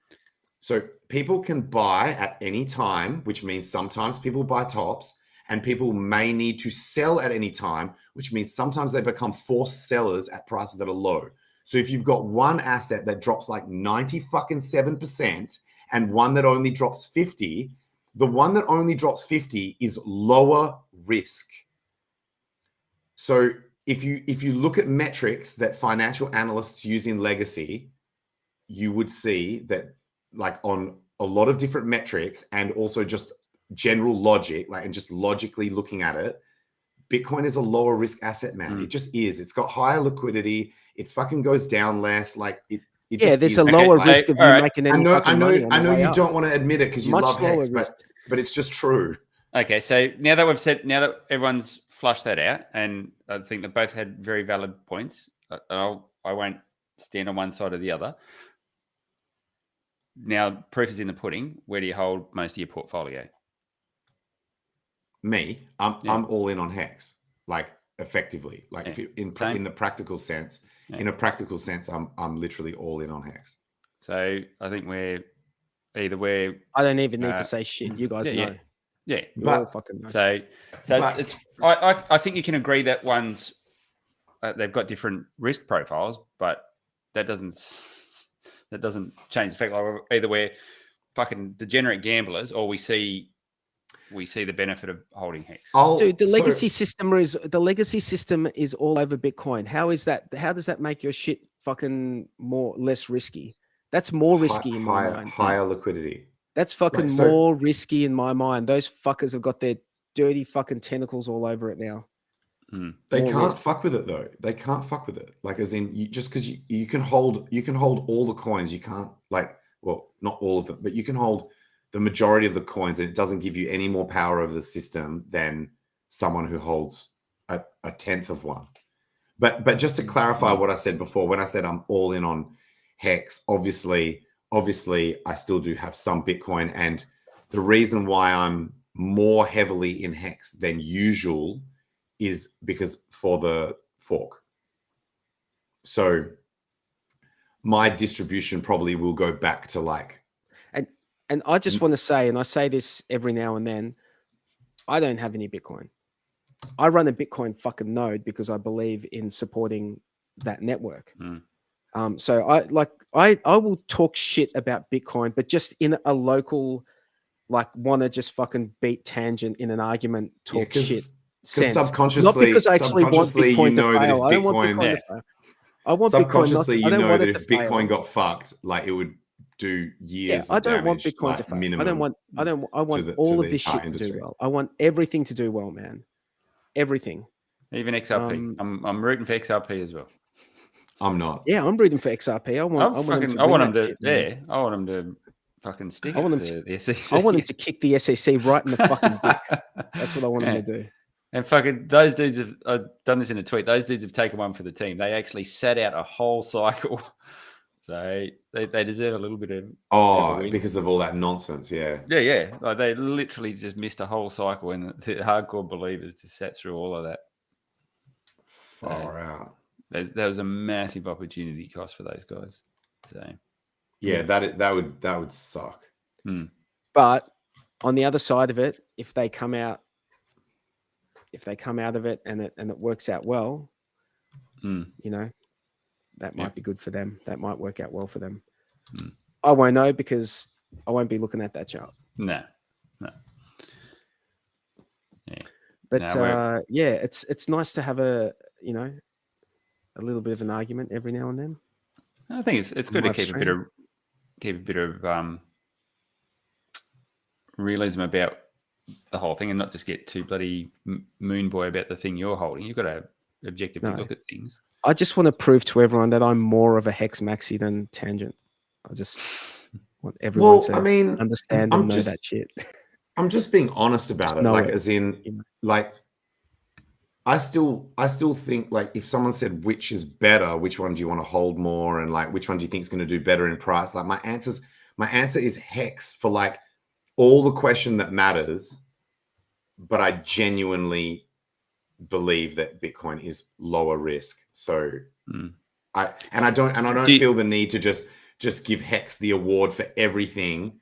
So people can buy at any time, which means sometimes people buy tops, and people may need to sell at any time, which means sometimes they become forced sellers at prices that are low. So if you've got one asset that drops like 97% and one that only drops 50, the one that only drops 50 is lower risk. So if you look at metrics that financial analysts use in legacy, you would see that like on a lot of different metrics and also just general logic, like and just logically looking at it, Bitcoin is a lower risk asset, man. It just is. It's got higher liquidity. It fucking goes down less. Like it just there's a lower risk of you making any money. I know you don't want to admit it because you love HEX, but it's just true. Okay, so now that everyone's flushed that out, and I think they both had very valid points. I won't stand on one side or the other. Now, proof is in the pudding. Where do you hold most of your portfolio? Me, I'm all in on HEX, like effectively, like if you, in the practical sense. In a practical sense, I'm literally all in on HEX. So I think we're. I don't even need to say shit. You guys know. Yeah, you all fucking know. So it's. I think you can agree that one's. They've got different risk profiles, but that doesn't change the fact. Like either we're fucking degenerate gamblers, or we see we see the benefit of holding HEX. Dude, the legacy system is all over Bitcoin. How is that? How does that make your shit fucking less risky? That's more risky in my mind. Higher liquidity. That's fucking more risky in my mind. Those fuckers have got their dirty fucking tentacles all over it now. They can't fuck with it though. They can't fuck with it. Like, as in, just because you can hold all the coins. You can't, like, well, not all of them, but you can hold the majority of the coins, and it doesn't give you any more power over the system than someone who holds a tenth of one. But just to clarify what I said before, when I said I'm all in on HEX, obviously I still do have some Bitcoin, and the reason why I'm more heavily in HEX than usual is because for the fork. So my distribution probably will go back to like, and I just want to say, and I say this every now and then, I don't have any Bitcoin. I run a Bitcoin fucking node because I believe in supporting that network. So I will talk shit about Bitcoin, but just in a local, like, want to just fucking beat tangent in an argument, talk shit sense. Subconsciously, not because I actually want Bitcoin to fail. I don't want Bitcoin to fail. I want subconsciously, Bitcoin not, you know that if Bitcoin Bitcoin got fucked, like, it would do years. I don't want damage, Bitcoin like, to fail. minimum. I want all of this shit to do well. I want everything to do well, man. Everything. Even XRP. I'm rooting for XRP as well. I'm not. Yeah, I'm rooting for XRP. I want them to fucking stick. I want them to to the SEC. I want them to kick the SEC right in the fucking dick. That's what I want them to do. And fucking those dudes have I've done this in a tweet. Those dudes have taken one for the team. They actually sat out a whole cycle. So they deserve a little bit of because of all that nonsense. Yeah. Like, they literally just missed a whole cycle, and the hardcore believers just sat through all of that. Far out. There was a massive opportunity cost for those guys. So yeah, that would suck. But on the other side of it, if they come out of it and it works out well, you know, that might be good for them. That might work out well for them. I won't know because I won't be looking at that chart. No. Yeah. But it's nice to have a little bit of an argument every now and then. I think it's good to keep a bit of realism about the whole thing, and not just get too bloody moon boy about the thing you're holding. You've got to objectively look at things. I just want to prove to everyone that I'm more of a HEX maxi than tangent. I just want everyone to understand and know that shit. I'm just being honest about it. Like, as in, like, I still think, like, if someone said which is better, which one do you want to hold more, and like which one do you think is going to do better in price? Like, my answer is HEX for like all the question that matters, but I genuinely believe that Bitcoin is lower risk. So I don't feel the need to just give HEX the award for everything,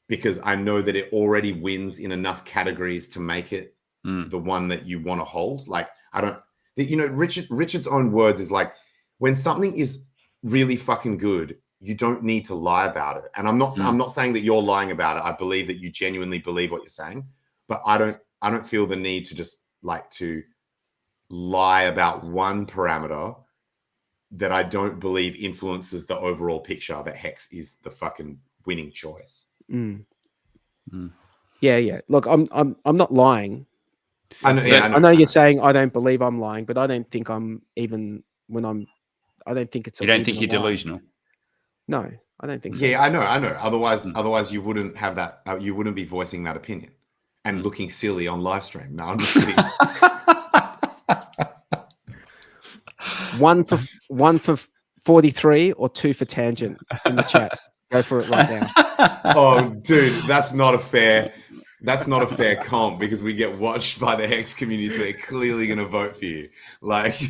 because I know that it already wins in enough categories to make it the one that you want to hold. Like, Richard's own words is like, when something is really fucking good, you don't need to lie about it. And I'm not saying that you're lying about it. I believe that you genuinely believe what you're saying, but I don't feel the need to just like to lie about one parameter that I don't believe influences the overall picture that HEX is the fucking winning choice. Yeah. Look, I'm not lying. I know you're saying I don't believe I'm lying, but I don't think I'm even when I'm. I don't think it's. You don't think you're delusional? No, I don't think so. Yeah, I know. Otherwise, you wouldn't have that. You wouldn't be voicing that opinion and looking silly on live stream. No, I'm just kidding. One for 43 or 2 for tangent in the chat. Go for it right now. Oh, dude, that's not a fair comp, because we get watched by the HEX community, so they're clearly going to vote for you. Like,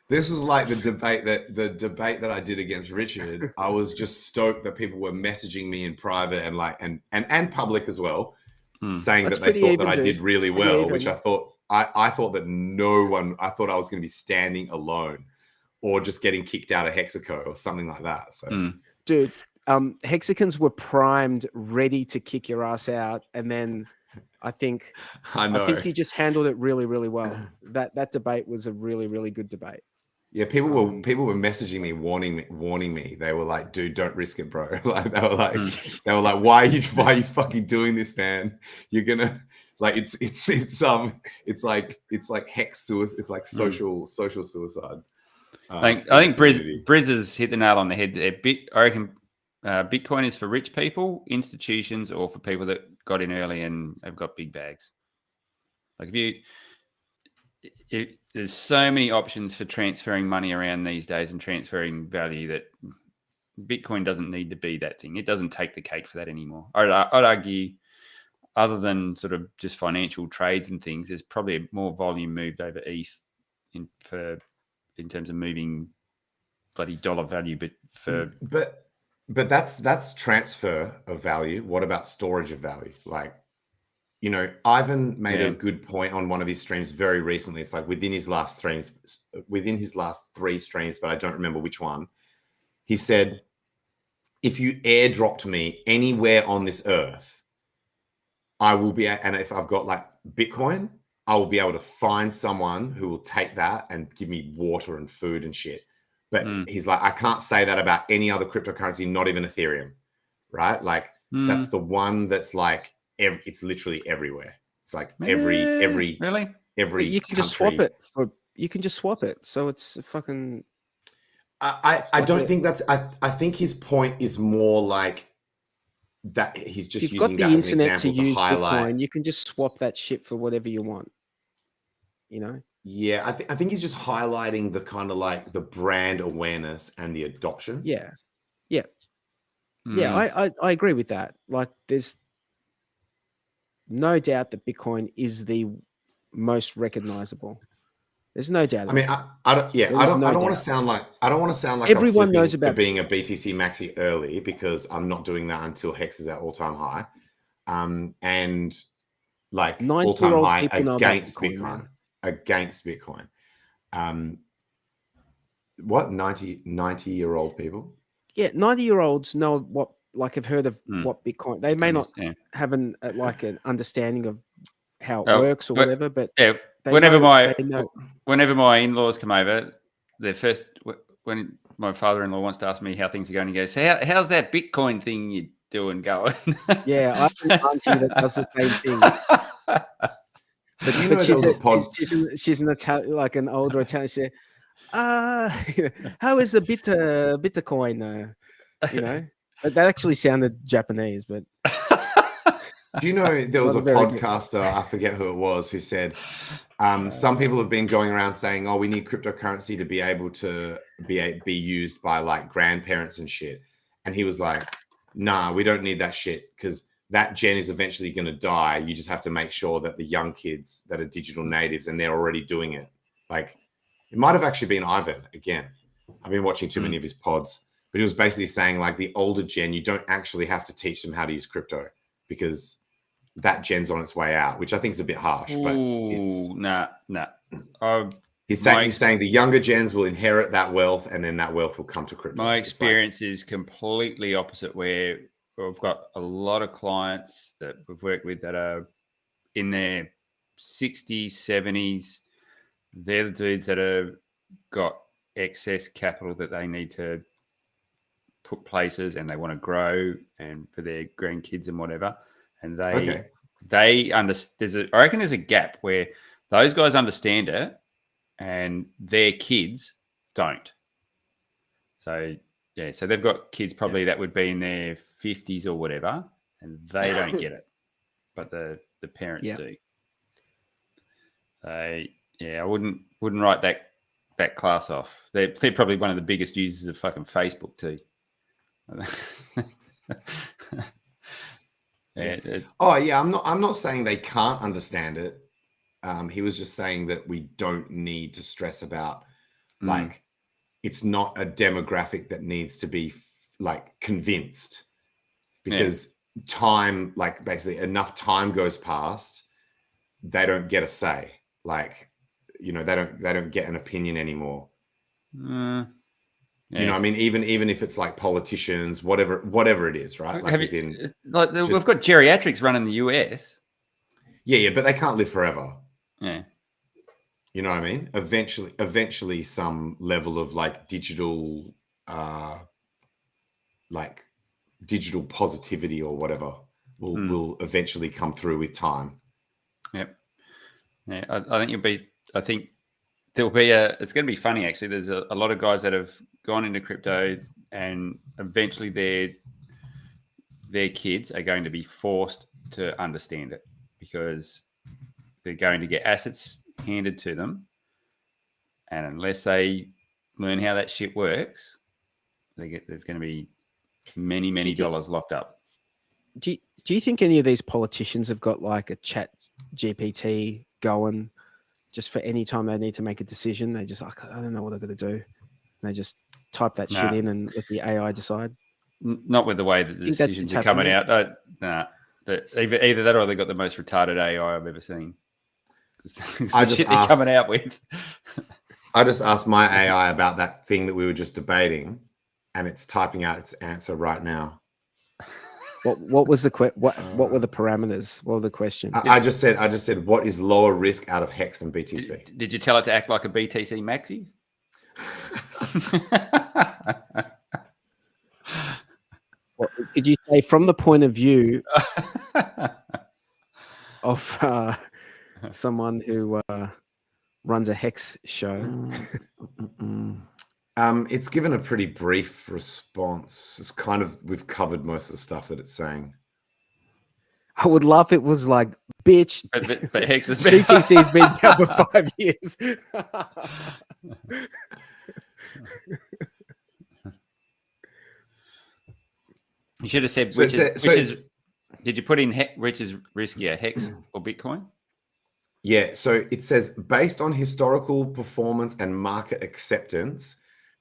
this was like the debate that I did against Richard. I was just stoked that people were messaging me in private and like and public as well, saying that they thought that I did really well, which I thought I thought that I thought I was going to be standing alone or just getting kicked out of Hexaco or something like that. So, dude, hexagons were primed, ready to kick your ass out, and then I think you just handled it really, really well. That debate was a really, really good debate. Yeah, people were messaging me, warning me. They were like, "Dude, don't risk it, bro." Like they were like, "Why are you fucking doing this, man? You're gonna like it's like hex suicide. It's like social suicide." I think Briz has hit the nail on the head there. I reckon Bitcoin is for rich people, institutions, or for people that got in early and have got big bags. Like there's so many options for transferring money around these days and transferring value that Bitcoin doesn't need to be that thing. It doesn't take the cake for that anymore. I'd argue, other than sort of just financial trades and things, there's probably more volume moved over ETH in terms of moving bloody dollar value, but that's transfer of value. What about storage of value? Like, you know, Ivan made a good point on one of his streams very recently. It's like within his last three streams, but I don't remember which one. He said, if you airdropped me anywhere on this earth, I will be, and if I've got like Bitcoin, I will be able to find someone who will take that and give me water and food and shit. But he's like, I can't say that about any other cryptocurrency, not even Ethereum, right? Like that's the one that's like, it's literally everywhere. It's like every you can just swap it you can just swap it. So it's fucking. I don't think that's. I think his point is more like that. He's just if you've using got the internet to use highlight. Bitcoin, you can just swap that shit for whatever you want. You know. Yeah, I think he's just highlighting the kind of like the brand awareness and the adoption. Yeah. I agree with that. Like, there's no doubt that Bitcoin is the most recognizable. There's no doubt. I mean, I don't want to sound like everyone I'm knows about being a BTC maxi early, because I'm not doing that until HEX is at all-time high, and like all-time high against Bitcoin. Against Bitcoin. What 90-year-old people? Yeah, 90-year-olds know what, like, have heard of what Bitcoin. They may not have an understanding of how it works or whatever, but whenever my in-laws come over, when my father-in-law wants to ask me how things are going, he goes, "How's that Bitcoin thing you're doing going?" Yeah, I have an auntie that does the same thing. But she's an Italian, like an older Italian. She, how is the Bitcoin? You know, that actually sounded Japanese, but. Do you know there was a podcaster, I forget who it was, who said some people have been going around saying, "Oh, we need cryptocurrency to be able to be used by like grandparents and shit," and he was like, "Nah, we don't need that shit, because that gen is eventually going to die. You just have to make sure that the young kids that are digital natives and they're already doing it." Like, it might have actually been Ivan again. I've been watching too many of his pods, but he was basically saying like the older gen, you don't actually have to teach them how to use crypto, because that gen's on its way out, which I think is a bit harsh. But it's nah. He's saying the younger gens will inherit that wealth, and then that wealth will come to crypto. My experience is completely opposite, where I've got a lot of clients that we've worked with that are in their 60s, 70s. They're the dudes that have got excess capital that they need to put places, and they want to grow and for their grandkids and whatever. And they understand. I reckon there's a gap where those guys understand it and their kids don't. So yeah, so they've got kids probably that would be in their 50s or whatever, and they don't get it, but the parents do. So yeah, I wouldn't write that class off. They're probably one of the biggest users of fucking Facebook too. I'm not saying they can't understand it. He was just saying that we don't need to stress about like it's not a demographic that needs to be like convinced, because time, like basically enough time goes past, they don't get a say. Like, you know, they don't get an opinion anymore. You know, I mean, even if it's like politicians, whatever it is, right? Like, we've got geriatrics running the US. Yeah, but they can't live forever. Yeah. You know what I mean? Eventually some level of like digital positivity or whatever will eventually come through with time. Yep. Yeah, I think there'll be it's going to be funny actually. There's a lot of guys that have gone into crypto and eventually their kids are going to be forced to understand it because they're going to get assets handed to them, and unless they learn how that shit works, there's going to be many dollars locked up. Do you think any of these politicians have got like a chat GPT going just for any time they need to make a decision? They just like, I don't know what they're going to do. And they just type that shit in and let the AI decide. Not with the way that the decisions are coming out. Either that or they got the most retarded AI I've ever seen. The shit they're coming out with. I just asked my AI about that thing that we were just debating, and it's typing out its answer right now. What was the what were the parameters? What were the questions? I just said what is lower risk out of HEX and BTC? Did you tell it to act like a BTC maxi? Did you say from the point of view of someone who runs a HEX show? It's given a pretty brief response. It's kind of, we've covered most of the stuff that it's saying. I would love it was like, bitch, but HEX has been BTC's been down for 5 years. You should have said did you put in which is riskier, HEX or Bitcoin? Yeah, so it says based on historical performance and market acceptance,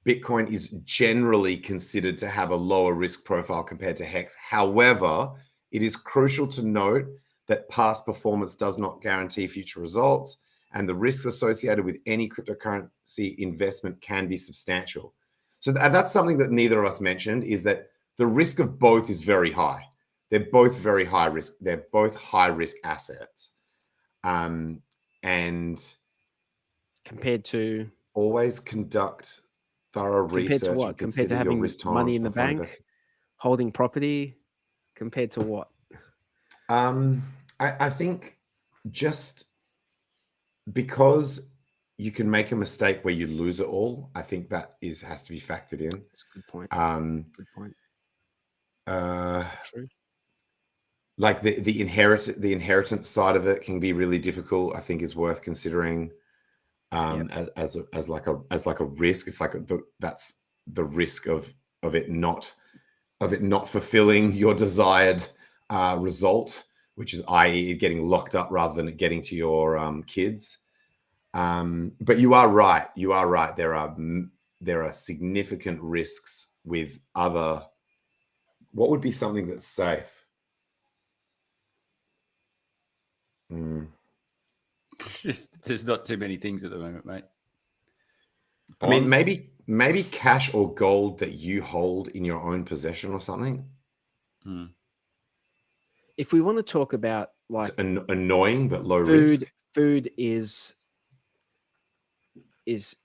Bitcoin is generally considered to have a lower risk profile compared to HEX. However, it is crucial to note that past performance does not guarantee future results, and the risks associated with any cryptocurrency investment can be substantial. So that's something that neither of us mentioned, is that the risk of both is very high. They're both very high risk. They're both high risk assets. And compared to always conduct thorough research. Compared to what? Compared to having money in the bank, holding property, compared to what? I think just because you can make a mistake where you lose it all, I think that has to be factored in. That's a good point. Good point. True. Like the inheritance side of it can be really difficult. I think is worth considering as like a risk. It's like that's the risk of it not fulfilling your desired result, which is i.e. getting locked up rather than it getting to your kids. But you are right. There are significant risks with other. What would be something that's safe? There's not too many things at the moment, mate. I mean, maybe cash or gold that you hold in your own possession or something. If we want to talk about like it's annoying but low risk. Food is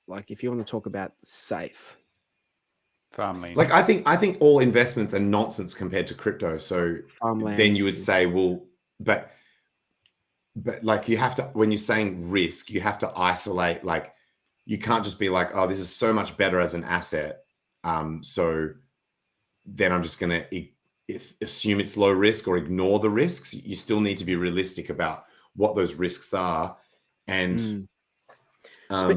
like, if you want to talk about safe. Farmland. Like I think all investments are nonsense compared to crypto. So farmland, then you would say, well, but like you have to, when you're saying risk, you have to isolate, like you can't just be like, oh, this is so much better as an asset. So then I'm just going to assume it's low risk or ignore the risks. You still need to be realistic about what those risks are. And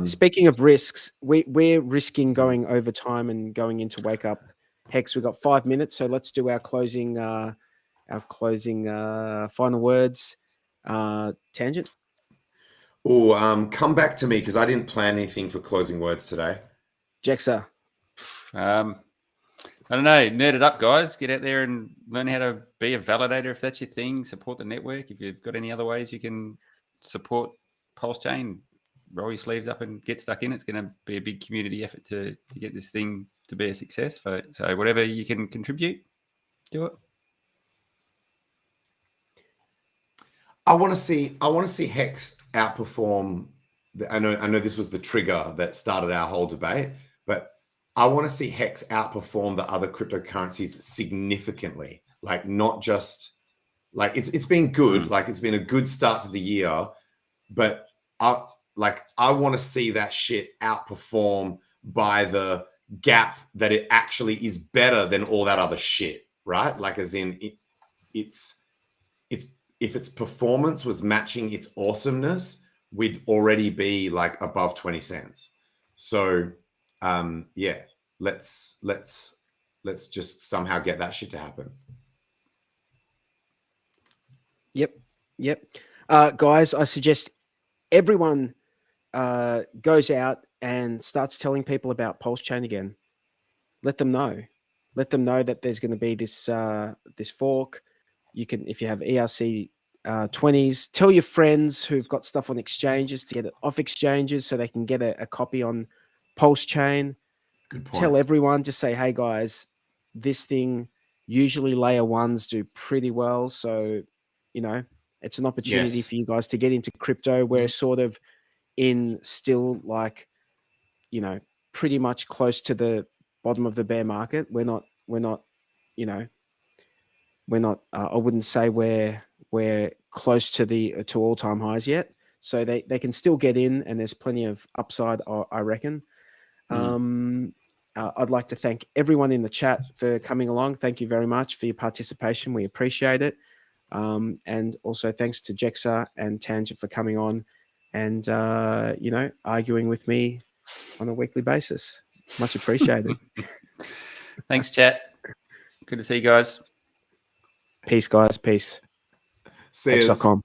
speaking of risks, we're risking going over time and going into wake up HEX. We've got 5 minutes, so let's do our closing final words. Tangent. Come back to me because I didn't plan anything for closing words today. Jexa. I don't know. Nerd it up, guys. Get out there and learn how to be a validator if that's your thing. Support the network. If you've got any other ways you can support PulseChain, roll your sleeves up and get stuck in. It's going to be a big community effort to get this thing to be a success. So whatever you can contribute, do it. I want to see HEX outperform. I know this was the trigger that started our whole debate, but I want to see HEX outperform the other cryptocurrencies significantly. Like not just like it's been good, like it's been a good start to the year, but I want to see that shit outperform by the gap that it actually is better than all that other shit, right? Like as in it's if its performance was matching its awesomeness, we'd already be like above 20 cents. So yeah, let's just somehow get that shit to happen. Yep. Guys, I suggest everyone goes out and starts telling people about PulseChain again. Let them know that there's going to be this this fork. You can, if you have ERC 20s, tell your friends who've got stuff on exchanges to get it off exchanges so they can get a copy on PulseChain. Good point. Tell everyone, just say, hey guys, this thing, usually layer ones do pretty well. So, you know, it's an opportunity for you guys to get into crypto. We're sort of in still like, you know, pretty much close to the bottom of the bear market. We're not, you know, I wouldn't say we're close to all-time highs yet. So they can still get in, and there's plenty of upside, I reckon. I'd like to thank everyone in the chat for coming along. Thank you very much for your participation. We appreciate it. And also thanks to Jexa and Tangent for coming on and, you know, arguing with me on a weekly basis. It's much appreciated. Thanks, chat. Good to see you guys. Peace, guys. Peace. See you. HEX.com.